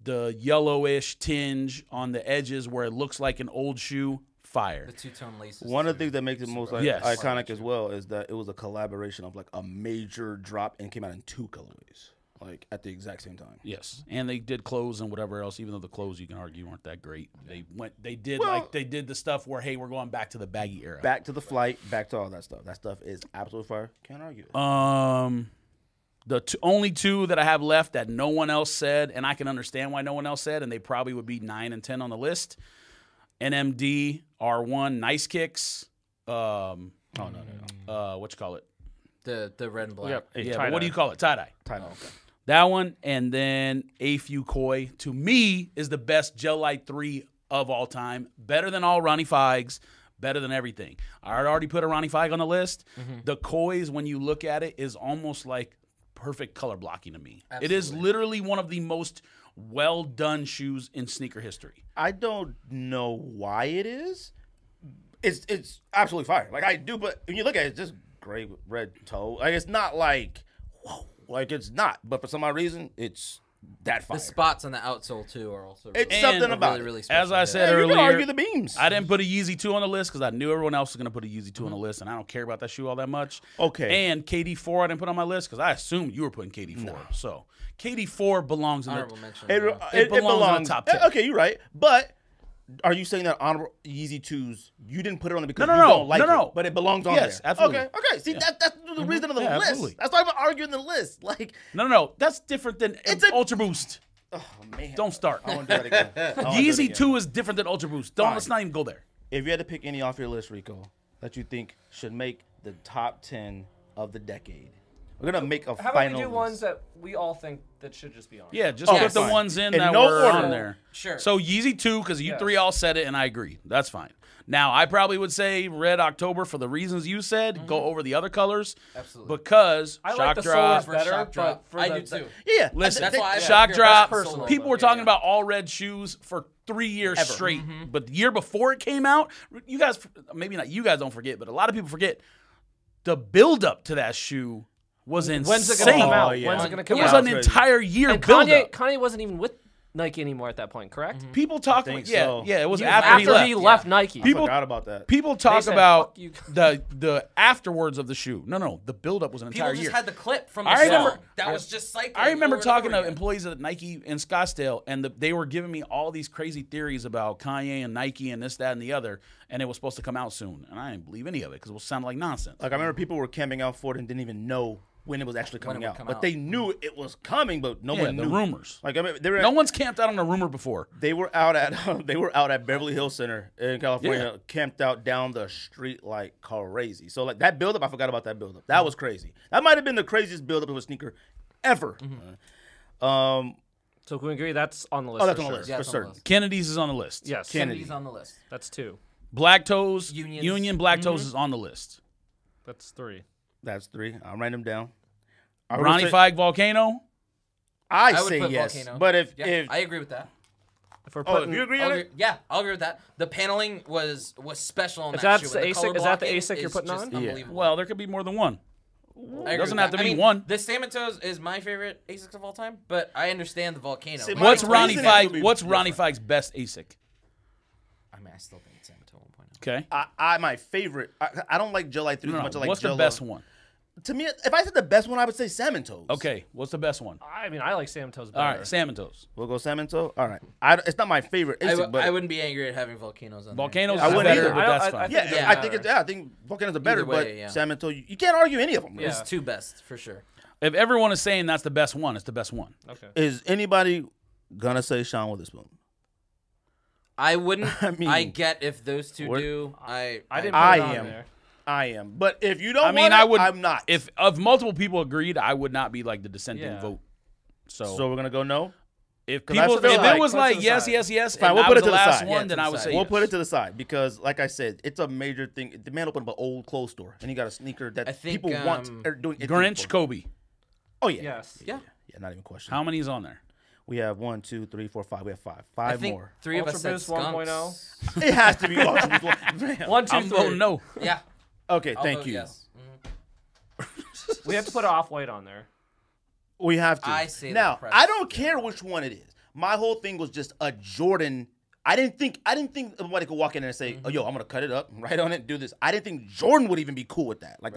the yellowish tinge on the edges where it looks like an old shoe, fire. The two-tone laces. One of the things that makes it most Yes. iconic as well is that it was a collaboration of like a major drop and came out in 2 colorways, like at the exact same time. Yes, and they did clothes and whatever else. Even though the clothes you can argue weren't that great, they did the stuff where hey, we're going back to the baggy era. Back to the flight, back to all that stuff. That stuff is absolutely fire. Can't argue it. The only two that I have left that no one else said, and I can understand why no one else said, and they probably would be 9 and 10 on the list. NMD R1 Nice Kicks. What you call it? The red and black. Yep. Yeah, but what do you call it? Tie-dye. Title. That one, and then A Few Koi, to me, is the best Gel Light 3 of all time. Better than all Ronnie Feigs, better than everything. I had already put a Ronnie Feig on the list. The Koi's, when you look at it, is almost like perfect color blocking to me. It is literally one of the most well-done shoes in sneaker history. I don't know why it is. It's absolutely fire. Like I do, but when you look at it, it's just gray with red toe. Like it's not like, whoa, like it's not. But for some odd reason, it's that fire. The spots on the outsole too are also. It's really, something And about really, it. really special. As I said Yeah, you earlier, can argue the beams. I didn't put a Yeezy 2 on the list because I knew everyone else was going to put a Yeezy 2 on the list, and I don't care about that shoe all that much. Okay. And KD4 I didn't put on my list because I assumed you were putting KD4. So KD4 belongs in Honorable the mention. It belongs in the top 10. Okay, you're right. But are you saying that honorable Yeezy 2s, you didn't put it on it because No, you no, don't like no. it, but it belongs on Yes, there? absolutely. Okay. See, that's the reason of the Yeah, list. absolutely. That's why I'm arguing the list. Like, No. That's different than It's a- Ultra Boost. oh, man. Don't start. I want to do that again. I wanna do it Yeezy again. 2 is different than Ultra Boost. Let's not even go there. If you had to pick any off your list, Rico, that you think should make the top 10 of the decade, We're gonna make a How about final we do list. ones that we all think that should just be on? Yeah, just Oh, put the fine. ones in In that no were order. on there. Sure. So Yeezy 2, because you Yes. three all said it, and I agree. That's fine. Now, I probably would say Red October for the reasons you said. Go over the other colors. Absolutely. Because I like Shock the Drop. solos better, Shock drop. but for I the, do too. Yeah, Listen, That's why I Shock that's Drop. personal, People though. were talking Yeah. about all red shoes for 3 years Ever. straight. But the year before it came out, you guys, maybe not you guys don't forget, but a lot of people forget the build up to that shoe was insane. When's it gonna come out? Oh, yeah. When's it gonna It come was out? an entire year And build up. Kanye wasn't even with Nike anymore at that point, correct? People talk think about, yeah, so. yeah, it was You- after he left. he left Nike. I forgot about that. People talk said, about "Fuck you." the afterwards of the shoe. No, the build up was an People entire just year. had the clip from the I remember- song. That was just cycling. I remember over and talking over to again. employees at Nike in Scottsdale, and they were giving me all these crazy theories about Kanye and Nike and this, that, and the other, and it was supposed to come out soon. And I didn't believe any of it because it was sounding like nonsense. Like I remember people were camping out for it and didn't even know when it was actually When it coming would out, come but out. they knew it was coming, but no Yeah, one the knew. rumors. Like I mean, they were No one's camped out on a rumor before. they were out at they were out at Beverly Hills Center in California, Yeah. camped out down the street like crazy. So like that buildup, I forgot about that buildup. That was crazy. That might have been the craziest buildup of a sneaker ever. So can we agree that's on the list? Oh, that's for on the sure? list Yeah, for it's on the certain. list. Kennedy's is on the list. Yes. Kennedy's on the list. That's 2. Black Toes, Unions. Union Black Toes is on the list. That's 3. That's 3. I'll write them down. Ronnie Fike Volcano. I I would say put yes, Volcano. but if Yeah, if I agree with that. If we're oh, putting, if you agree I'll on agree, it, yeah, I'll agree with that. The paneling was special on If that that's shoe. the and ASIC color is that the blocking ASIC you're is putting just on? Yeah. unbelievable. Well, there could be more than one. I It agree doesn't with have that. to be I mean, one. The Salmon Toes is my favorite ASICs of all time, but I understand the Volcano. See, Like, my What's reason Ronnie it Fike? would be What's Ronnie different. Fike's best ASIC? I mean, I still think it's Salmon Toe 1.0. Okay. I my favorite. I don't like Gel 3 as No, much as I like what's Gel. the best one? To me, if I said the best one, I would say Salmon Toes. Okay. What's the best one? I mean, I like Sam Toes better. All right, Salmon Toes. We'll go Salmon Toe. All right. It's not my favorite ASIC, but I wouldn't be angry at having Volcanoes on Volcanoes Yeah, is I wouldn't better, either. but I that's don't- I fine. think yeah, it doesn't I think matter. I think Volcanoes are better, Either way, but yeah. Salmon Toe, you can't argue any of them. Yeah. There's 2 best for sure. If everyone is saying that's the best one, it's the best one. Okay. Is anybody gonna say Sean Witherspoon? I wouldn't. I I mean, get if those two what- do. I didn't put I it on am. there. I am, but if you don't, I mean, want I it, would. I'm not. If multiple people agreed, I would not be like the dissenting Yeah. vote. So, so, we're gonna go no. if 'cause I people, feel if like- it was put it to like the yes, side. yes, yes, Fine, and we'll I put was it the to the last side. one, Yeah, then to I the would side. say We'll yes. put it to the side because, like I said, it's a major thing. The man opened up an old clothes store, and he got a sneaker that I think, people want. Are doing anything Grinch, for. Kobe. Oh yeah. Yes. Yeah. Yeah, not even a question. How many is on there? We have 1, 2, 3, 4, 5. We have 5. I 5 think more. 3 of us Ultra said Boost skunks. 1.0. It has to be Ultra Boost. Man. 1, 2, I'm 3. voting no. Yeah. Okay, I'll thank vote you. Yes. Mhm. We have to put Off-White on there. We have to. I say the now. press. I don't care which one it is. My whole thing was just a Jordan. I didn't think somebody could walk in there and say, "Oh, yo, I'm gonna cut it up, write on it, and do this." I didn't think Jordan would even be cool with that, like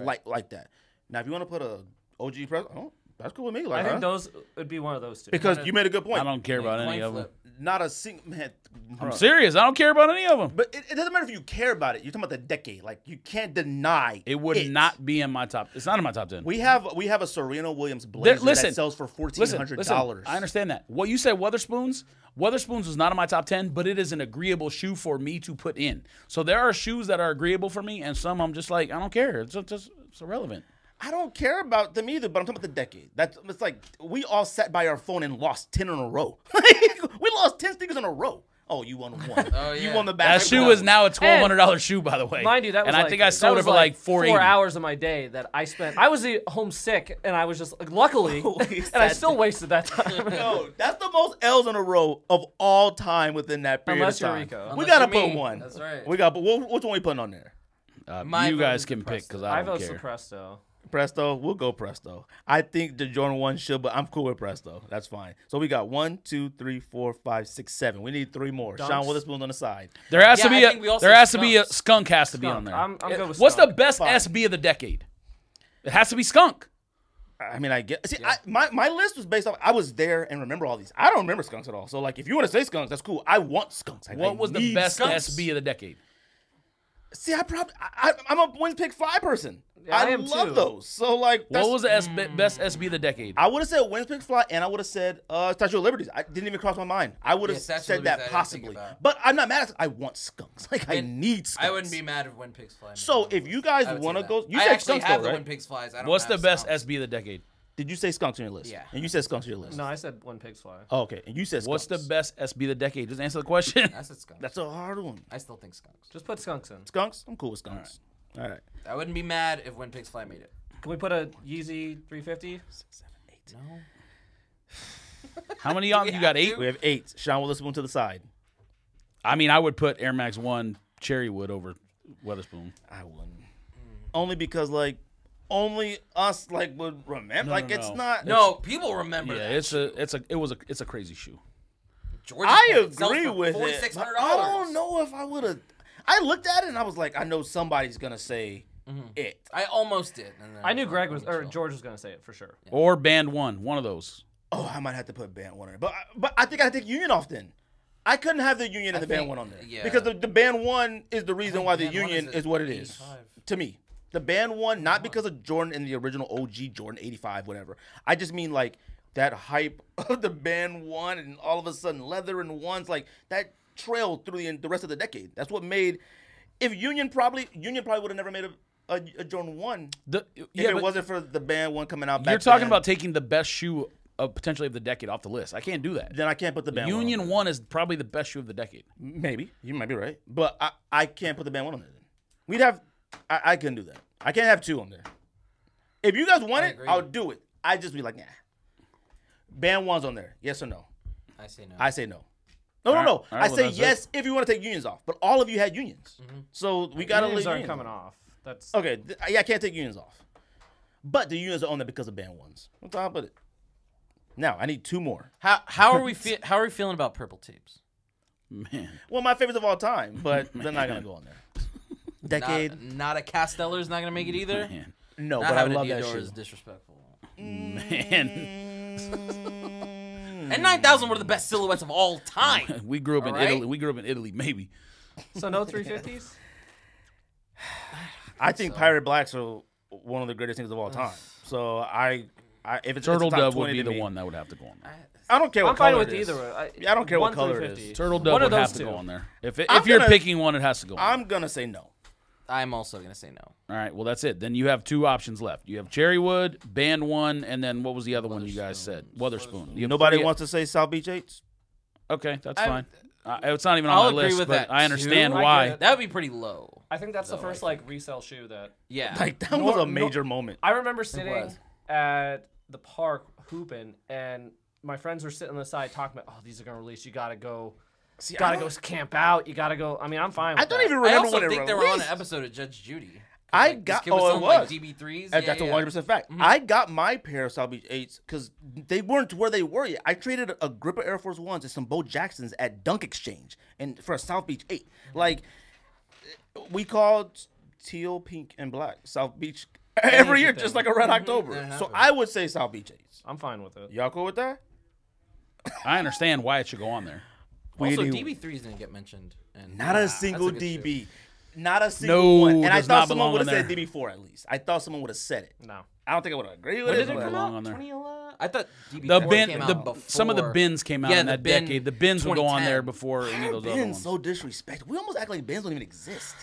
that. Now, if you want to put a OG press, oh, that's cool with me. Like, I think huh? those would be one of those two. Because you made a good point. I don't care about any Coin of them. flip. Not a single man. I'm serious. I don't care about any of them. But it doesn't matter if you care about it. You're talking about the decade. Like you can't deny It would not be in my top. It's not in my top 10. We have a Serena Williams blazer listen, that sells for Listen, $1,400. I understand that. What you said, Weatherspoons was not in my top 10, but it is an agreeable shoe for me to put in. So there are shoes that are agreeable for me, and some I'm just like, I don't care. It's irrelevant. I don't care about them either, but I'm talking about the decade. It's like we all sat by our phone and lost 10 in a row. We lost 10 sneakers in a row. Oh, you won one. Oh, yeah. You won the That basketball. shoe is now a $1,200 shoe, by the way. Mind you, that was and I like, think I that sold it was for like four $480. hours of my day that I spent. I was homesick, and I was just luckily, and I still wasted that time. No, that's the most L's in a row of all time within that period Unless of you're time. Ricco. We Unless gotta you're put me. one. That's right. We got. Which one we putting on there? My You vote guys is can the pick because I I don't vote care. Presto. Presto. We'll go Presto. I think the Jordan 1 should, but I'm cool with Presto. That's fine. So we got 1, 2, 3, 4, 5, 6, 7. We need 3 more. Sean Dunks. Witherspoon on the side. There has Yeah, to be I think we all there said has to be a skunks. skunk has to be on Skunk. there. I'm good with What's the skunk. best Fine. SB of the decade? It has to be skunk. I mean, I get. See, my list was based off. I was there and remember all these. I don't remember skunks at all. So like, if you want to say skunks, that's cool. I want skunks. What was the need best skunks. SB of the decade? See, I'm a wins pick fly person. Yeah, I am love too. those. So like, What was the best SB of the decade? I would have said wins pick fly, and I would have said Statue of Liberties. I didn't even cross my mind. I would have Statue of said Liberties I that didn't possibly, think about. but I'm not mad at it. I want skunks. Like I need skunks. I wouldn't be mad if When Pigs Fly. So if you guys want to go, you I said actually skunks have though, the right? When Pigs Flies. I don't What's the have best skunks. SB of the decade? Did you say skunks on your list? Yeah. And you said skunks on your list. No, I said when pigs fly. Oh, okay. And you said skunks. What's the best SB of the decade? Just answer the question. I said skunks. That's a hard one. I still think skunks. Just put skunks in. Skunks? I'm cool with skunks. All right. I wouldn't be mad if When Pigs Fly made it. Can we put a Yeezy 350? 6, 7, 8. No. How many y'all? You got 8? We have 8. Sean Witherspoon to the side. I mean, I would put Air Max 1 Cherrywood over Weatherspoon. I wouldn't. Only because like only us like would remember. No, like no, it's no. not. No, people remember Yeah, that. it's a crazy shoe. George's I Point sells agree for with it. $4,600. but I don't know if I would have. I looked at it and I was like, I know somebody's gonna say it. I almost did. And then I knew was Greg like, was or chill. George was gonna say it for sure. Or Band 1, one of those. Oh, I might have to put band 1 on it, but I think I take Union off then. I couldn't have the Union and the band think- 1 on there yeah. because the band 1 is the reason why the Band 1 Union is is what it is 85. to me. The band 1, not because of Jordan and the original OG Jordan 85, whatever. I just mean like that hype of the band 1 and all of a sudden leather and ones like that trailed through the rest of the decade. That's what made. If Union probably would have never made a Jordan 1 if it wasn't for the band 1 coming out back You're talking then. about taking the best shoe of potentially of the decade off the list. I can't do that. Then I can't put the band 1 on Union there. 1 is probably the best shoe of the decade. Maybe. You might be right. But I can't put the band 1 on there then. We'd have I couldn't do that. I can't have 2 on there. If you guys want I it, agree. I'll do it. I'd just be like, nah. Band 1's on there. Yes or no? I say no. I say no. No. All right, I well, say that's yes if you want to take unions off. But all of you had unions. So we got to Unions leave aren't unions coming on. off. That's Okay. Yeah, I can't take unions off. But the unions are on there because of band 1s. That's how I put it. Now, I need 2 more. How are we feeling about purple tapes? Man. Well, my favorites of all time, but they're not going to go on there. Decade? Not a Casteller's not gonna make it either. Man. No, Not but I having a love that Diodor shoe. is disrespectful. Man. And 9,000 were the best silhouettes of all time. We grew up in All right? Italy. We grew up in Italy, maybe. so no 350s. I think Pirate Blacks are one of the greatest things of all time. So if it's Turtle it's top Dove would 20 be to the me, one that would have to go on there. I don't care what I'm fine color with it is. either. Yeah, I don't care what one color it 350. is. Turtle Dove One of would have those to two. go on there. If I'm you're gonna- picking one, it has to go on. I'm gonna say no. I'm also gonna say no. All right, well, that's it. Then you have 2 options left. You have Cherrywood, Band 1, and then what was the other one you guys said? Weatherspoon. You have Nobody 3 wants to say South Beach 8s. Okay, that's I- fine. It's not even on I'll my agree list, with but that, I understand too. I why. get it. That would be pretty low. I think that's the No, first I like resale shoe that Yeah. Like that was Nor- a major moment. I remember sitting was. at the park hooping, and my friends were sitting on the side talking about, oh, these are gonna release. You gotta go, See, I gotta don't- go camp out. You gotta go. I mean, I'm fine. With I don't that. even I remember also when think it they were on an released. episode of Judge Judy. I This got. kid was Oh, it selling, like, was. DB3s. And that's a 100% fact. I got my pair of South Beach 8s because they weren't where they were yet. I traded a grip of Air Force 1s and some Bo Jacksons at Dunk Exchange and for a South Beach 8. Like, we called teal, pink, and black South Beach every year, just like a Red October. That So happened. I would say South Beach 8s. I'm fine with it. Y'all cool with that? I understand why it should go on there. Also, We- DB3s didn't get mentioned. And Not a that's single good shoe. DB. Not a single No, one. And I does thought not someone belong would have on said there. DB4 at least. I thought someone would have said it. No. I don't think I would have agreed with When it. did it but- come belong out? on there. 2011? I thought DB4 The bin, came the out before. some of the bins came out Yeah, in the that bin decade. The bins would go on there 2010. before any of those other Ben's ones. so disrespectful. We almost act like Ben's don't even exist.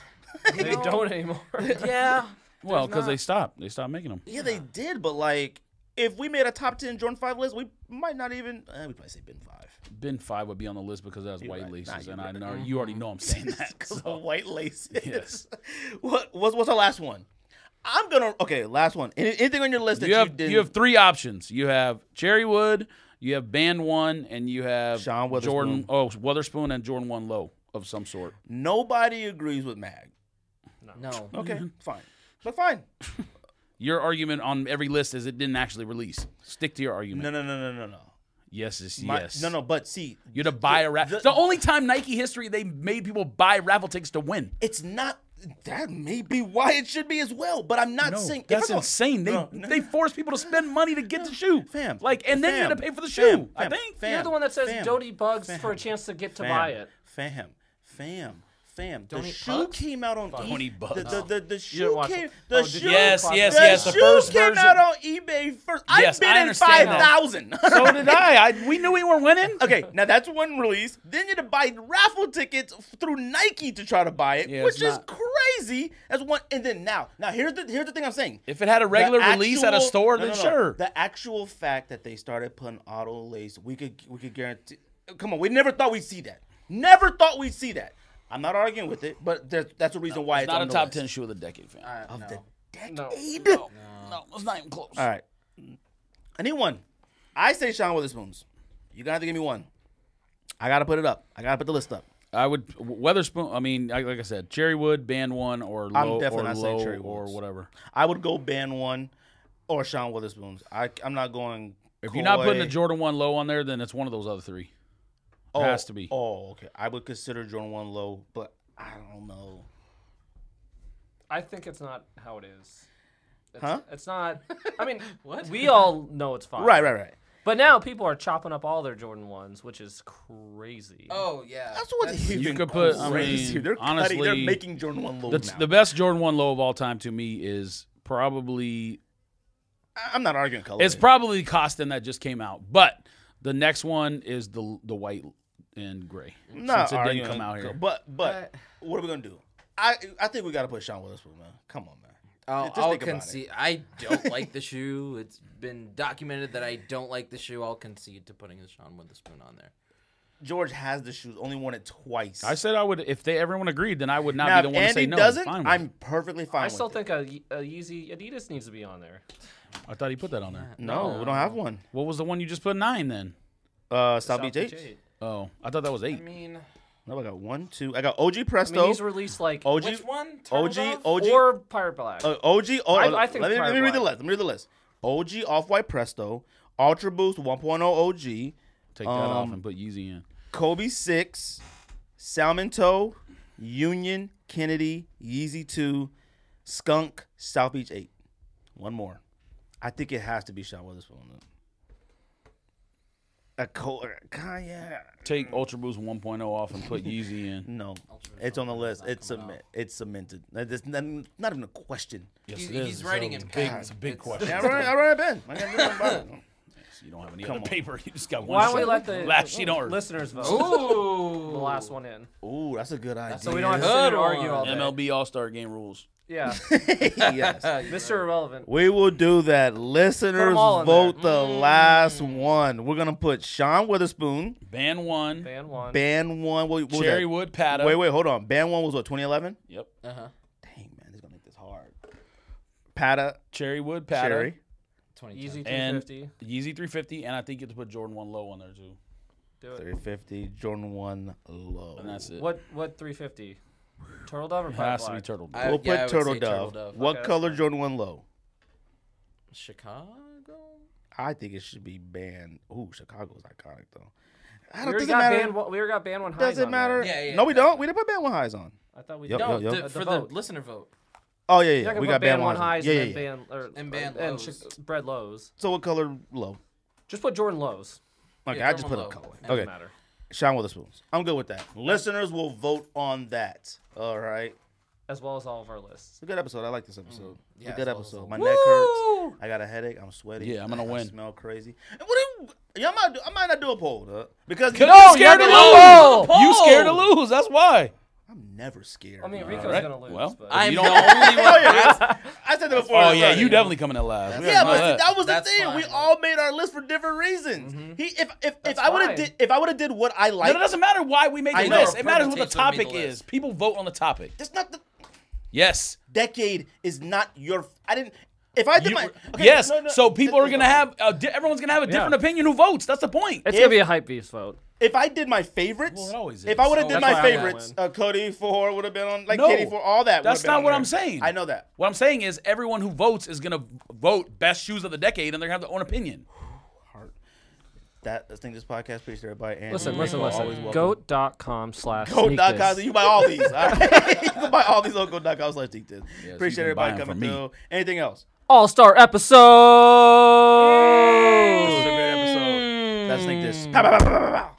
They don't anymore. Yeah. Well, because not- they stopped. They stopped making them. Yeah, they did, but like, if we made a top 10 Jordan 5 list, we might not even. We'd probably say Ben 5. Bin 5 would be on the list because it has white right. laces, Nah, you're and I right. know you already know I'm saying that. Because so. of white laces. Yes. What's our last one? I'm gonna. Okay, last one. Anything on your list that didn't? You have 3 options. You have Cherrywood, you have Band 1, and you have Sean Witherspoon. Jordan. Oh, Witherspoon and Jordan 1 low of some sort. Nobody agrees with Mag. No. Okay, fine. But fine. Your argument on every list is it didn't actually release. Stick to your argument. No. Yes, it's My- yes. No. But see, You had to buy a raffle. The only time Nike history they made people buy raffle tickets to win. it's not. That may be why it should be as well. But I'm not No, saying that's if I'm insane. They force people to spend money to get the shoe, Fam. and then you Fam. had to pay for the shoe. Fam. I think. Fam. You're the one that says Fam. Jody Bugs Fam. for a chance to get to Fam. buy it. Fam. fam, the Don't eat shoe bugs? came out on Don't eat bugs. The You shoe didn't watch came. it? The Oh, did shoe. you? Yes, The yes, the shoe first came version. out on eBay first. Yes, I bid I in understand that. 5,000. So did I. We knew we weren't winning. Okay, now that's one release. Then you had to buy raffle tickets through Nike to try to buy it, Yeah, which it's is not- crazy. That's one. And then now here's the thing I'm saying. If it had a regular The release at a actual- store, no, then no, no. sure. The actual fact that they started putting auto lace, we could guarantee. Come on, we never thought we'd see that. Never thought we'd see that. I'm not arguing with it, but that's a reason why It's it's not on a the top list. 10 shoe of the decade, fam. Of No. the decade. No. No, it's not even close. All right, I need one. I say Sean Witherspoon's. You're gonna have to give me one. I gotta put it up. I gotta put the list up. I would Weatherspoon. I mean, like I said, Cherrywood, band one, or I'm low, definitely or not saying low, Cherry or Woods. whatever. I would go band one or Sean Witherspoon's. I'm not going. If you're not putting a Koi. Jordan 1 low on there, then it's one of those other three. It has to be. Oh, okay. I would consider Jordan 1 low, but I don't know. I think it's not how it is. Huh? It's not. I mean, What? we all know it's fine. Right. But now people are chopping up all their Jordan 1s, which is crazy. Oh yeah. That's what's You even could put- I crazy. mean, They're honestly, they're making Jordan 1 low now. The best Jordan 1 low of all time to me is probably I'm not arguing color. it's probably Costin that just came out, but the next one is the white and gray. not since it didn't arguing come out here. But what are we gonna do? I think we gotta put Sean Witherspoon, man. Come on, man. Just I'll think about it. concede. I don't like the shoe. It's been documented that I don't like the shoe. I'll concede to putting the Sean Witherspoon on there. George has the shoes, only worn it twice. I said I would if everyone agreed, then I would not now, be the if one to Andy say no. doesn't, Fine with I'm it. perfectly fine I still with it. think a Yeezy Adidas needs to be on there. I thought he put that on there. No, we don't have one. What was the one you just put 9 then? South Beach 8. Oh, I thought that was 8. I mean, No, I got 1, 2. I got OG I Presto. mean, he's released like OG, which one? OG, Turtledove? OG, or Pirate Black. OG. I think let me Pirate read the Black. list. Let me read the list. OG Off-White Presto, Ultra Boost 1.0 OG, Take that off and put Yeezy in. Kobe 6, Salmon Toe, Union, Kennedy, Yeezy 2, Skunk, South Beach 8. One more. I think it has to be Sean Witherspoon. Yeah. Take Ultra Boost 1.0 off and put Yeezy in. No, it's on the list. It's cemented. It's not even a question. Yes, He's- it is. he's writing in big. pen. It's a big It's- question. Yeah, I run a pen. I got nothing about it. You don't have any Come other on. paper. You just got one. Why don't we sheet. let the last sheet on listeners vote? Ooh. The last one in. Ooh, that's a good idea. So we don't have to sit here and Good argue one. all day. MLB All-Star Game rules. Yeah. Yes. Mr. Irrelevant. We will do that. Listeners, all in vote there. the last one. We're gonna put Sean Witherspoon. Band 1. Band 1. Band 1. What was that? Cherrywood Pata. Wait, hold on. Band 1 was what? 2011. Yep. Uh-huh. Dang man, this is gonna make this hard. Pata, Cherrywood Pata. Cherry. 2010. Easy And 350. Yeezy 350, and I think you have to put Jordan 1 low on there too. Do it. 350. Jordan 1 low. And that's it. What 350? Turtle Dove or It Pirate has to be Black? Turtle Dove. I- We'll yeah, I put would Turtle say Dove. Turtle Dove. What Okay, that's color fine. Jordan 1 low? Chicago. I think it should be band. Ooh, Chicago's iconic though. I We don't already think it got matter. band one. We already got band 1 highs. Does it on matter? there. Yeah, No, we don't. We didn't put band 1 highs on. I thought we Yep, did. yep, No, yep. The for vote. the listener vote. Oh yeah, You're yeah. not gonna We put got band 1 highs. highs Yeah, and yeah, then yeah. band And band and lows. bread lows. So what color low? Just put Jordan lows. Okay, Yeah, I just put Jordan a low. color. Doesn't Okay, matter. Sean Witherspoon's. I'm good with that. Listeners will vote on that. All right. As well as all of our lists. It's a good episode. I like this episode. Yeah, It's a good as well as episode. all- My neck hurts. I got a headache. I'm sweaty. Yeah, I'm gonna I win. smell crazy. And what do you, I might not do a poll, because No, you're scared to the lose. poll. You scared to lose. That's why. I'm never scared. I mean, man. Rico's Alright, gonna lose. well, but I'm You the don't- only one. Oh, yeah, I said that before. Oh I yeah, started. you definitely coming in last. Yeah, but Know that was the That's thing. We fine. all made our list for different reasons. If That's I would have fine. if I would have did what I No, like, it doesn't matter why we made I the know. list. It matters what the Permutates would be topic the is. list. People vote on the topic. that's not the Yes. decade is not your. I didn't. If I did You- my yes. no, no, So people are no, gonna no. have everyone's gonna have a different opinion who votes. That's the point. it's gonna be a hype beast vote. If I did my favorites, Well, it always if is. I would have So did that's my why I'm gonna favorites, win. Cody 4 would have been on, like No, Katie 4, all that. that's would've been not on what there. I'm saying. I know that. What I'm saying is everyone who votes is gonna vote best shoes of the decade, and they're gonna have their own opinion. I think this podcast appreciate everybody. And Listen. always welcome. Goat.com/sneakers. Goat.com. You buy all these. All right? You can buy all these on Goat.com/TikTok. so you Appreciate can buy everybody 'em from coming me. through. Anything else? All-Star episode. This is a great episode. Let's think this. Pow, pow, pow, pow, pow, pow.